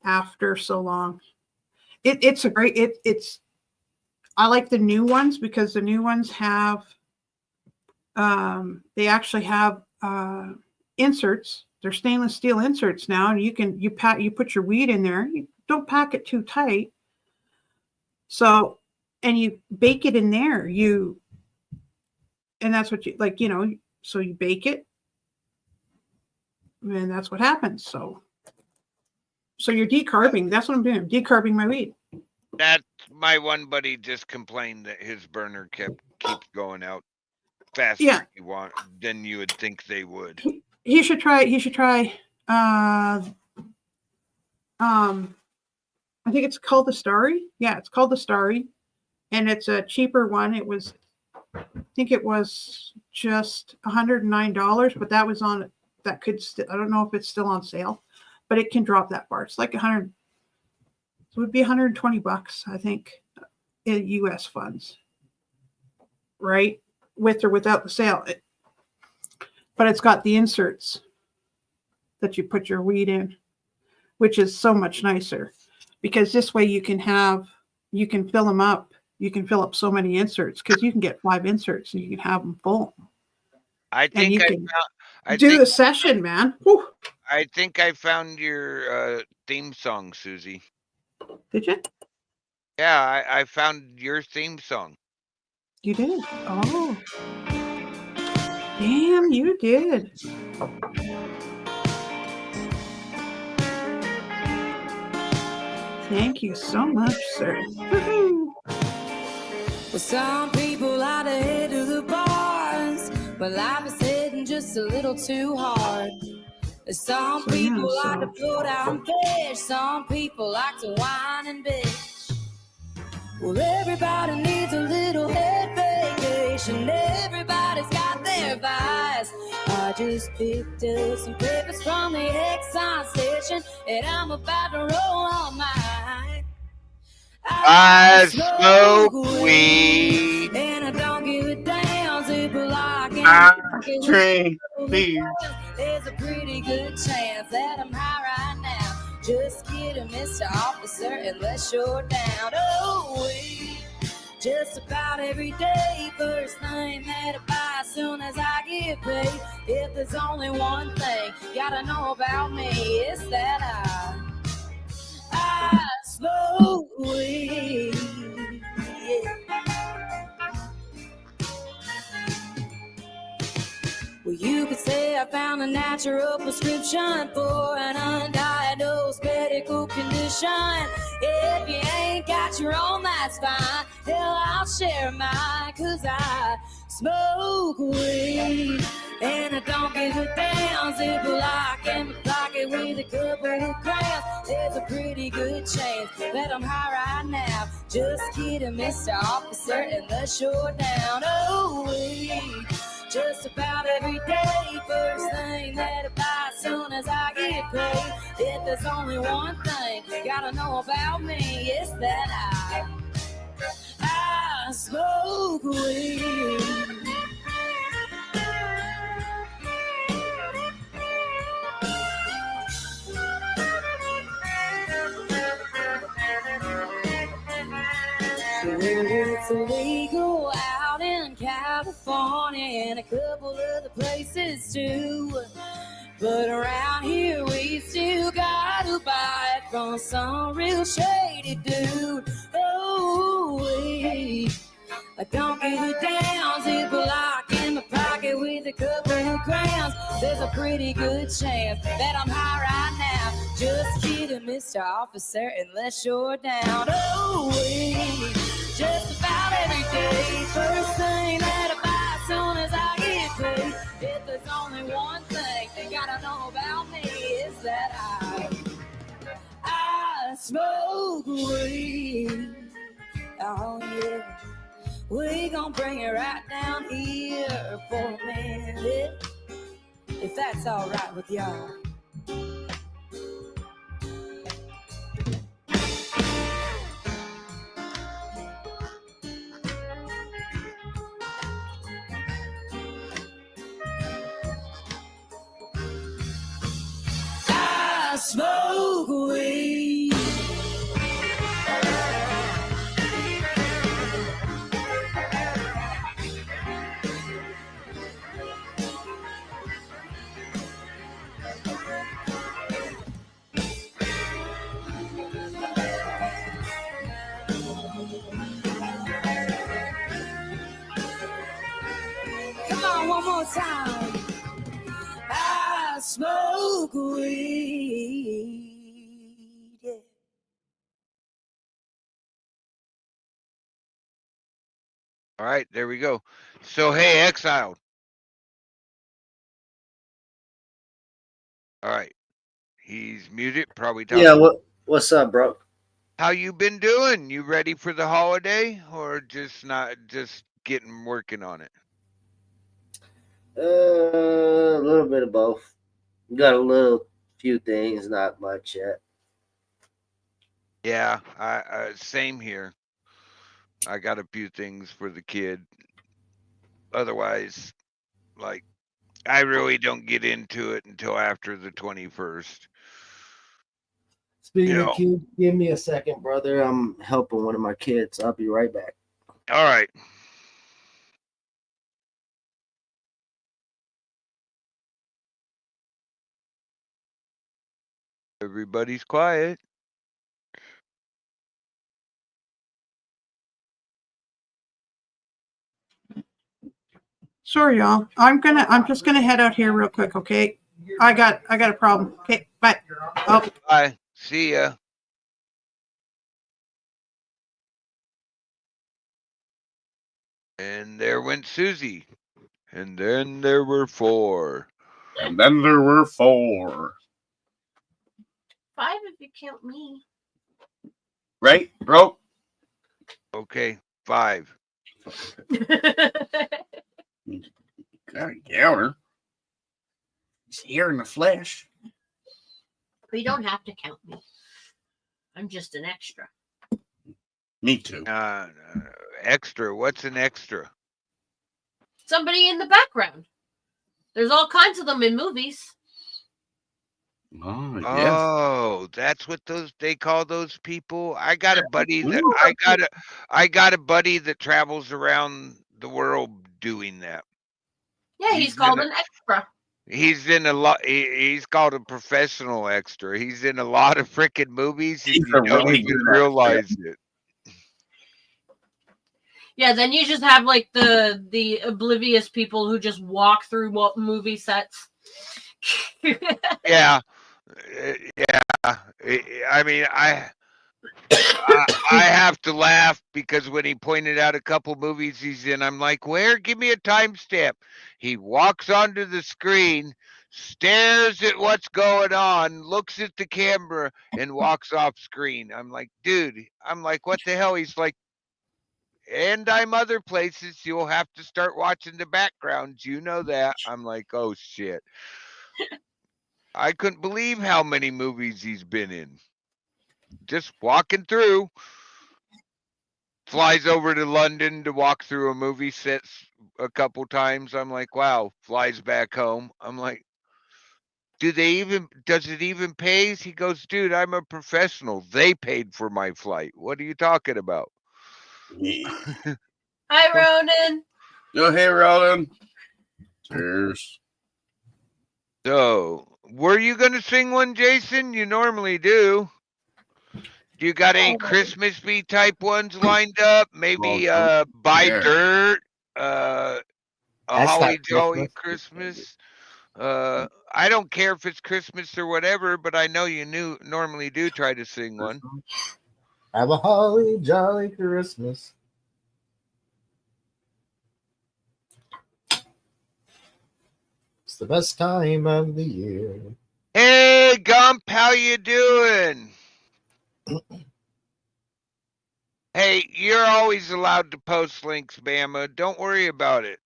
Speaker 11: after so long. It's a great. I like the new ones because the new ones have. They actually have inserts. They're stainless steel inserts now, and you put your weed in there. You don't pack it too tight. So, and you bake it in there. And that's what you like, so you bake it, and that's what happens. So you're decarbing. That's what I'm doing. I'm decarbing my weed.
Speaker 3: That's my one buddy just complained that his burner keeps going out faster than you would think they would.
Speaker 11: He should try. I think it's called the Starry. Yeah, it's called the Starry, and it's a cheaper one. I think it was just $109, but that was on. That could. I don't know if it's still on sale, but it can drop that far. It's like 100. So it would be $120, I think, in U.S. funds, right? With or without the sale. But it's got the inserts that you put your weed in, which is so much nicer because this way you can fill them up. You can fill up so many inserts because you can get 5 inserts and you can have them full.
Speaker 3: I think
Speaker 11: I do the session, man. Whew.
Speaker 3: I think I found your theme song, Susie.
Speaker 11: Did you?
Speaker 3: Yeah, I found your theme song.
Speaker 11: You did? Oh. Damn, you did. Thank you so much, sir. Woo-hoo.
Speaker 2: Well, some people like to head to the bars, but life is hitting just a little too hard. Some people like to float out and fish. Some people like to whine and bitch. Well, everybody needs a little head vacation. Everybody's got their vice. I just picked up some papers from the Exxon station, and I'm about to roll on mine.
Speaker 3: I smoke weed,
Speaker 2: and I don't give a damn. Zipper lock
Speaker 9: and drink beer.
Speaker 2: There's a pretty good chance that I'm high right now. Just kidding, Mr. Officer, unless you're down. Oh, we just about every day. First thing that I buy as soon as I get paid. If there's only one thing you gotta know about me, it's that I smoke weed. Yeah. Well, you could say I found a natural prescription for an undiagnosed medical condition. If you ain't got your own, that's fine. Hell, I'll share mine, 'cause I smoke weed. And I don't give a damn. Zipper lock and block it with a couple of grams. There's a pretty good chance that I'm high right now. Just kidding, Mr. Officer, unless you're down. Oh, weed. just about every day. First thing that I buy as soon as I get paid. If there's only one thing you gotta know about me, it's that I smoke weed. It's illegal out in California and a couple other places too. But around here we still gotta buy it from some real shady dude. Oh, I don't give a damn. Zip a lock in my pocket with a couple of grams. There's a pretty good chance that I'm high right now. Just kidding, Mr. Officer, unless you're down. Oh, just about every day. First thing that I buy as soon as I get paid. If there's only one thing they gotta know about me, is that I smoke weed. Oh yeah, we gon' bring it right down here for a minute, if that's all right with y'all. I smoke weed. Come on, one more time. I smoke weed. Yeah.
Speaker 3: All right, there we go. So, hey, Exiled. All right. He's muted, probably talking.
Speaker 13: Yeah, what's up, bro?
Speaker 3: How you been doing? You ready for the holiday or just working on it?
Speaker 13: A little bit of both. Got a few things, not much yet.
Speaker 3: Yeah, I same here. I got a few things for the kid. Otherwise, like, I really don't get into it until after the 21st.
Speaker 13: Speaking of kids, give me a second, brother. I'm helping one of my kids. I'll be right back.
Speaker 3: All right. Everybody's quiet.
Speaker 11: Sorry, y'all. I'm just gonna head out here real quick, okay? I got a problem. Okay, bye. Oh.
Speaker 3: Bye. See ya. And there went Susie. And then there were 4.
Speaker 9: And then there were 4.
Speaker 10: 5 if you count me.
Speaker 9: Right, bro?
Speaker 3: Okay, 5.
Speaker 9: Got a counter. It's here in the flesh.
Speaker 10: But you don't have to count me. I'm just an extra.
Speaker 9: Me too.
Speaker 3: Extra? What's an extra?
Speaker 10: Somebody in the background. There's all kinds of them in movies.
Speaker 9: Oh, yes.
Speaker 3: Oh, that's what they call those people. I got a buddy that I got a buddy that travels around the world doing that.
Speaker 10: Yeah, he's called an extra.
Speaker 3: He's in a lot. He's called a professional extra. He's in a lot of freaking movies, and you don't even realize it.
Speaker 10: Yeah, then you just have like the oblivious people who just walk through movie sets.
Speaker 3: Yeah. I mean, I have to laugh because when he pointed out a couple movies he's in, I'm like, where? Give me a timestamp. He walks onto the screen, stares at what's going on, looks at the camera, and walks off screen. I'm like, dude, what the hell? He's like, and I'm other places, you'll have to start watching the backgrounds. You know that. I'm like, oh shit. I couldn't believe how many movies he's been in. Just walking through. Flies over to London to walk through a movie set a couple times. I'm like, wow. Flies back home. I'm like, does it even pay? He goes, dude, I'm a professional. They paid for my flight. What are you talking about?
Speaker 10: Hi, Ronan.
Speaker 9: Oh, hey, Ronan. Cheers.
Speaker 3: So, were you going to sing one, Jason? You normally do. Do you got any Christmas-y type ones lined up? Maybe Buy Dirt, a Holly Jolly Christmas. I don't care if it's Christmas or whatever, but I know you normally do try to sing one.
Speaker 8: Have a holly jolly Christmas. It's the best time of the year.
Speaker 3: Hey, Gump, how you doing? Hey, you're always allowed to post links, Bama. Don't worry about it.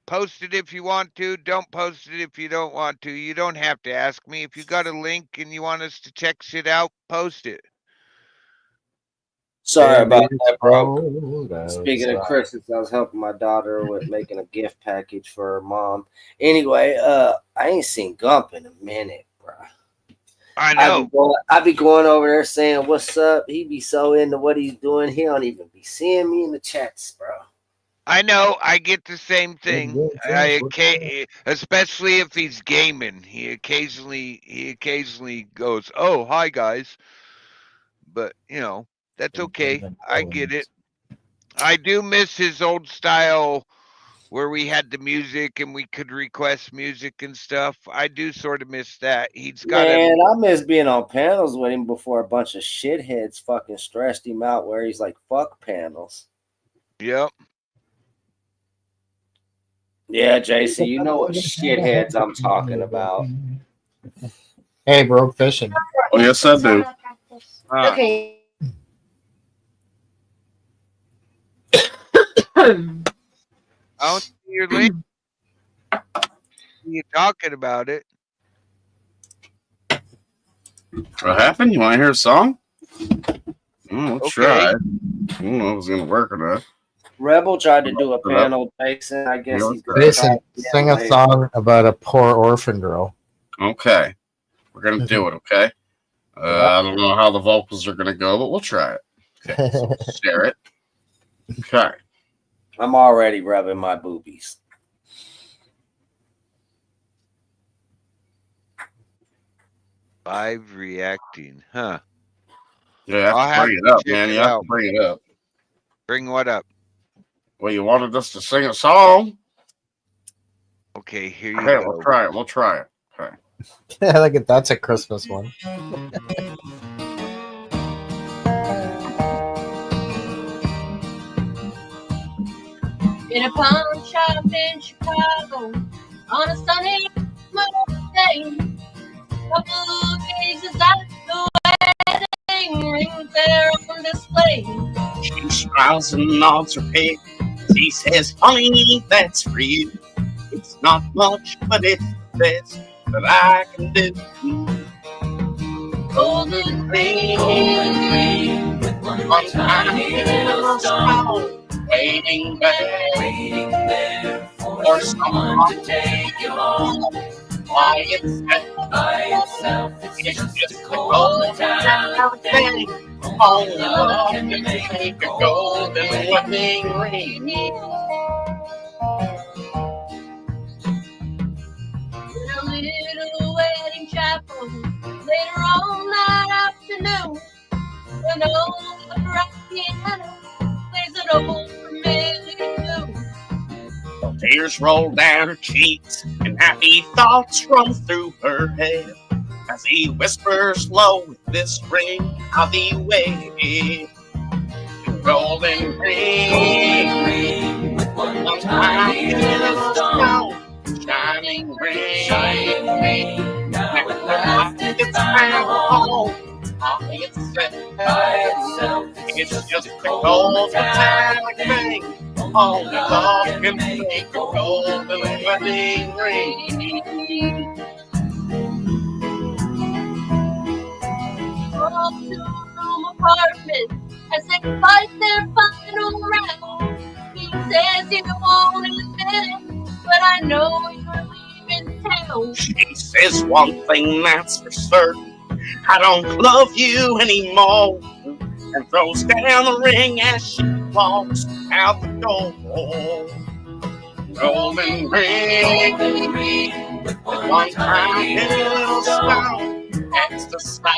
Speaker 3: Post it if you want to. Don't post it if you don't want to. You don't have to ask me. If you got a link and you want us to check shit out, post it.
Speaker 13: Sorry about that, bro. Speaking of Christmas, I was helping my daughter with making a gift package for her mom. Anyway, I ain't seen Gump in a minute, bro.
Speaker 3: I know.
Speaker 13: I be going over there saying, what's up? He be so into what he's doing. He don't even be seeing me in the chats, bro.
Speaker 3: I know. I get the same thing. Especially if he's gaming. He occasionally goes, oh, hi, guys. But, that's okay. I get it. I do miss his old style where we had the music and we could request music and stuff. I do sort of miss that.
Speaker 13: I miss being on panels with him before a bunch of shitheads fucking stressed him out where he's like, fuck panels.
Speaker 3: Yep.
Speaker 13: Yeah, Jason, you know what shitheads I'm talking about.
Speaker 8: Hey, broke fishing.
Speaker 9: Oh, yes, I do.
Speaker 10: Okay.
Speaker 3: I don't see your link. You're talking about it.
Speaker 9: What happened? You want to hear a song? We'll try. I don't know if it's going to work or not.
Speaker 13: Rebel tried to do a panel, Jason. I guess he's going
Speaker 8: Jason, sing a song about a poor orphan girl.
Speaker 9: Okay. We're going to do it, okay? I don't know how the vocals are going to go, but we'll try it. Okay. So share it. Okay.
Speaker 13: I'm already rubbing my boobies.
Speaker 3: Live reacting, huh?
Speaker 9: Yeah, I have to bring it up, man. You have to bring it up.
Speaker 3: Bring what up?
Speaker 9: Well, you wanted us to sing a song.
Speaker 3: Okay, here you go.
Speaker 9: We'll try it. We'll try it. Okay.
Speaker 8: Yeah, look at that's a Christmas one.
Speaker 10: In a pawn shop in Chicago on a sunny Monday, couple gazes at the wedding rings there on display.
Speaker 9: She smiles and nods her head. She says, honey, that's for you. It's not much, but it's the best that I can do.
Speaker 10: Golden ring with one tiny little stone.
Speaker 9: Waiting there for someone to take you home. By itself, it's just a golden thing. Only love can make a golden wedding ring.
Speaker 10: In a little wedding chapel later on that afternoon, when old piano plays an old familiar tune.
Speaker 9: Tears roll down her cheeks and happy thoughts run through her head as he whispers low with this ring of the way. Golden ring with one tiny little stone. Shining ring. Now at last it's found home. It's just a cold metallic thing. Only love can make a golden wedding ring.
Speaker 10: Up to a room apartment as they fight their final round. He says you won't admit it, but I know you're leaving town.
Speaker 9: She says one thing that's for certain: I don't love you anymore. And throws down the ring as she walks out the door. Golden ring, with one tiny little stone. That's the side,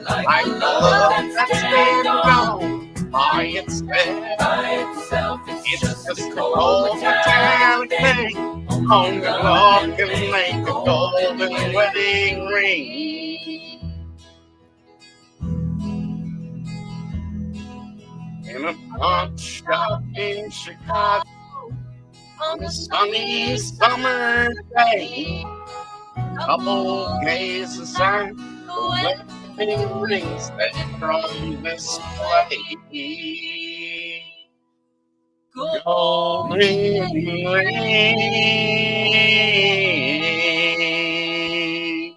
Speaker 9: like the love that's dead and gone. By itself, it's just a cold metallic thing. Only love can make a golden wedding ring. In a pawn shop in Chicago on a sunny summer day, couple gazes at the wedding rings that from this play. Golden ring.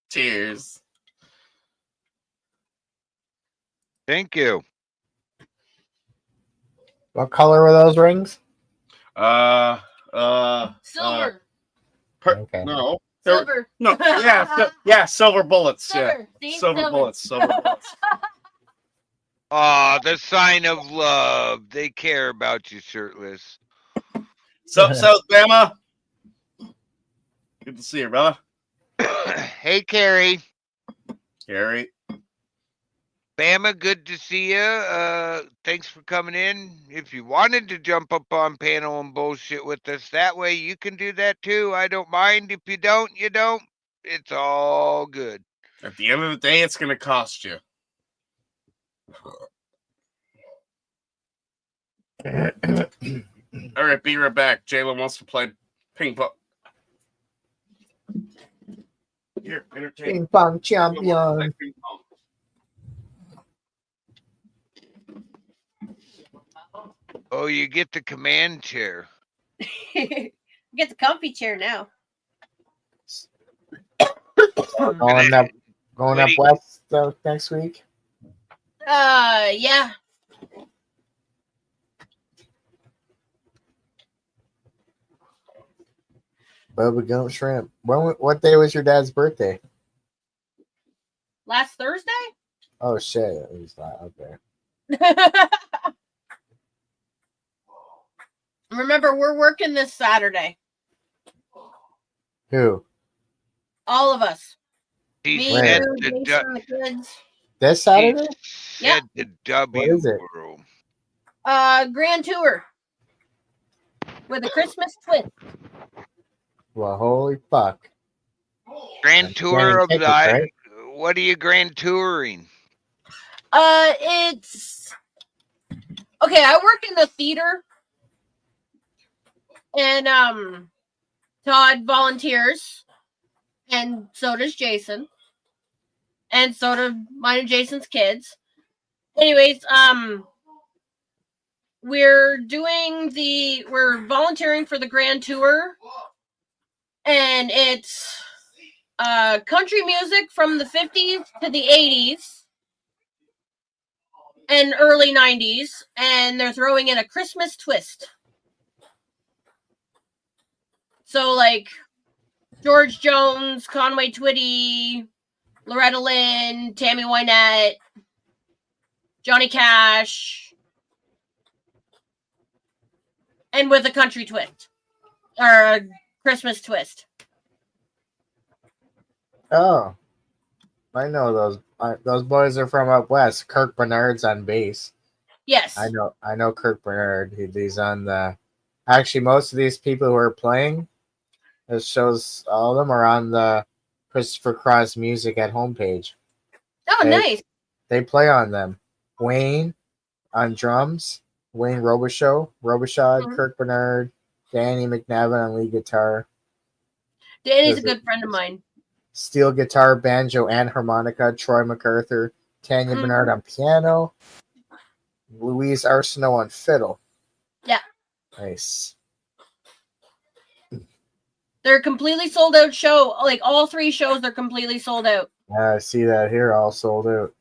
Speaker 9: Cheers.
Speaker 3: Thank you.
Speaker 8: What color were those rings?
Speaker 10: Silver.
Speaker 8: Okay.
Speaker 9: No.
Speaker 10: Silver.
Speaker 9: No. Yeah. Silver bullets.
Speaker 10: Silver.
Speaker 9: Yeah.
Speaker 10: See?
Speaker 9: Silver bullets. Silver bullets.
Speaker 3: Ah, the sign of love. They care about you, shirtless.
Speaker 9: So, Bama. Good to see you, brother.
Speaker 3: Hey, Carrie.
Speaker 9: Carrie.
Speaker 3: Bama, good to see you. Thanks for coming in. If you wanted to jump up on panel and bullshit with us that way, you can do that too. I don't mind. If you don't, you don't. It's all good.
Speaker 9: At the end of the day, it's going to cost you. All right, be right back. Jalen wants to play ping pong. Here, entertain.
Speaker 8: Ping pong champion.
Speaker 9: Ping pong.
Speaker 3: Oh, you get the command chair.
Speaker 10: Get the comfy chair now.
Speaker 8: Going up west next week.
Speaker 10: Yeah.
Speaker 8: Bubba Gump Shrimp. What day was your dad's birthday?
Speaker 10: Last Thursday?
Speaker 8: Oh shit! It was okay.
Speaker 10: Remember, we're working this Saturday.
Speaker 8: Who?
Speaker 10: All of us.
Speaker 3: He
Speaker 10: Me,
Speaker 3: said
Speaker 10: you,
Speaker 3: the
Speaker 10: Jason, the kids.
Speaker 8: This Saturday?
Speaker 3: said the W
Speaker 8: What is it?
Speaker 3: room.
Speaker 10: Grand Tour. With a Christmas twist.
Speaker 8: Well, holy fuck!
Speaker 3: Grand tour of
Speaker 8: tickets,
Speaker 3: the.
Speaker 8: right?
Speaker 3: What are you grand touring?
Speaker 10: It's okay. I work in the theater, and Todd volunteers, and so does Jason, and so do mine and Jason's kids. Anyways, we're volunteering for the grand tour, and it's country music from the 50s to the 80s and early 90s, and they're throwing in a Christmas twist. So, like, George Jones, Conway Twitty, Loretta Lynn, Tammy Wynette, Johnny Cash, and with a country twist, or a Christmas twist.
Speaker 8: Oh, I know those. Those boys are from up west. Kirk Bernard's on bass.
Speaker 10: Yes.
Speaker 8: I know Kirk Bernard. He's on the. Actually, most of these people who are playing, it shows all of them are on the Christopher Cross Music at homepage.
Speaker 10: Oh, nice.
Speaker 8: They play on them. Wayne on drums. Wayne Robichaud,
Speaker 10: Mm-hmm.
Speaker 8: Kirk Bernard, Danny McNevin on lead guitar.
Speaker 10: Danny's a good friend of mine.
Speaker 8: Steel guitar, banjo, and harmonica. Troy MacArthur, Tanya Bernard on piano. Louise Arsenault on fiddle.
Speaker 10: Yeah.
Speaker 8: Nice.
Speaker 10: They're a completely sold out show. Like all 3 shows are completely sold out.
Speaker 8: I see that here, all sold out.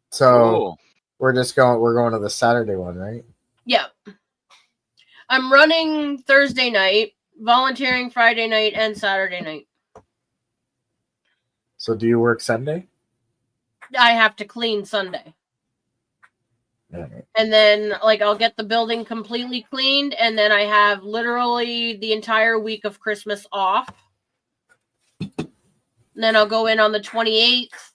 Speaker 8: So
Speaker 3: Cool.
Speaker 8: we're going to the Saturday one, right?
Speaker 10: Yeah. I'm running Thursday night, volunteering Friday night, and Saturday night.
Speaker 8: So do you work Sunday?
Speaker 10: I have to clean Sunday.
Speaker 8: Right.
Speaker 10: And then, like, I'll get the building completely cleaned, and then I have literally the entire week of Christmas off. And then I'll go in on the 28th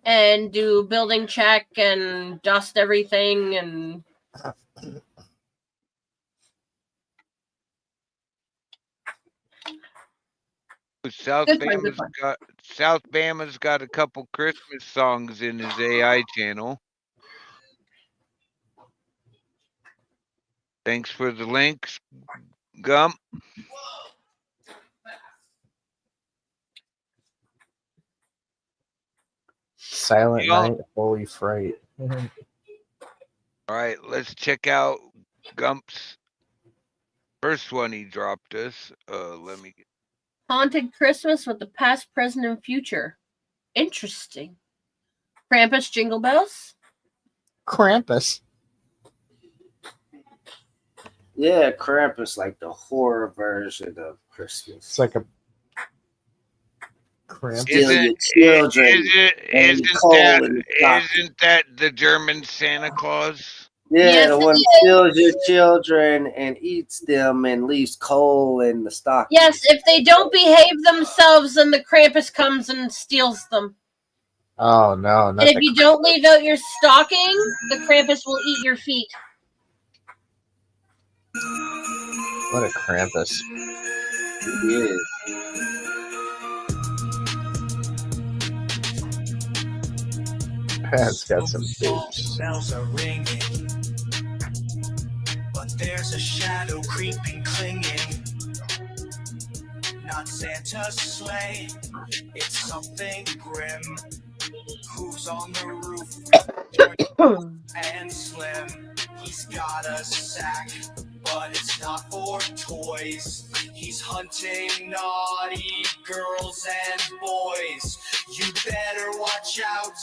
Speaker 10: and do building check and dust everything and...
Speaker 3: South Bama's got a couple Christmas songs in his AI channel. Thanks for the links, Gump.
Speaker 8: Silent Night, Holy Fright.
Speaker 3: All right, let's check out Gump's first one he dropped us. Let me get...
Speaker 10: Haunted Christmas with the past, present, and future. Interesting. Krampus Jingle Bells?
Speaker 8: Krampus?
Speaker 13: Yeah, Krampus, like the horror version of Christmas.
Speaker 8: It's like a Krampus.
Speaker 3: Isn't that the German Santa Claus?
Speaker 13: Yeah,
Speaker 10: Yes,
Speaker 13: the
Speaker 10: it
Speaker 13: one
Speaker 10: is.
Speaker 13: that steals your children and eats them and leaves coal in the stocking.
Speaker 10: Yes, if they don't behave themselves, then the Krampus comes and steals them.
Speaker 8: Oh, no.
Speaker 10: And if you don't leave out your stocking, the Krampus will eat your feet.
Speaker 8: What a Krampus.
Speaker 13: He is.
Speaker 8: Pat's got some boobs.
Speaker 1: Bells are ringing, but there's a shadow creeping, clinging. Not Santa's sleigh, it's something grim. Who's on the roof? And Slim, he's got a sack, but it's not for toys. He's hunting naughty girls and boys. You better watch out,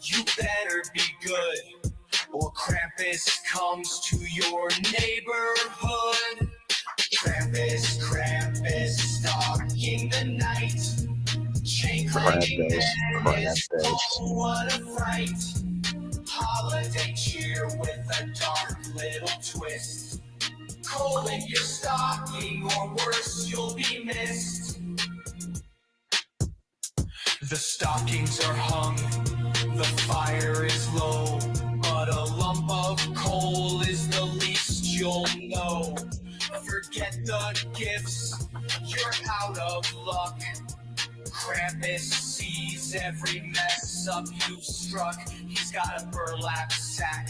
Speaker 1: you better be good, or Krampus comes to your neighborhood. Krampus, Krampus, stalking the night.
Speaker 8: Krampus.
Speaker 1: What a fright. Holiday cheer with a dark little twist. Coal in your stocking, or worse, you'll be missed. The stockings are hung, the fire is low, but a lump of coal is the least you'll know. Forget the gifts, you're out of luck. Krampus sees every mess up you've struck. He's got a burlap sack,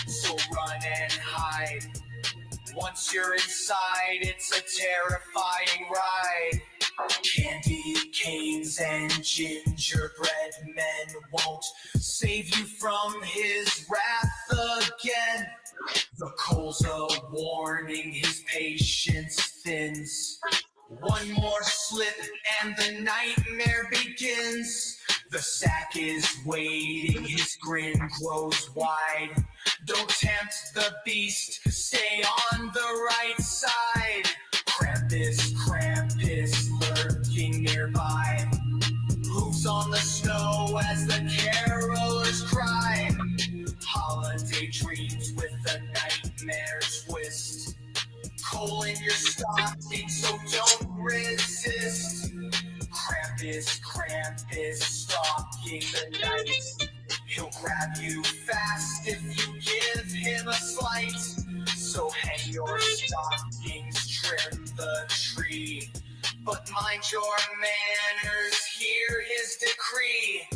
Speaker 1: so run and hide. Once you're inside, it's a terrifying ride. Candy canes and gingerbread men won't save you from his wrath again. The coal's a warning, his patience thins. One more slip and the nightmare begins. The sack is waiting, his grin grows wide. Don't tempt the beast, stay on the right side. Krampus, Krampus, lurking nearby. Who's on the snow as the carolers cry? Holiday dreams with a nightmare twist. Coal in your stocking, so don't resist. Krampus, Krampus, stalking the night. He'll grab you fast if you give him a slight. So hang your stockings, trim the tree. But mind your manners, hear his decree.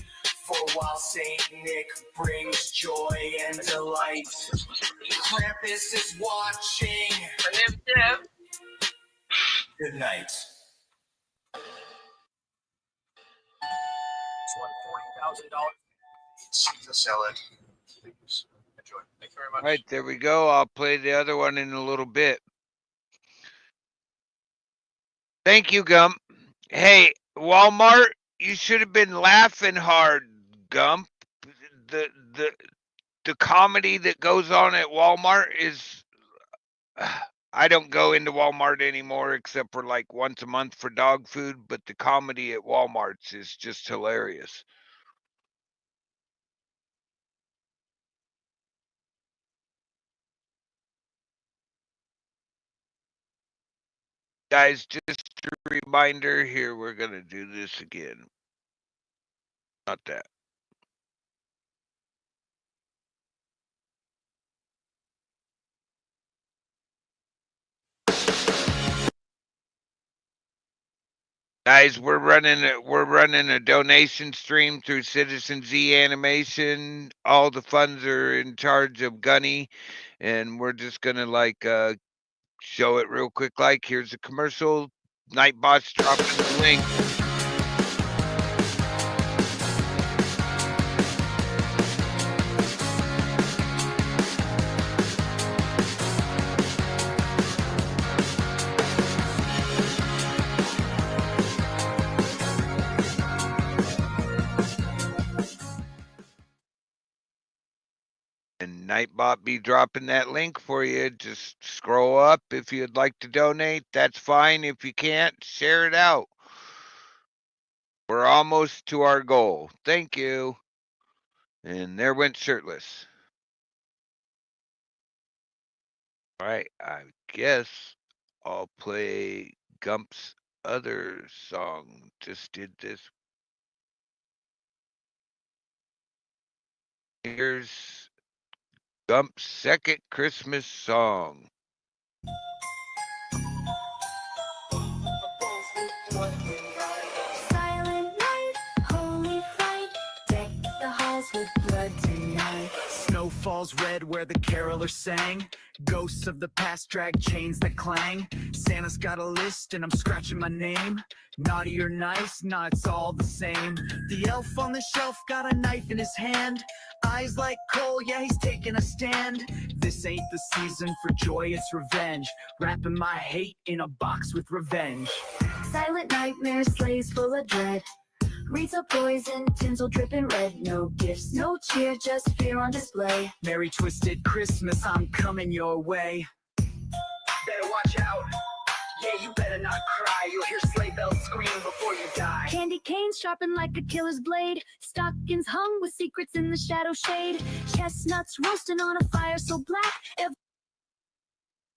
Speaker 1: For while Saint Nick brings joy and delight, Krampus is watching. Good night. It's won $40,000. To sell it. Please enjoy. Thank you very much.
Speaker 3: All right, there we go. I'll play the other one in a little bit. Thank you, Gump. Hey, Walmart, you should have been laughing hard, Gump. The comedy that goes on at Walmart is I don't go into Walmart anymore except for like once a month for dog food, but the comedy at Walmart's is just hilarious. Guys, just a reminder here, we're going to do this again. Not that. Guys, we're running a donation stream through Citizen Z Animation. All the funds are in charge of Gunny, and we're just gonna like show it real quick. Like, here's a commercial. Nightbot's dropping the link. And Nightbot be dropping that link for you. Just scroll up if you'd like to donate. That's fine. If you can't, share it out. We're almost to our goal. Thank you. And there went Shirtless. All right, I guess I'll play Gump's other song. Just did this. Here's Gump's second Christmas song.
Speaker 2: Silent night, holy fright, deck the halls with blood tonight.
Speaker 1: Snow falls red where the carolers sang. Ghosts of the past drag chains that clang. Santa's got a list and I'm scratching my name. Naughty or nice, nah, it's all the same. The elf on the shelf got a knife in his hand. Eyes like coal, yeah, he's taking a stand. This ain't the season for joy, it's revenge. Wrapping my hate in a box with revenge.
Speaker 2: Silent nightmare, sleighs full of dread. Wreaths of poison, tinsel dripping red. No gifts, no cheer, just fear on display.
Speaker 1: Merry twisted Christmas, I'm coming your way. Better watch out. Yeah, you better not cry. You'll hear sleigh bells scream before you die.
Speaker 2: Candy canes sharpened like a killer's blade. Stockings hung with secrets in the shadow shade. Chestnuts roasting on a fire so black.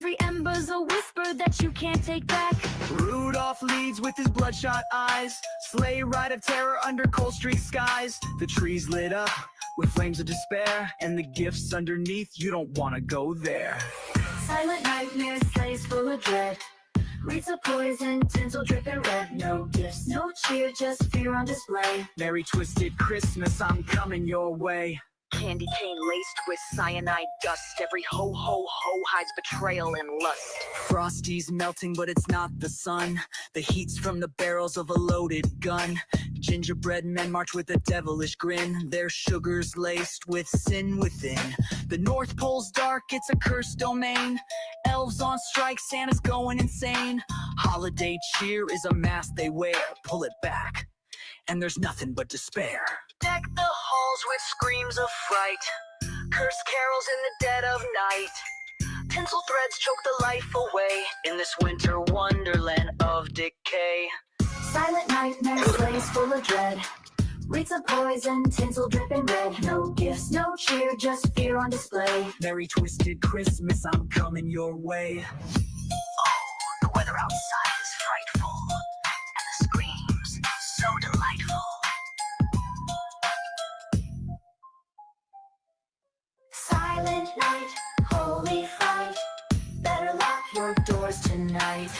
Speaker 2: Every ember's a whisper that you can't take back.
Speaker 1: Rudolph leads with his bloodshot eyes. Sleigh ride of terror under cold streak skies. The trees lit up with flames of despair, and the gifts underneath, you don't want to go there.
Speaker 2: Silent nightmare, sleighs full of dread. Wreaths of poison, tinsel dripping red. No gifts, no cheer, just fear on display.
Speaker 1: Merry twisted Christmas, I'm coming your way.
Speaker 14: Candy cane laced with cyanide dust. Every ho ho ho hides betrayal and lust.
Speaker 1: Frosty's melting, but it's not the sun. The heat's from the barrels of a loaded gun. Gingerbread men march with a devilish grin. Their sugar's laced with sin within. The North Pole's dark, it's a cursed domain. Elves on strike, Santa's going insane. Holiday cheer is a mask they wear. Pull it back, and there's nothing but despair.
Speaker 14: Deck the halls with screams of fright. Curse carols in the dead of night. Tinsel threads choke the life away in this winter wonderland of decay.
Speaker 2: Silent nightmare, sleighs full of dread. Wreaths of poison, tinsel dripping red. No gifts, no cheer, just fear on display.
Speaker 1: Merry twisted Christmas, I'm coming your way.
Speaker 14: Oh, the weather outside is frightful, and the screams so delightful.
Speaker 2: Silent night, holy fright. Better lock your doors tonight.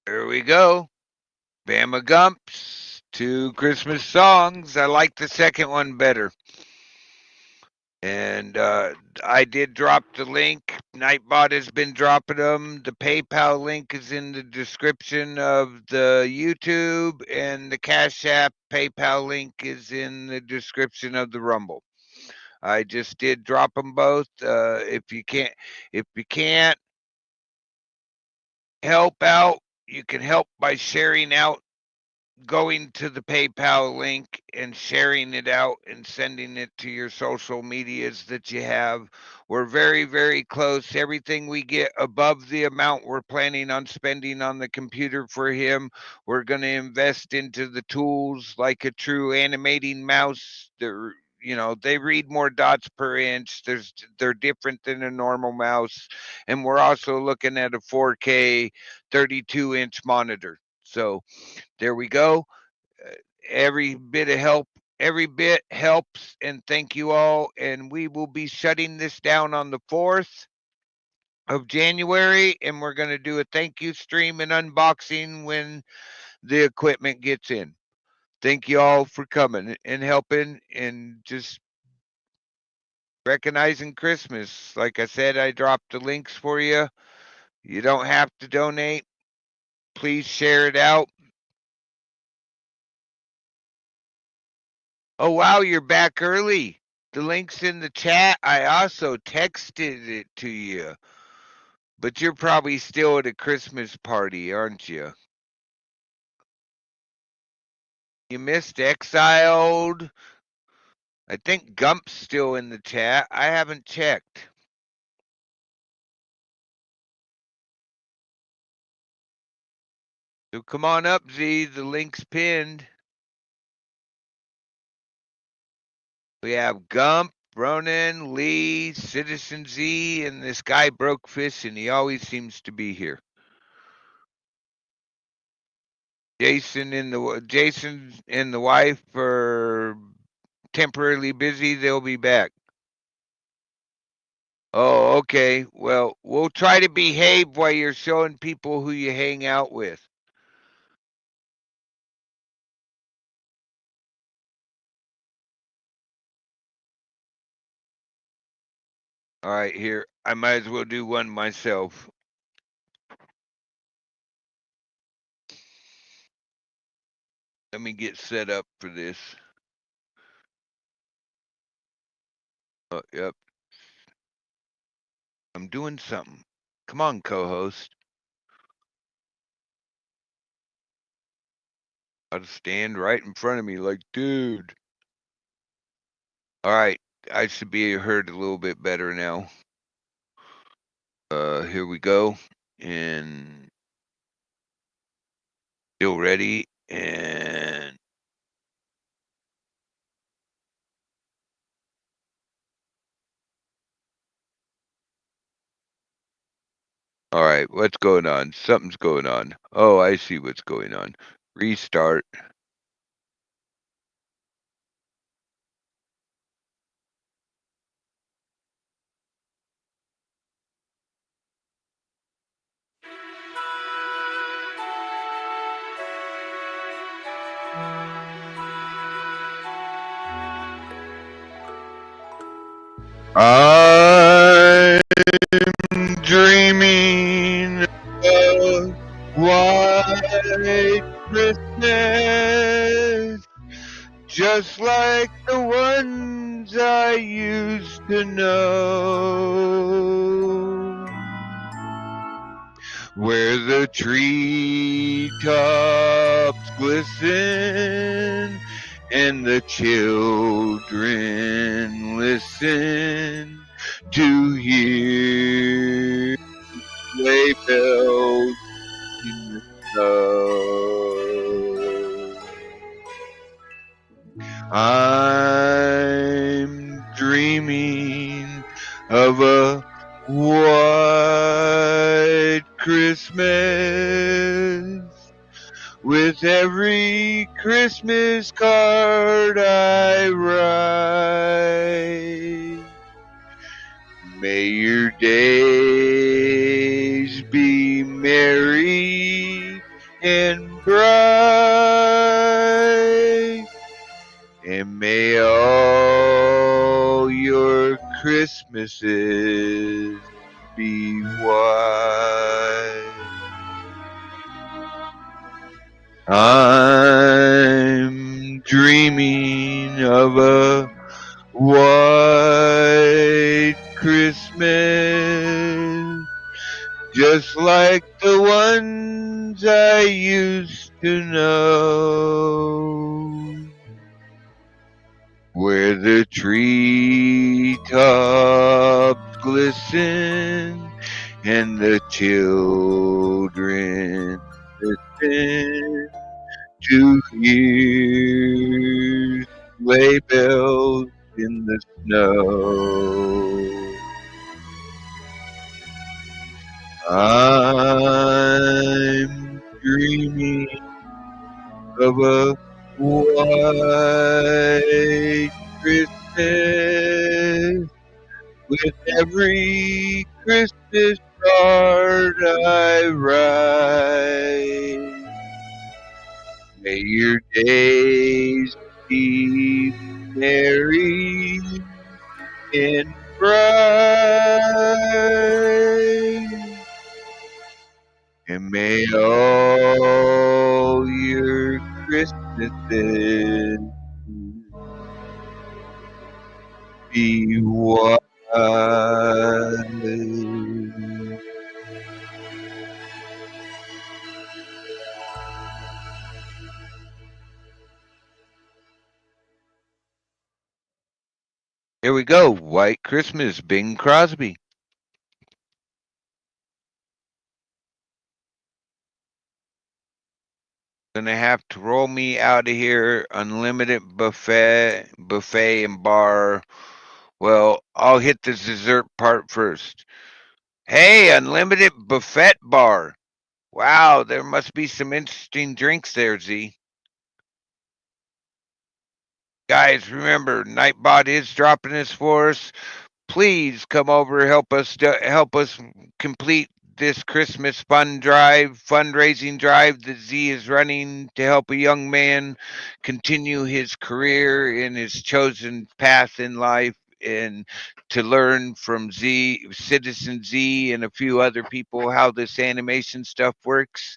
Speaker 3: There we go. Bama Gump's 2 Christmas songs. I like the second one better. And I did drop the link. Nightbot has been dropping them. The PayPal link is in the description of the YouTube, and the Cash App PayPal link is in the description of the Rumble. I just did drop them both. If you can't help out, you can help by sharing out, going to the PayPal link and sharing it out and sending it to your social medias that you have. We're very, very close. Everything we get above the amount we're planning on spending on the computer for him, we're going to invest into the tools like a true animating mouse. They read more dots per inch. They're different than a normal mouse. And we're also looking at a 4K 32-inch monitor. So there we go. Every bit helps, and thank you all. And we will be shutting this down on the 4th of January, and we're going to do a thank you stream and unboxing when the equipment gets in. Thank you all for coming and helping and just recognizing Christmas. Like I said, I dropped the links for you. You don't have to donate. Please share it out. Oh, wow, you're back early. The link's in the chat. I also texted it to you. But you're probably still at a Christmas party, aren't you? You missed Exiled. I think Gump's still in the chat. I haven't checked. So come on up, Z. The link's pinned. We have Gump, Ronan, Lee, Citizen Z, and this guy Broke Fish, and he always seems to be here. Jason and the wife are temporarily busy. They'll be back. Oh, okay. Well, we'll try to behave while you're showing people who you hang out with. All right, here. I might as well do one myself. Let me get set up for this. Oh, yep. I'm doing something. Come on, co-host. I'll stand right in front of me like, dude. All right. I should be heard a little bit better now. Here we go. And still ready. And all right, what's going on? Something's going on. Oh, I see what's going on. Restart. I'm dreaming of white Christmas, just like the ones I used to know, where the treetops glisten and the children listen to hear sleigh bells in the snow. I'm dreaming of a white Christmas, with every Christmas card I write. May your days be merry and bright, and may all your Christmases be white. I'm dreaming of a white Christmas, just like the ones I used to know, where the treetops glisten and the children listen to hear sleigh bells in the snow. I'm dreaming of a white Christmas with every Christmas card I write. May your days be merry and bright, and may all your Christmases be white. Here we go. White Christmas, Bing Crosby. Gonna have to roll me out of here. Unlimited buffet and bar. Well, I'll hit the dessert part first. Hey, unlimited buffet bar. Wow, there must be some interesting drinks there, Z. Guys, remember, Nightbot is dropping this for us. Please come over, help us complete this Christmas fundraising drive that Z is running to help a young man continue his career in his chosen path in life, and to learn from Citizen Z and a few other people how this animation stuff works.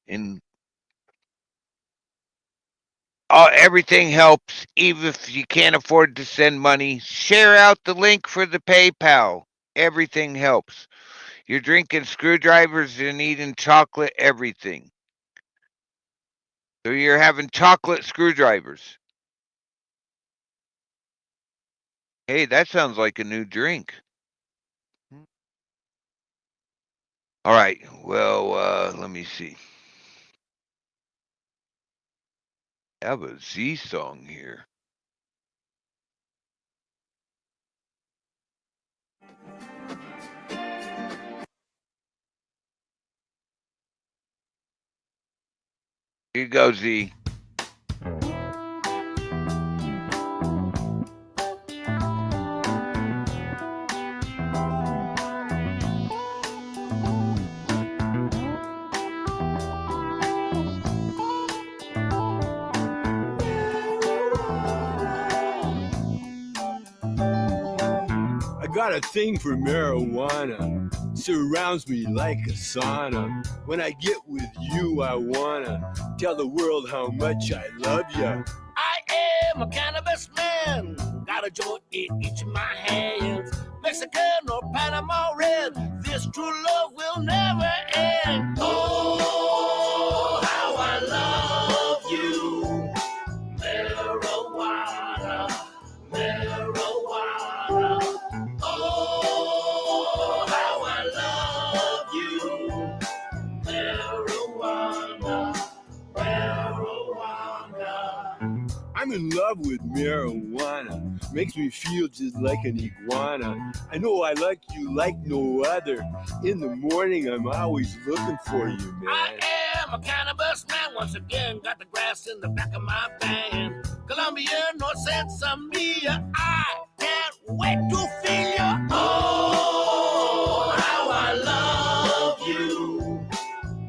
Speaker 3: And everything helps, even if you can't afford to send money. Share out the link for the PayPal. Everything helps. You're drinking screwdrivers and eating chocolate, everything. So you're having chocolate screwdrivers. Hey, that sounds like a new drink. All right. Well, let me see. I have a Z song here. Here you go, Z.
Speaker 15: I got a thing for marijuana, surrounds me like a sauna. When I get with you, I wanna tell the world how much I love you.
Speaker 16: I am a cannabis man, got a joint in each of my hands. Mexican or Panama red, this true love will never end. Oh, how I love you. Marijuana, marijuana. Oh, how I love you. Marijuana, marijuana.
Speaker 15: I'm in love with marijuana, makes me feel just like an iguana. I know I like you like no other. In the morning, I'm always looking for you, man.
Speaker 16: I am a cannabis man, once again, got the grass in the back of my van. Colombia, North Sansamia, I can't wait to feel you. Oh, how I love you.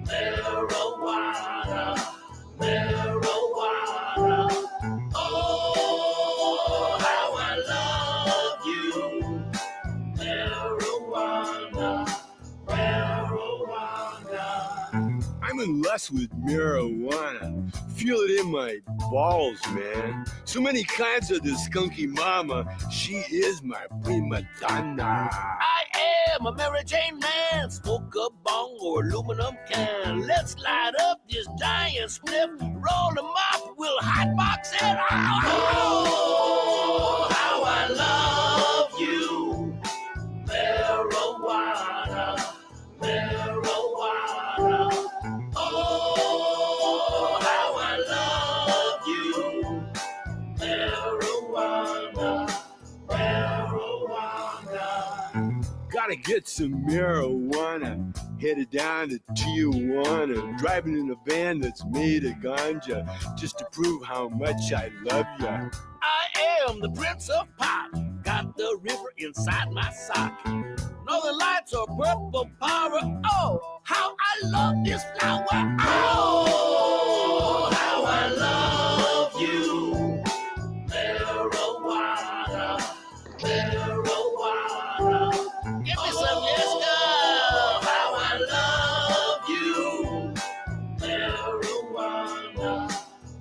Speaker 16: Marijuana, marijuana. Oh, how I love you.
Speaker 15: I'm in lust with marijuana. Feel it in my balls, man. So many kinds of this skunky mama. She is my prima donna.
Speaker 16: I am a Mary Jane man. Smoke a bong or aluminum can. Let's light up this giant spliff. Roll them up, we'll hotbox it. Oh, how I love you. Marijuana, marijuana. Oh, how I love you. Marijuana, marijuana.
Speaker 15: Gotta get some marijuana. Headed down to Tijuana. Driving in a van that's made of ganja. Just to prove how much I love ya.
Speaker 16: I am the Prince of Pop. Got the river inside my sock. Northern Lights are purple power. Oh, how I love this flower. Oh, how I love you. Marijuana, marijuana. Give me some Jessica. How I love you. Marijuana,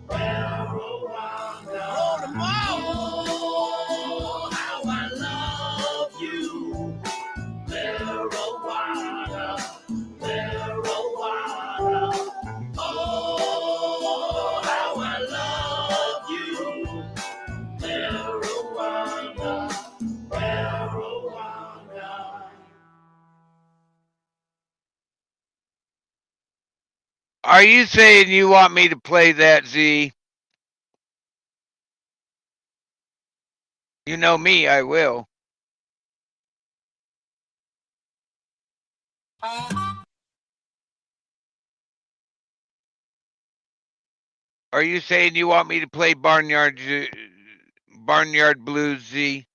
Speaker 16: marijuana. Roll them out. Oh, how I love you. Marijuana, marijuana. Oh, how I love you. Marijuana, marijuana.
Speaker 3: Are you saying you want me to play that, Z? You know me, I will. Are you saying you want me to play Barnyard Blues, Z?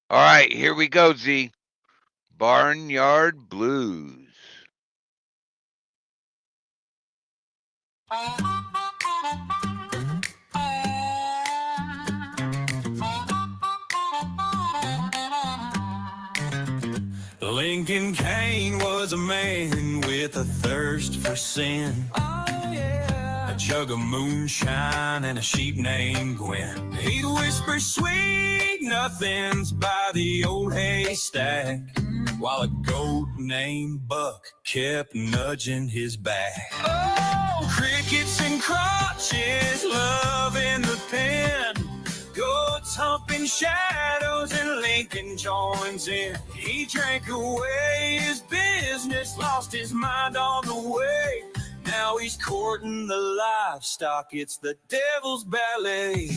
Speaker 3: All right, here we go, Z. Barnyard Blues.
Speaker 2: Lincoln Kane was a man with a thirst for sin. Oh, yeah. A jug of moonshine and a sheep named Gwen. He'd whisper sweet nothings by the old haystack, while a goat named Buck kept nudging his back. Oh, crickets and crotches, love in the pen. Goats humping shadows and Lincoln joins in. He drank away his business, lost his mind on the way. Now he's courting the livestock, it's the devil's ballet.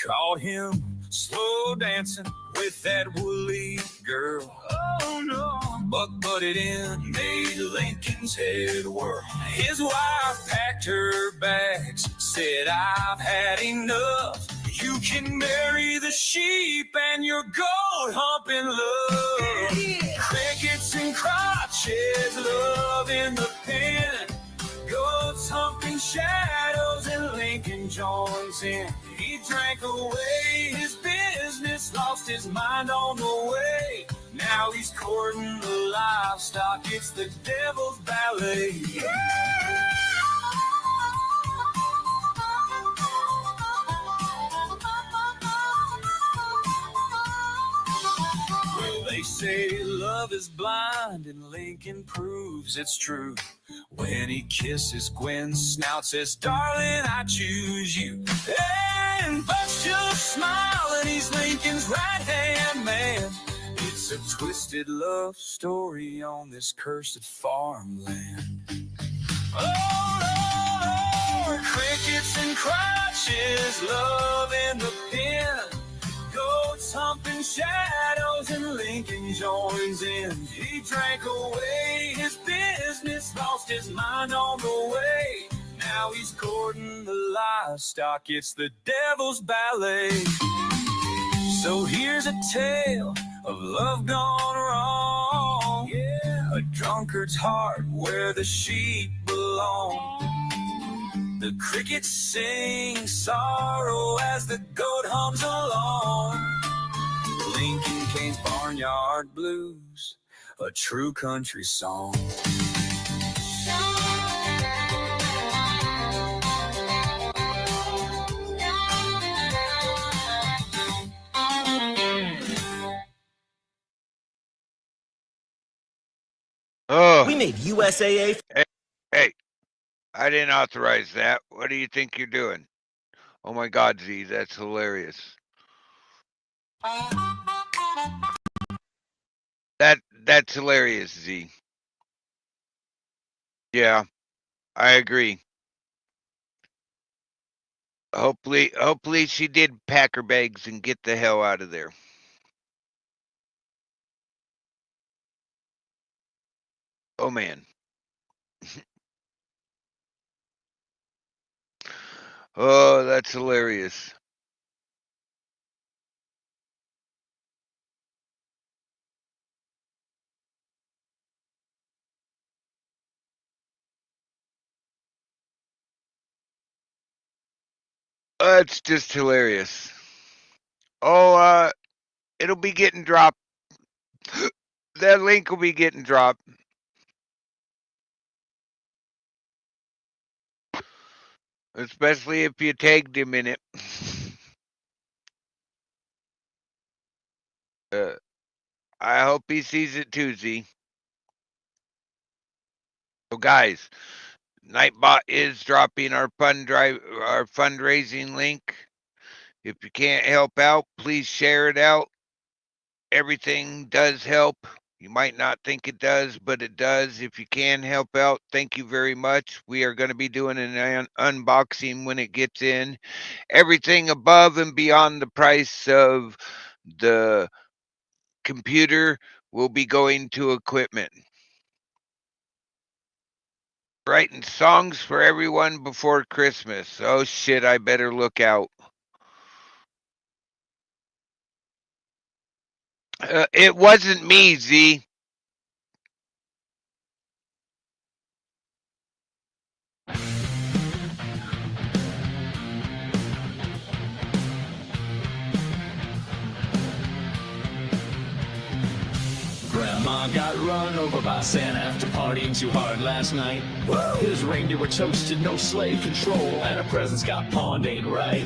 Speaker 2: Caught him slow dancing with that woolly girl. Oh no. Buck butted in, made Lincoln's head whirl. His wife packed her bags, said, I've had enough. You can marry the sheep and your goat humping love. Yeah. Crickets and crotches, love in the pen. Goats humping shadows and Lincoln joins in. He drank away his business, lost his mind on the way. Now he's courting the livestock, it's the devil's ballet. Yeah! Well, they say love is blind and Lincoln proves it's true. When he kisses Gwen's snout, says, darling, I choose you. And Buck's just smiling, he's Lincoln's right-hand man. It's a twisted love story on this cursed farmland. Oh, Lord, crickets and crotches, love in the pen. Goats humping shadows and Lincoln joins in. He drank away his business, lost his mind on the way. Now he's courting the livestock, it's the devil's ballet. So here's a tale of love gone wrong. Yeah.
Speaker 1: drunkard's heart where the sheep belong. The crickets sing sorrow as the goat hums along. Lincoln Kane's Barnyard Blues, a true country song.
Speaker 3: Oh,
Speaker 17: We made USAA.
Speaker 3: hey, I didn't authorize that. What do you think you're doing? Oh my God, Z, that's hilarious. That's hilarious, Z. Yeah, I agree. Hopefully she did pack her bags and get the hell out of there. Oh man. Oh, that's hilarious. It's just hilarious. Oh, it'll be getting dropped. That link will be getting dropped. Especially if you tagged him in it. I hope he sees it too, Z. So guys, Nightbot is dropping our fundraising link. If you can't help out, please share it out. Everything does help. You might not think it does, but it does. If you can help out, thank you very much. We are going to be doing an unboxing when it gets in. Everything above and beyond the price of the computer will be going to equipment. Writing songs for everyone before Christmas. Oh shit, I better look out. It wasn't me, Z.
Speaker 18: Grandma got run over by Santa after partying too hard last night. His reindeer were toasted, no sleigh control, and her presents got pawned, ain't right.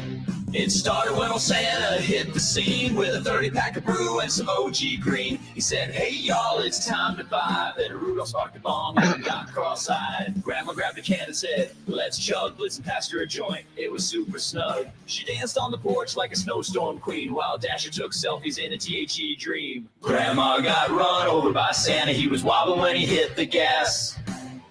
Speaker 18: It started when old Santa hit the scene with a 30-pack of brew and some OG green. He said, hey y'all, it's time to vibe. Then Rudolph sparked a bong and got cross-eyed. Grandma grabbed a can and said, let's chug. Blitzen passed her a joint, it was super snug. She danced on the porch like a snowstorm queen while Dasher took selfies in a THE dream. Grandma got run over by Santa, he was wobbling when he hit the gas.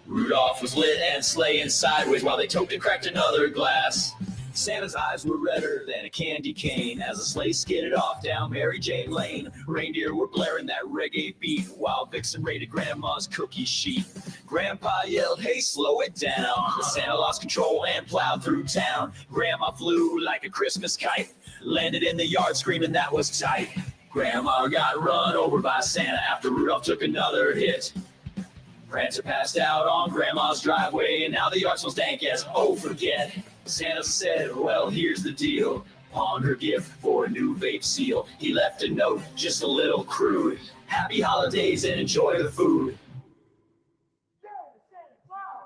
Speaker 18: Rudolph was lit and sleighing sideways while they toked and cracked another glass. Santa's eyes were redder than a candy cane as the sleigh skidded off down Mary Jane Lane. Reindeer were blaring that reggae beat while Vixen raided Grandma's cookie sheet. Grandpa yelled, hey, slow it down. But Santa lost control and plowed through town. Grandma flew like a Christmas kite, landed in the yard screaming that was tight. Grandma got run over by Santa after Rudolph took another hit. Prancer passed out on Grandma's driveway, and now the yard smells dank as, oh, forget. Santa said, well, here's the deal. Pawned her gift for a new vape seal. He left a note, just a little crude. Happy holidays and enjoy the food.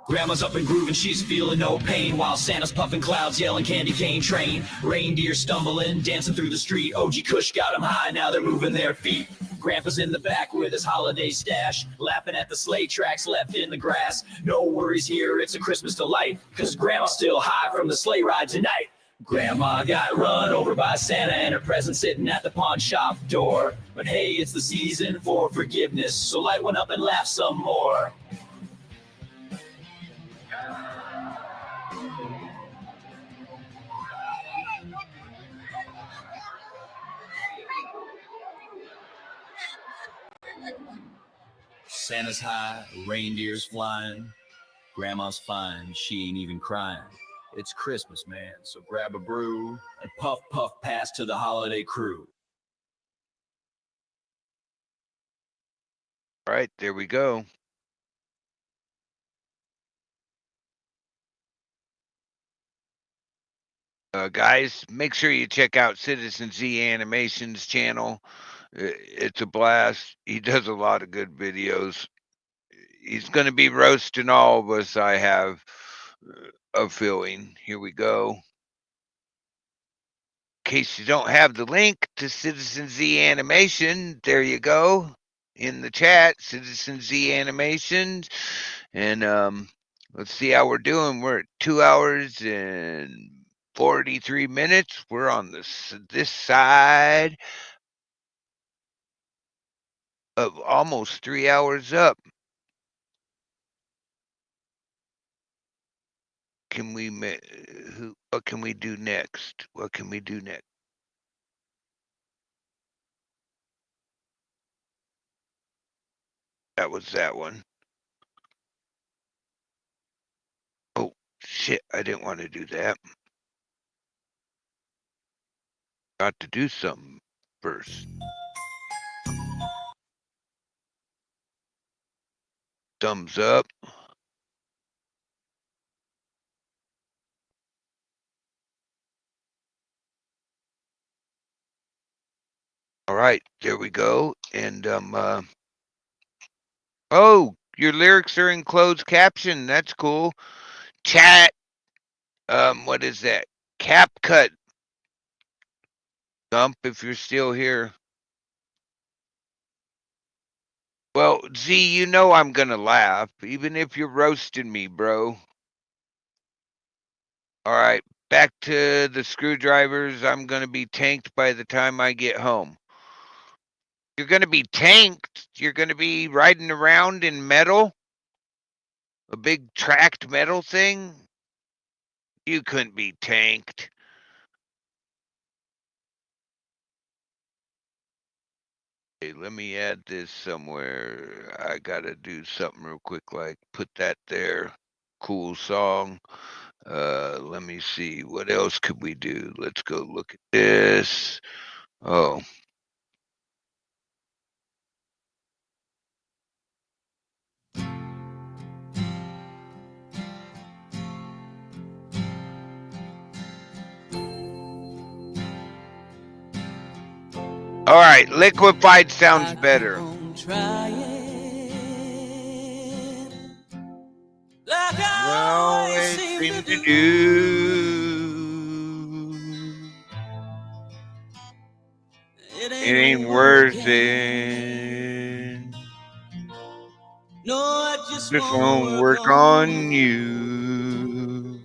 Speaker 18: Grandma's up and grooving, she's feeling no pain, while Santa's puffing clouds, yelling candy cane train. Reindeer stumbling, dancing through the street. OG Kush got them high, now they're moving their feet. Grandpa's in the back with his holiday stash, laughing at the sleigh tracks left in the grass. No worries here, it's a Christmas delight, cause Grandma's still high from the sleigh ride tonight. Grandma got run over by Santa and her present sitting at the pawn shop door. But hey, it's the season for forgiveness, so light one up and laugh some more. Santa's high, reindeer's flying. Grandma's fine, she ain't even crying. It's Christmas, man, so grab a brew and puff, puff, pass to the holiday crew.
Speaker 3: All right, there we go. Guys, make sure you check out Citizen Z Animation's channel. It's a blast. He does a lot of good videos. He's going to be roasting all of us, I have a feeling. Here we go. In case you don't have the link to Citizen Z Animation, there you go. In the chat, Citizen Z Animations. And let's see how we're doing. We're at 2 hours and 43 minutes. We're on this side of almost 3 hours up. What can we do next? What can we do next? That was that one. Oh, shit. I didn't want to do that. Got to do something first. Thumbs up. All right, there we go. And oh, your lyrics are in closed caption. That's cool. Chat. What is that? CapCut. Gump, if you're still here. Well, Z, you know I'm gonna laugh, even if you're roasting me, bro. All right, back to the screwdrivers. I'm gonna be tanked by the time I get home. You're gonna be tanked? You're gonna be riding around in metal? A big tracked metal thing? You couldn't be tanked. Okay, let me add this somewhere. I gotta do something real quick, like put that there. Cool song. Let me see. What else could we do? Let's go look at this. Oh. All right, liquefied sounds better.
Speaker 2: Like I
Speaker 3: always seem to do. It ain't worth it.
Speaker 2: No, I
Speaker 3: Just won't work on you.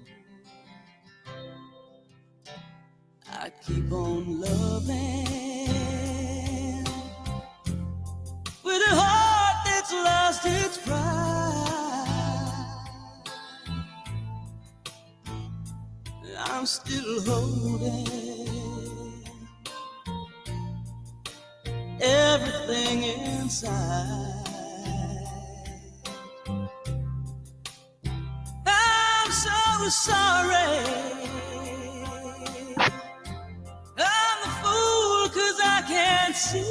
Speaker 2: I keep on loving with a heart that's lost its pride. I'm still holding everything inside. I'm so sorry. I'm the fool 'cause I can't see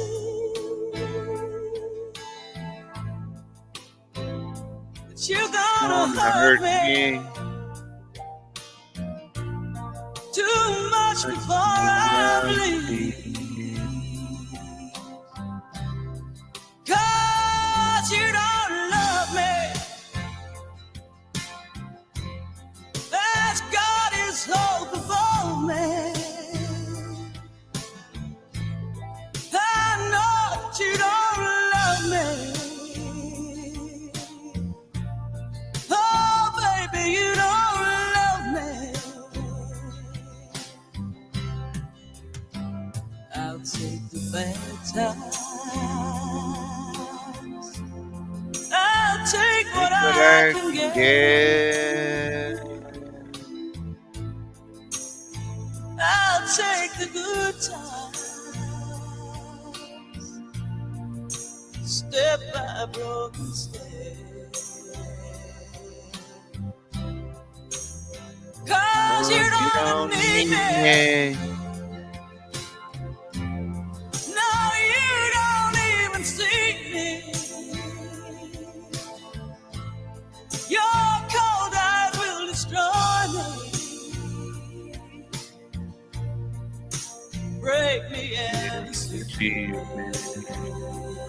Speaker 2: that you're gonna hurt me too much before I leave. 'Cause you don't love me as God is hope for me. I know that you don't love me. Oh, baby, you don't love me. I'll take the bad times. I'll take what I can get. I'll take the good times, step by broken step. 'Cause you don't need me. No, you don't even see me. Your cold eyes will destroy me.
Speaker 3: feel me.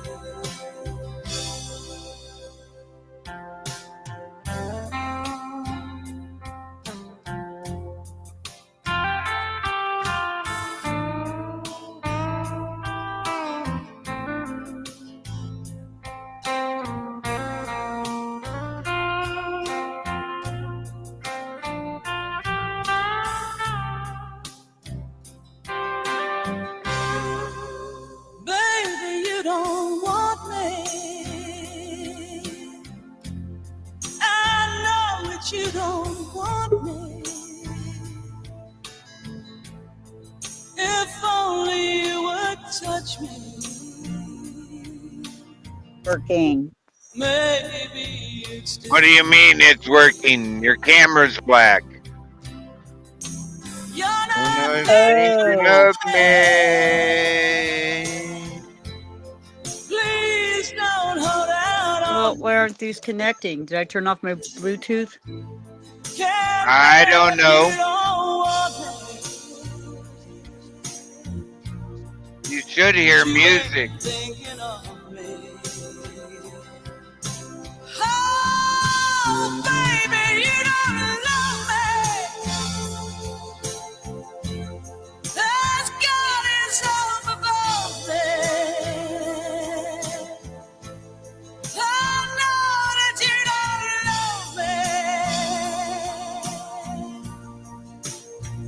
Speaker 2: Baby, you don't want me. I know that you don't want me. If only you would touch me.
Speaker 17: Working.
Speaker 2: Maybe it's
Speaker 3: What do you mean it's working? Your camera's black.
Speaker 2: you're
Speaker 3: When
Speaker 2: not
Speaker 3: I think you
Speaker 2: thinking
Speaker 3: love
Speaker 2: of
Speaker 3: me.
Speaker 2: Please don't hold out
Speaker 17: Well,
Speaker 2: on
Speaker 17: why aren't these connecting? Did I turn off my Bluetooth?
Speaker 3: I don't know.
Speaker 2: you don't want me.
Speaker 3: You should hear music.
Speaker 2: Thinking of me. Oh, baby, you don't love me. As God is up above me. I know that you don't love me.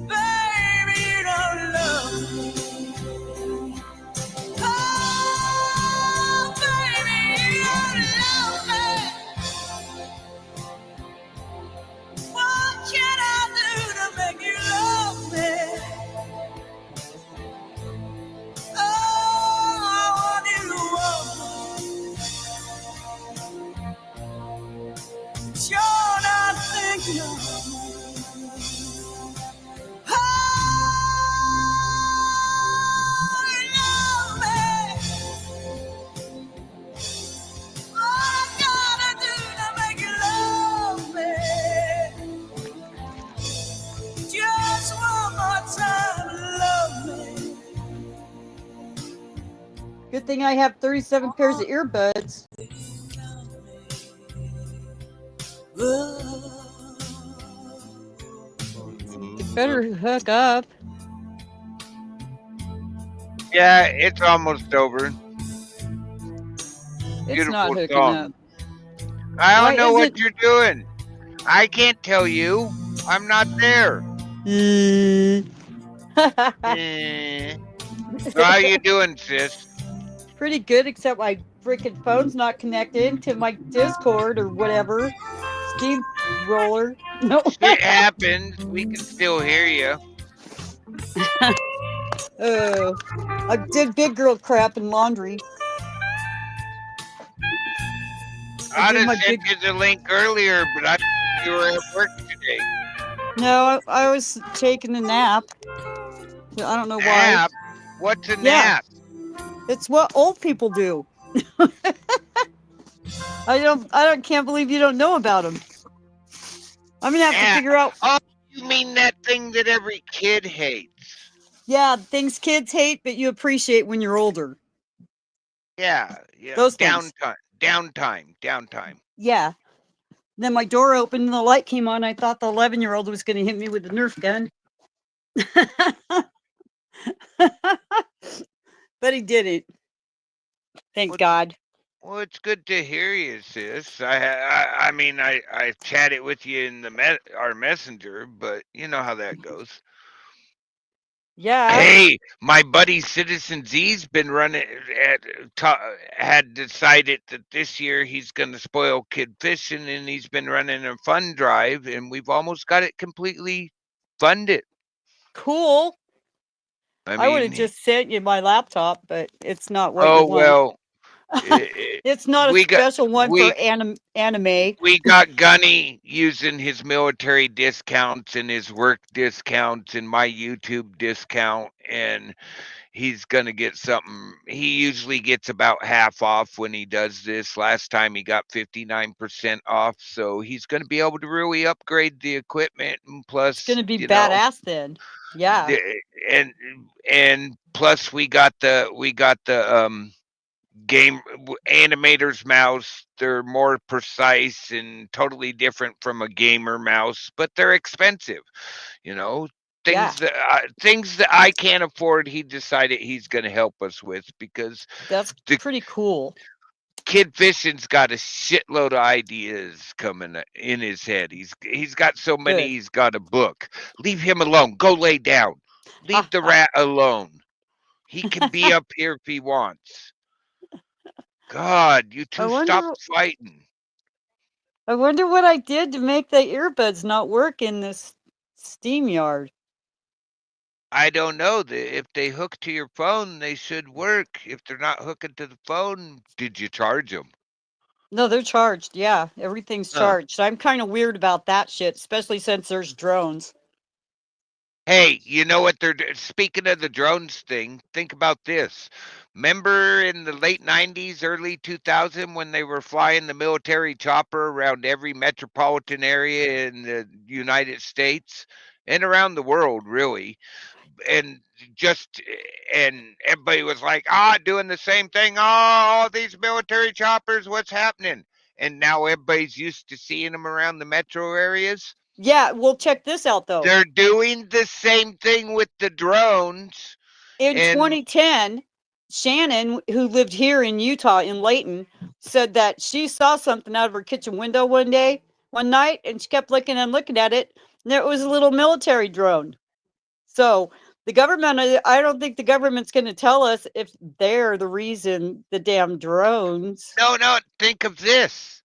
Speaker 2: Baby, you don't love me. Oh, baby, you don't love me. What can I do to make you love me? Oh, I want you to want me. But you're not thinking of me. Oh, you love me. What I gotta do to make you love me? Just one more time, love me.
Speaker 17: Good thing I have 37 pairs of earbuds. You better hook up.
Speaker 3: Yeah, it's almost over.
Speaker 17: It's not
Speaker 3: Beautiful
Speaker 17: hooking
Speaker 3: song.
Speaker 17: up.
Speaker 3: I
Speaker 17: Why
Speaker 3: don't know what
Speaker 17: isn't-
Speaker 3: you're doing. I can't tell you. I'm not there. So how you doing, sis?
Speaker 17: Pretty good, except my freaking phone's not connected to my Discord or whatever. Steamroller. No.
Speaker 3: Shit happens. We can still hear you.
Speaker 17: Oh, I did big girl crap in laundry.
Speaker 3: I'd
Speaker 17: did
Speaker 3: have
Speaker 17: my
Speaker 3: sent you the link earlier, but I you were at work today.
Speaker 17: No, I was taking a nap. I don't know why.
Speaker 3: Nap? What's a nap?
Speaker 17: It's what old people do. I can't believe you don't know about them. I'm gonna have to figure out.
Speaker 3: Oh, you mean that thing that every kid hates?
Speaker 17: Yeah, things kids hate, but you appreciate when you're older.
Speaker 3: Yeah.
Speaker 17: Those things.
Speaker 3: Downtime.
Speaker 17: Yeah. Then my door opened and the light came on. I thought the 11-year-old was going to hit me with a Nerf gun. But he didn't. Thank God.
Speaker 3: Well, it's good to hear you, sis. I mean, I chatted with you in our messenger, but you know how that goes.
Speaker 17: Yeah.
Speaker 3: Hey, my buddy Citizen Z's been running had decided that this year he's going to spoil kid fishing, and he's been running a fund drive, and we've almost got it completely funded.
Speaker 17: Cool. I would have
Speaker 3: mean,
Speaker 17: just sent you my laptop, but it's not what you
Speaker 3: oh
Speaker 17: want.
Speaker 3: well.
Speaker 17: It's not a
Speaker 3: we got-
Speaker 17: special one
Speaker 3: we-
Speaker 17: for anime.
Speaker 3: We got Gunny using his military discounts and his work discounts and my YouTube discount, and he's going to get something. He usually gets about half off when he does this. Last time he got 59% off, so he's going to be able to really upgrade the equipment, and plus
Speaker 17: It's going to be badass then. Yeah.
Speaker 3: and plus we got the game animator's mouse. They're more precise and totally different from a gamer mouse, but they're expensive. You know,
Speaker 17: Yeah.
Speaker 3: things that I can't afford. He decided he's going to help us with because
Speaker 17: That's pretty cool.
Speaker 3: Kid Fishing's got a shitload of ideas coming in his head. He's got so many.
Speaker 17: Good.
Speaker 3: He's got a book. Leave him alone. Go lay down. Leave the rat alone. He can be up here if he wants. God, you two stop fighting.
Speaker 17: I wonder what I did to make the earbuds not work in this Streamyard.
Speaker 3: I don't know. If they hook to your phone, they should work. If they're not hooking to the phone, did you charge them?
Speaker 17: No, they're charged. Yeah, everything's charged. I'm kind of weird about that shit, especially since there's drones.
Speaker 3: Hey, you know what speaking of the drones thing, think about this. Remember in the late 90s, early 2000 when they were flying the military chopper around every metropolitan area in the United States and around the world, really? And everybody was like, doing the same thing. All these military choppers, what's happening? And now everybody's used to seeing them around the metro areas.
Speaker 17: Yeah, well, check this out, though.
Speaker 3: They're doing the same thing with the drones.
Speaker 17: In 2010, Shannon, who lived here in Utah, in Layton, said that she saw something out of her kitchen window one night, and she kept looking at it, and there was a little military drone. So the government, I don't think the government's going to tell us if they're the reason the damn drones.
Speaker 3: No, think of this.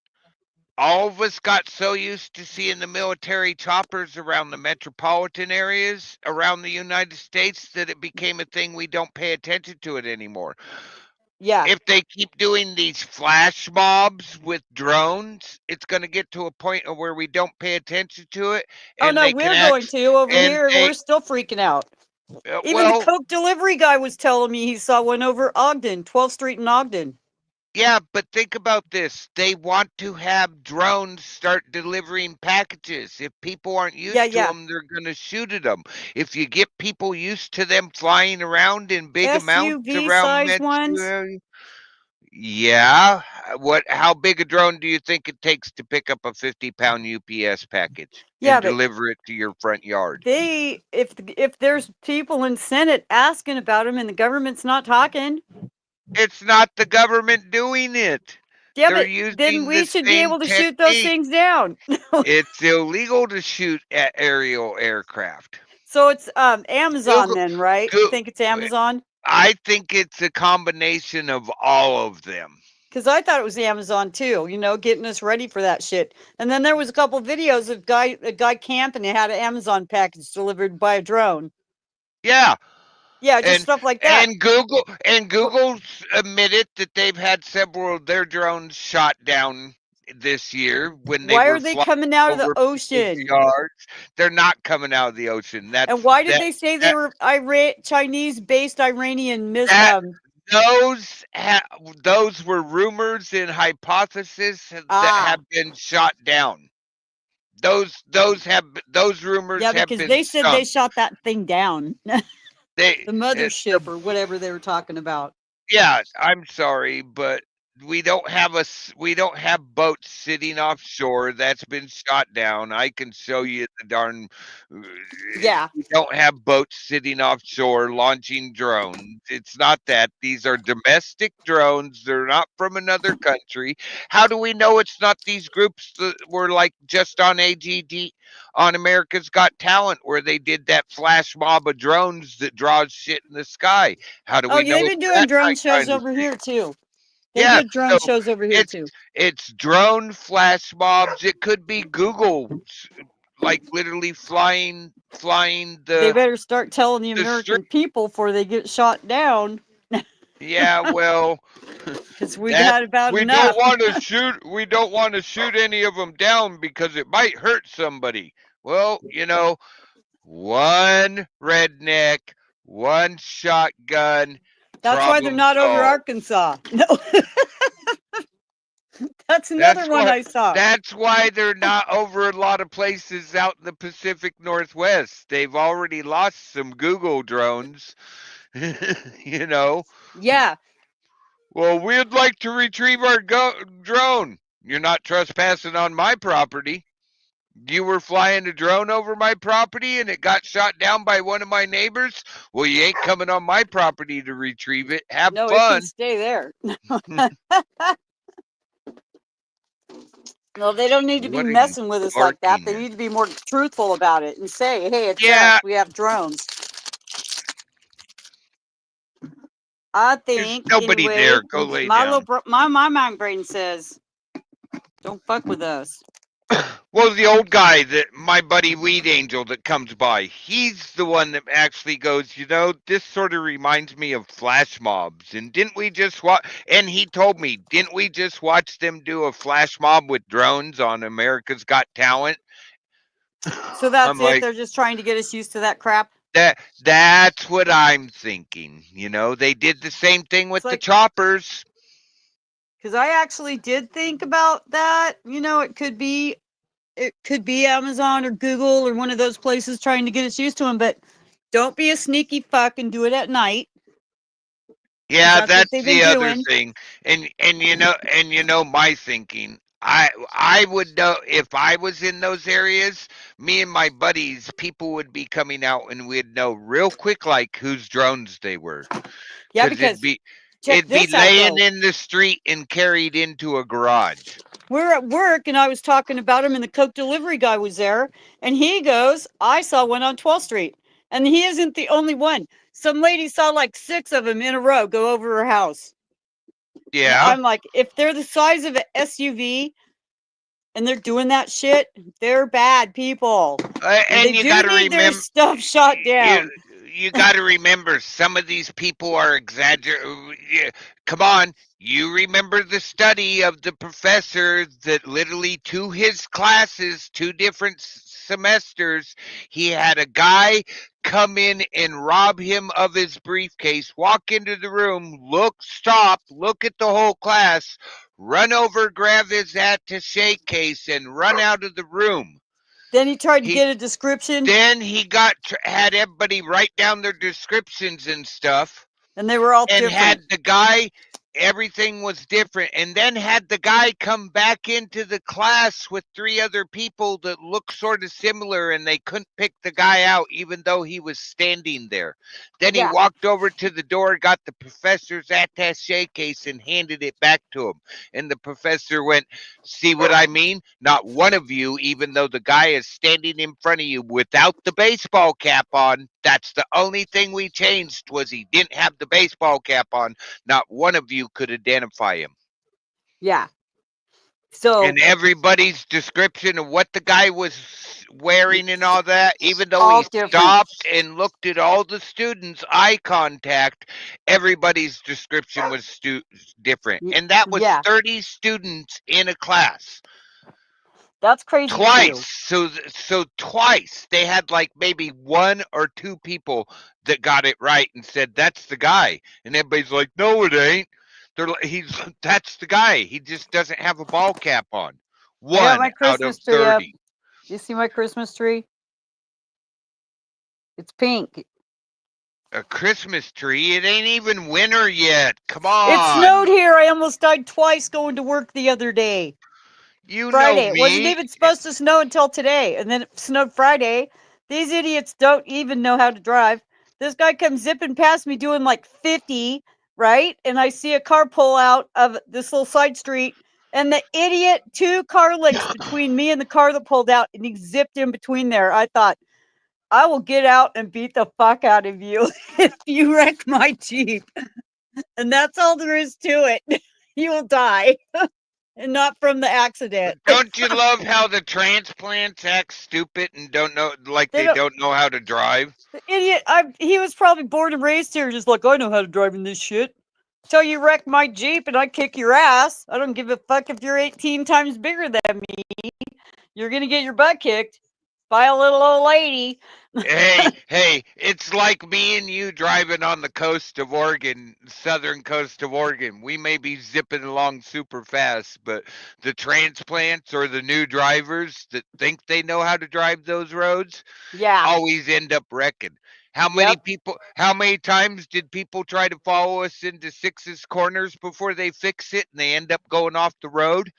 Speaker 3: All of us got so used to seeing the military choppers around the metropolitan areas around the United States that it became a thing we don't pay attention to it anymore.
Speaker 17: Yeah.
Speaker 3: If they keep doing these flash mobs with drones, it's going to get to a point where we don't pay attention to it.
Speaker 17: Oh, no, we're going to. Over here, we're still freaking out. Even the Coke delivery guy was telling me he saw one over Ogden, 12th Street in Ogden.
Speaker 3: Yeah, but think about this. They want to have drones start delivering packages. If people aren't used to them, they're going to shoot at them. If you get people used to them flying around in big amounts around
Speaker 17: SUV-sized ones?
Speaker 3: Yeah. How big a drone do you think it takes to pick up a 50-pound UPS package and deliver it to your front yard?
Speaker 17: If there's people in Senate asking about them and the government's not talking.
Speaker 3: It's not the government doing it.
Speaker 17: Yeah, but then we should be able to shoot those things down.
Speaker 3: It's illegal to shoot at aerial aircraft.
Speaker 17: So it's Amazon then, right? You think it's Amazon?
Speaker 3: I think it's a combination of all of them.
Speaker 17: Because I thought it was Amazon too, getting us ready for that shit. And then there was a couple videos of a guy camping and had an Amazon package delivered by a drone.
Speaker 3: Yeah.
Speaker 17: Yeah, just stuff like that.
Speaker 3: And Google's admitted that they've had several of their drones shot down this year when they
Speaker 17: Why are they coming out of the ocean?
Speaker 3: Yards. They're not coming out of the ocean.
Speaker 17: And why did they say they were Chinese-based Iranian
Speaker 3: those were rumors and hypotheses that have been shot down. Those rumors have been
Speaker 17: because they said they shot that thing down.
Speaker 3: The
Speaker 17: mothership or whatever they were talking about.
Speaker 3: Yeah, I'm sorry, but we don't have boats sitting offshore. That's been shot down. I can show you the darn.
Speaker 17: Yeah.
Speaker 3: We don't have boats sitting offshore launching drones. It's not that. These are domestic drones. They're not from another country. How do we know it's not these groups that were like just on AGD on America's Got Talent where they did that flash mob of drones that draws shit in the sky? How do we know?
Speaker 17: They've been doing drone shows over here too. They do drone shows over here too.
Speaker 3: It's drone flash mobs. It could be Google, like literally flying the.
Speaker 17: They better start telling the American people before they get shot down.
Speaker 3: Yeah, well,
Speaker 17: because we got about
Speaker 3: we
Speaker 17: enough.
Speaker 3: We don't want to shoot any of them down because it might hurt somebody. Well, one redneck, one shotgun.
Speaker 17: That's why they're not over Arkansas. No. That's another one I saw.
Speaker 3: That's why they're not over a lot of places out in the Pacific Northwest. They've already lost some Google drones. You know.
Speaker 17: Yeah.
Speaker 3: Well, we'd like to retrieve our drone. You're not trespassing on my property. You were flying a drone over my property and it got shot down by one of my neighbors. Well, you ain't coming on my property to retrieve it. Have
Speaker 17: No, it
Speaker 3: fun.
Speaker 17: can stay there. No, they don't need to be
Speaker 3: What are you
Speaker 17: messing with us like that. They
Speaker 3: barking
Speaker 17: need to be more truthful about it and say, hey, it's
Speaker 3: Yeah.
Speaker 17: us. We have drones. I think
Speaker 3: nobody
Speaker 17: anyway,
Speaker 3: there. Go lay
Speaker 17: my
Speaker 3: down.
Speaker 17: my mind brain says, don't fuck with us.
Speaker 3: Well, the old guy, that my buddy Weed Angel that comes by, he's the one that actually goes, you know, this sort of reminds me of flash mobs. And didn't we just watch? And he told me, didn't we just watch them do a flash mob with drones on America's Got Talent?
Speaker 17: So that's
Speaker 3: I'm
Speaker 17: it.
Speaker 3: like,
Speaker 17: They're just trying to get us used to that crap.
Speaker 3: that's what I'm thinking. You know, they did the same thing with the choppers.
Speaker 17: Because I actually did think about that. You know, it could be Amazon or Google or one of those places trying to get us used to them. But don't be a sneaky fuck and do it at night.
Speaker 3: Yeah,
Speaker 17: That's what
Speaker 3: that's
Speaker 17: they've
Speaker 3: the
Speaker 17: been
Speaker 3: other
Speaker 17: doing.
Speaker 3: thing. And you know my thinking. I would know if I was in those areas, me and my buddies, people would be coming out and we'd know real quick like whose drones they were.
Speaker 17: Yeah,
Speaker 3: it'd
Speaker 17: because
Speaker 3: be
Speaker 17: check
Speaker 3: it'd be
Speaker 17: this out,
Speaker 3: laying
Speaker 17: though.
Speaker 3: in the street and carried into a garage.
Speaker 17: We're at work and I was talking about him and the Coke delivery guy was there and he goes, I saw one on 12th Street and he isn't the only one. Some lady saw like 6 of them in a row go over her house.
Speaker 3: Yeah.
Speaker 17: And I'm like, if they're the size of an SUV and they're doing that shit, they're bad people.
Speaker 3: And
Speaker 17: they
Speaker 3: you
Speaker 17: do
Speaker 3: got to
Speaker 17: need their
Speaker 3: remember,
Speaker 17: stuff shot down.
Speaker 3: you got to remember, some of these people are exaggerating. Come on, you remember the study of the professor that literally to his classes, 2 different semesters, he had a guy come in and rob him of his briefcase, walk into the room, stop, look at the whole class, run over, grab his attaché case, and run out of the room.
Speaker 17: Then he tried to get a description.
Speaker 3: Then he had everybody write down their descriptions and stuff.
Speaker 17: And they were all
Speaker 3: and
Speaker 17: different.
Speaker 3: had the guy, everything was different. And then had the guy come back into the class with 3 other people that looked sort of similar and they couldn't pick the guy out even though he was standing there. Then he walked over to the door, got the professor's attaché case and handed it back to him. And the professor went, see what I mean? Not one of you, even though the guy is standing in front of you without the baseball cap on. That's the only thing we changed was he didn't have the baseball cap on. Not one of you could identify him.
Speaker 17: Yeah. So
Speaker 3: and everybody's description of what the guy was wearing and all that, even though he stopped and looked at all the students, eye contact, everybody's description was different. And that was 30 students in a class.
Speaker 17: That's crazy.
Speaker 3: Twice. So twice they had like maybe 1 or 2 people that got it right and said, that's the guy. And everybody's like, no, it ain't. That's the guy. He just doesn't have a ball cap on. 1 out of 30.
Speaker 17: You see my Christmas tree? It's pink.
Speaker 3: A Christmas tree? It ain't even winter yet. Come on.
Speaker 17: It snowed here. I almost died twice going to work the other day. Friday.
Speaker 3: Know me.
Speaker 17: It wasn't even supposed to snow until today. And then it snowed Friday. These idiots don't even know how to drive. This guy comes zipping past me doing like 50, right? And I see a car pull out of this little side street. And the idiot, 2 car lengths between me and the car that pulled out. And he zipped in between there. I thought, I will get out and beat the fuck out of you if you wreck my Jeep. And that's all there is to it. You will die. And not from the accident.
Speaker 3: Don't you love how the transplants act stupid and don't know, like they don't know how to drive?
Speaker 17: The idiot, he was probably born and raised here, just like, I know how to drive in this shit. Till you wreck my Jeep and I kick your ass. I don't give a fuck if you're 18 times bigger than me. You're going to get your butt kicked. by a little old lady.
Speaker 3: Hey, it's like me and you driving on the coast of Oregon, southern coast of Oregon. We may be zipping along super fast, but the transplants or the new drivers that think they know how to drive those roads always end up wrecking. How many times did people try to follow us into Six's corners before they fix it and they end up going off the road?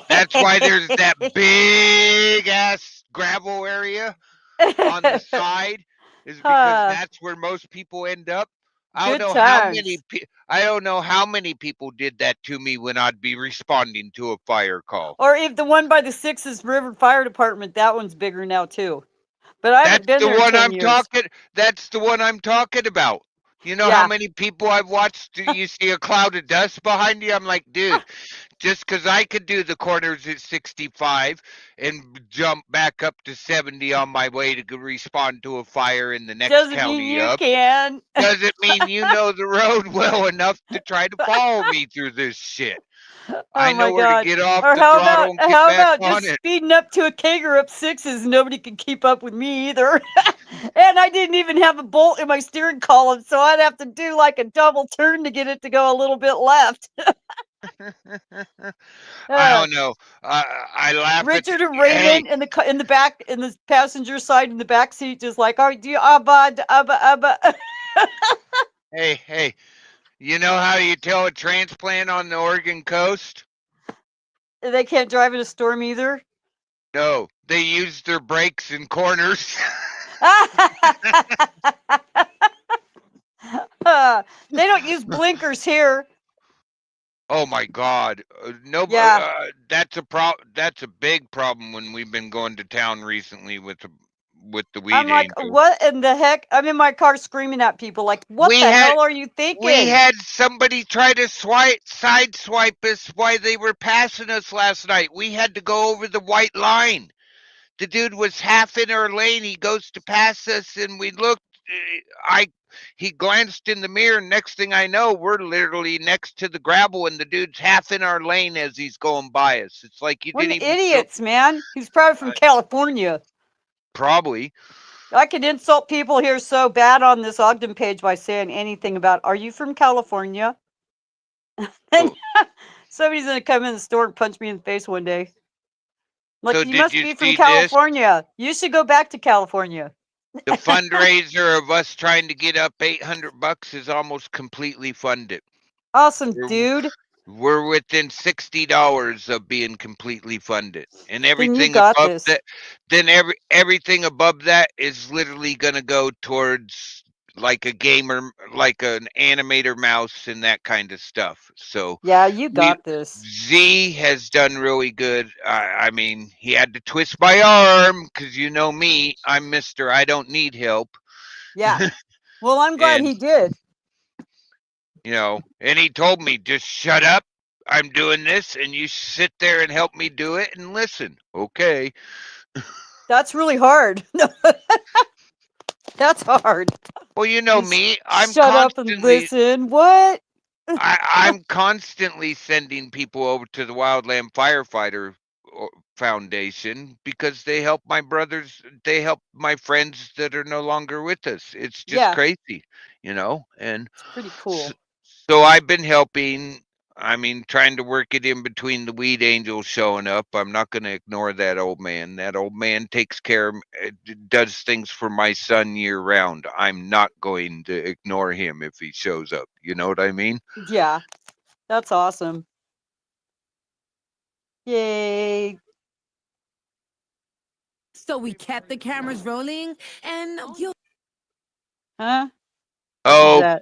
Speaker 3: That's why there's that big ass gravel area on the side, is because that's where most people end up. I don't know how many people did that to me when I'd be responding to a fire call.
Speaker 17: Or if the one by the Sixes River Fire Department, that one's bigger now too. But I haven't been there in 10 years.
Speaker 3: That's the one I'm talking about. You know how many people I've watched? You see a cloud of dust behind you? I'm like, dude, just because I could do the corners at 65 and jump back up to 70 on my way to respond to a fire in the next county up, doesn't mean you know the road well enough to try to follow me through this shit. I know where to get off the throttle and get back on
Speaker 17: just speeding up to a kegger up Sixes? Nobody can keep up with me either. And I didn't even have a bolt in my steering column, so I'd have to do like a double turn to get it to go a little bit left.
Speaker 3: I don't know. I laugh.
Speaker 17: Richard and Raymond in the back, in the passenger side in the back seat, just like, oh, do you abba.
Speaker 3: Hey. You know how you tell a transplant on the Oregon coast?
Speaker 17: They can't drive in a storm either?
Speaker 3: No, they use their brakes in corners.
Speaker 17: They don't use blinkers here.
Speaker 3: Oh my God! Nobody. That's a big problem when we've been going to town recently with the weed.
Speaker 17: I'm like,
Speaker 3: angel.
Speaker 17: What in the heck? I'm in my car screaming at people like, what the hell are you thinking?
Speaker 3: We had somebody try to sideswipe us while they were passing us last night. We had to go over the white line. The dude was half in our lane. He goes to pass us, and we looked. He glanced in the mirror. Next thing I know, we're literally next to the gravel, and the dude's half in our lane as he's going by us. It's like you didn't even.
Speaker 17: Idiots, man. He's probably from California.
Speaker 3: Probably.
Speaker 17: I could insult people here so bad on this Ogden page by saying anything about, are you from California? And somebody's going to come in the store and punch me in the face one day. Like,
Speaker 3: So
Speaker 17: you must
Speaker 3: did
Speaker 17: be
Speaker 3: you
Speaker 17: from
Speaker 3: see
Speaker 17: California. You should go back to California.
Speaker 3: The fundraiser of us trying to get up $800 is almost completely funded.
Speaker 17: Awesome, dude.
Speaker 3: We're within $60 of being completely funded, and everything
Speaker 17: got
Speaker 3: above
Speaker 17: this.
Speaker 3: that. Then everything above that is literally going to go towards like a gamer, like an animator mouse and that kind of stuff. So
Speaker 17: yeah, you got this.
Speaker 3: Z has done really good. I mean, he had to twist my arm because you know me. I'm Mr. I don't need help.
Speaker 17: Yeah. Well, I'm glad he did.
Speaker 3: You know, and he told me, just shut up. I'm doing this, and you sit there and help me do it and listen. Okay.
Speaker 17: That's really hard. That's hard.
Speaker 3: Well, you know me. I'm
Speaker 17: shut up and listen. What?
Speaker 3: I'm constantly sending people over to the Wildland Firefighter Foundation because they help my brothers. They help my friends that are no longer with us. It's just crazy, you know. And
Speaker 17: it's pretty cool.
Speaker 3: So I've been helping. I mean, trying to work it in between the weed angels showing up. I'm not going to ignore that old man. That old man takes care of, does things for my son year round. I'm not going to ignore him if he shows up. You know what I mean?
Speaker 17: Yeah, that's awesome. Yay.
Speaker 19: So we kept the cameras rolling, and you.
Speaker 17: Huh?
Speaker 3: Oh,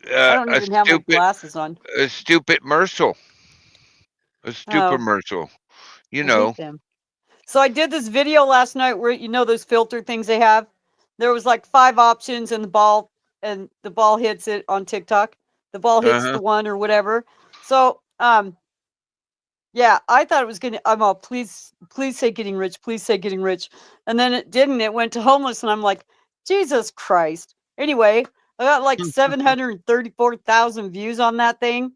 Speaker 17: I don't even have my glasses on.
Speaker 3: A stupid Mercel. A stupid Mercel. You know.
Speaker 17: So I did this video last night where, you know, those filter things they have. There was like 5 options, and the ball hits it on TikTok. The ball hits the one or whatever. So yeah, I thought it was gonna. I'm all, please say getting rich, please say getting rich, and then it didn't. It went to homeless, and I'm like, Jesus Christ. Anyway, I got like 734,000 views on that thing.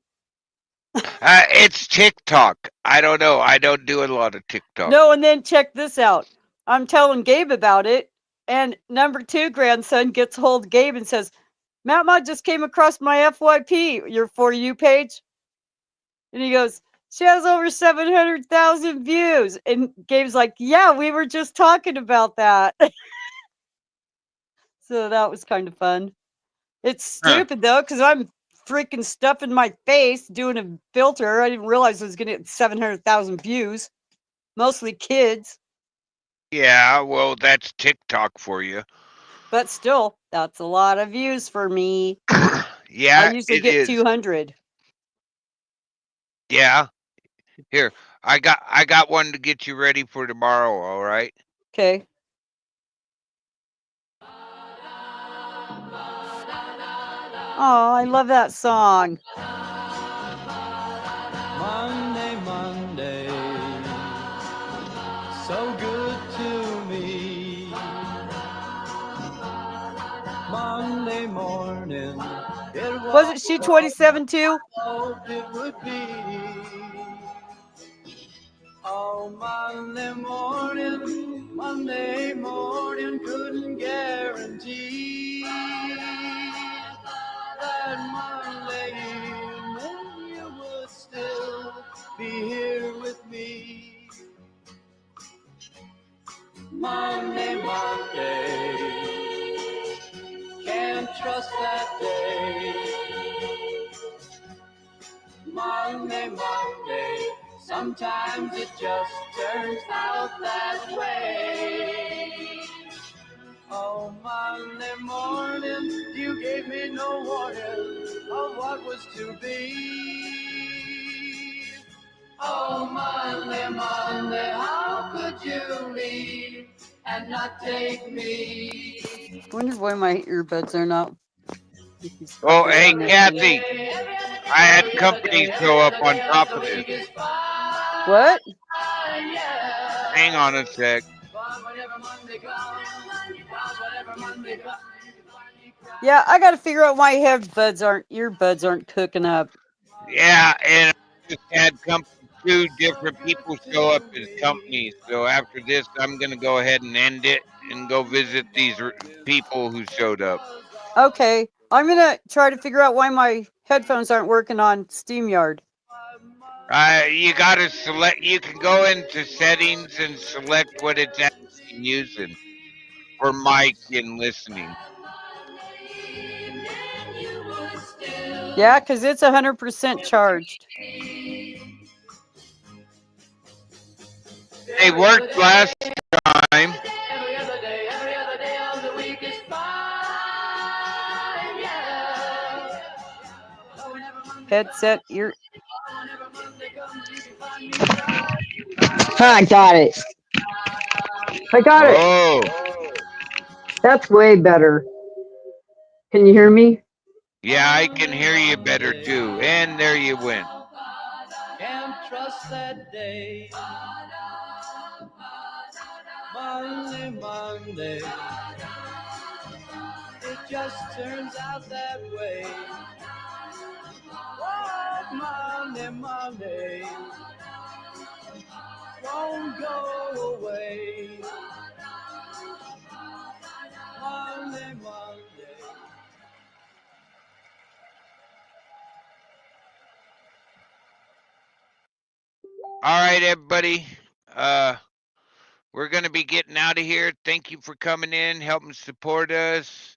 Speaker 3: It's TikTok. I don't know. I don't do a lot of TikTok.
Speaker 17: No, and then check this out. I'm telling Gabe about it, and number 2 grandson gets hold of Gabe and says, "Mama just came across my FYP, your For You page," and he goes, "She has over 700,000 views," and Gabe's like, "Yeah, we were just talking about that." So that was kind of fun. It's stupid though, because I'm freaking stuffing my face doing a filter. I didn't realize it was gonna get 700,000 views, mostly kids.
Speaker 3: Yeah, well, that's TikTok for you.
Speaker 17: But still, that's a lot of views for me.
Speaker 3: Yeah,
Speaker 17: I usually
Speaker 3: it
Speaker 17: get
Speaker 3: is.
Speaker 17: 200.
Speaker 3: Yeah. Here, I got one to get you ready for tomorrow, all right?
Speaker 17: Okay. Oh, I love that song.
Speaker 2: Monday, Monday, so good to me. Monday morning, it
Speaker 17: Wasn't she 27 too?
Speaker 2: hoped it would be. Oh, Monday morning, couldn't guarantee that Monday evening you would still be here with me. Monday, can't trust that day. Monday, sometimes it just turns out that way. Oh, Monday morning, you gave me no warning of what was to be. Oh, Monday, how could you leave and not take me?
Speaker 17: I wonder why my earbuds are not.
Speaker 3: Oh, hey, Kathy. I had company show up on top of this.
Speaker 17: What?
Speaker 3: Hang on a sec.
Speaker 17: Yeah, I got to figure out why earbuds aren't cooking up.
Speaker 3: Yeah, and I just had company. 2 different people show up as companies. So after this, I'm going to go ahead and end it and go visit these people who showed up.
Speaker 17: Okay, I'm going to try to figure out why my headphones aren't working on StreamYard.
Speaker 3: You got to select, you can go into settings and select what it's actually using for mic and listening.
Speaker 17: Yeah, because it's 100% charged.
Speaker 3: They worked last time.
Speaker 17: Headset ear.
Speaker 20: I got it. I got it.
Speaker 3: Oh.
Speaker 20: That's way better. Can you hear me?
Speaker 3: Yeah, I can hear you better too. And there you went.
Speaker 2: Can't trust that day. Monday, it just turns out that way. Oh, Monday, won't go away. Monday.
Speaker 3: All right, everybody. We're going to be getting out of here. Thank you for coming in, helping support us.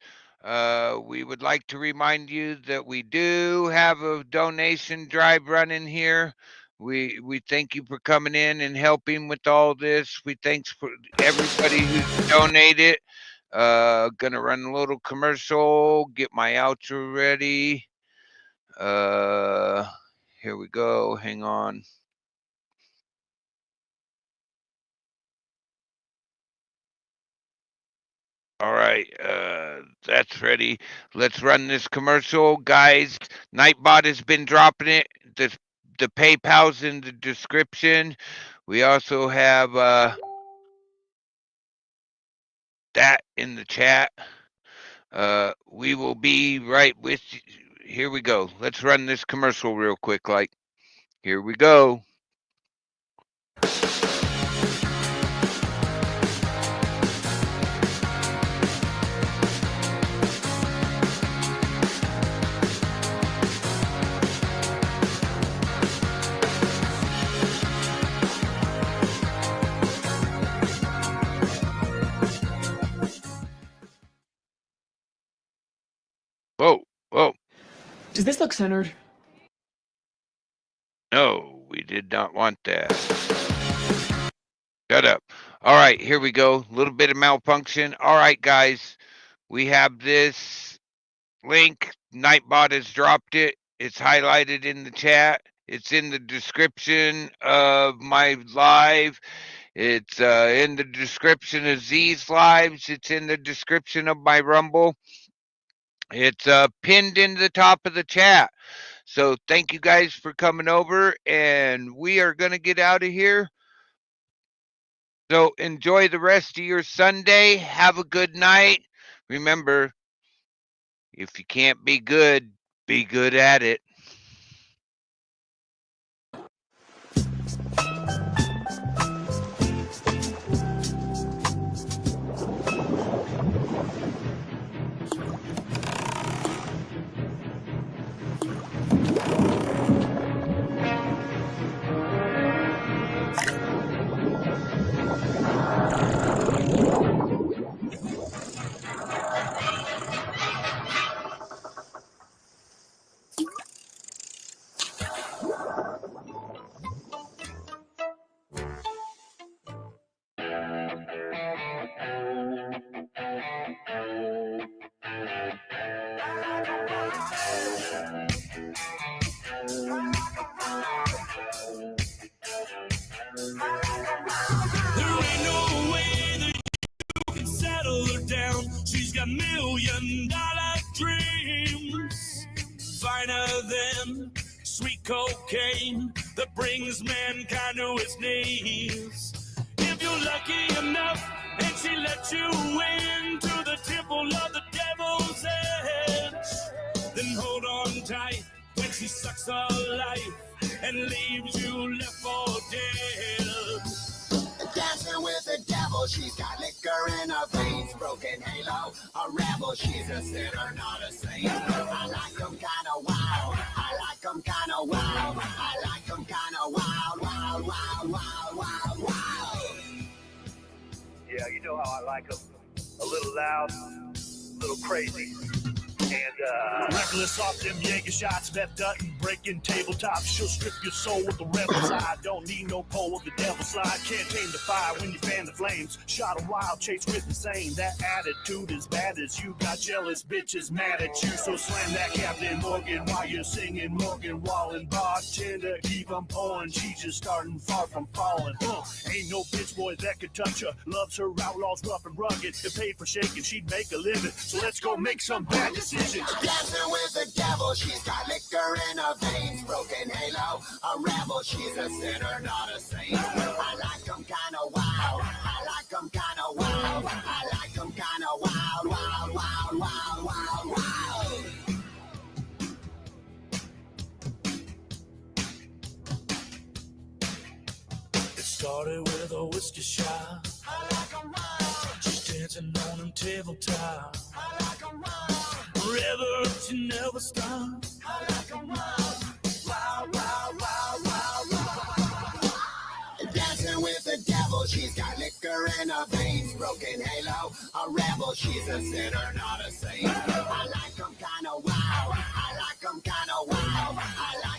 Speaker 3: We would like to remind you that we do have a donation drive running here. We thank you for coming in and helping with all this. We thanks for everybody who's donated. Gonna run a little commercial, get my outro ready. Here we go. Hang on. All right, that's ready. Let's run this commercial, guys. Nightbot has been dropping it. The PayPal's in the description. We also have that in the chat. We will be right with you. Here we go. Let's run this commercial real quick. Like, here we go.
Speaker 21: Does this look centered?
Speaker 3: No, we did not want that. Shut up. All right, here we go. A little bit of malfunction. All right, guys. We have this link. Nightbot has dropped it. It's highlighted in the chat. It's in the description of my live. It's in the description of Z's lives. It's in the description of my Rumble. It's pinned in the top of the chat. So thank you guys for coming over, and we are going to get out of here. So enjoy the rest of your Sunday. Have a good night. Remember, if you can't be good at it.
Speaker 16: $1,000,000 dreams, finer than sweet cocaine that brings mankind to its knees. If you're lucky enough and she lets you into the temple of the devil's edge, then hold on tight when she sucks her life and leaves you left for dead.
Speaker 1: Dancing with the devil, she's got liquor in her veins, broken halo, a rebel, she's a sinner, not a saint. I like them kinda wild, I like them kinda wild, I like them kinda wild, wild, wild, wild, wild, wild.
Speaker 22: Yeah, you know how I like them. A little loud, a little crazy. And
Speaker 16: reckless off them Jaeger shots, Beth Dutton breaking tabletops. She'll strip your soul with the rebel side. Don't need no pole with the devil slide. Can't tame the fire when you fan the flames. Shot a wild chase with insane. That attitude is bad as you got jealous bitches mad at you. So slam that Captain Morgan while you're singing Morgan Wallen. Bartender, keep on pouring. She's just starting far from falling. Ain't no bitch boy that could touch her. Loves her outlaws rough and rugged. If paid for shaking, she'd make a living. So let's go make some bad decisions.
Speaker 1: Dancing with the devil, she's got liquor in her veins, broken halo, a rebel, she's a sinner, not a saint. I like them kinda wild, I like them kinda wild, I like them kinda wild, wild, wild, wild, wild, wild.
Speaker 16: It started with a whiskey shot. I like them wild. Just dancing on them tabletop. I like them wild. Forever to never stop. I like them wild. Wild, wild, wild, wild, wild.
Speaker 1: Dancing with the devil, she's got liquor in her veins, broken halo, a rebel, she's a sinner, not a saint. I like them kinda wild, I like them kinda wild, I like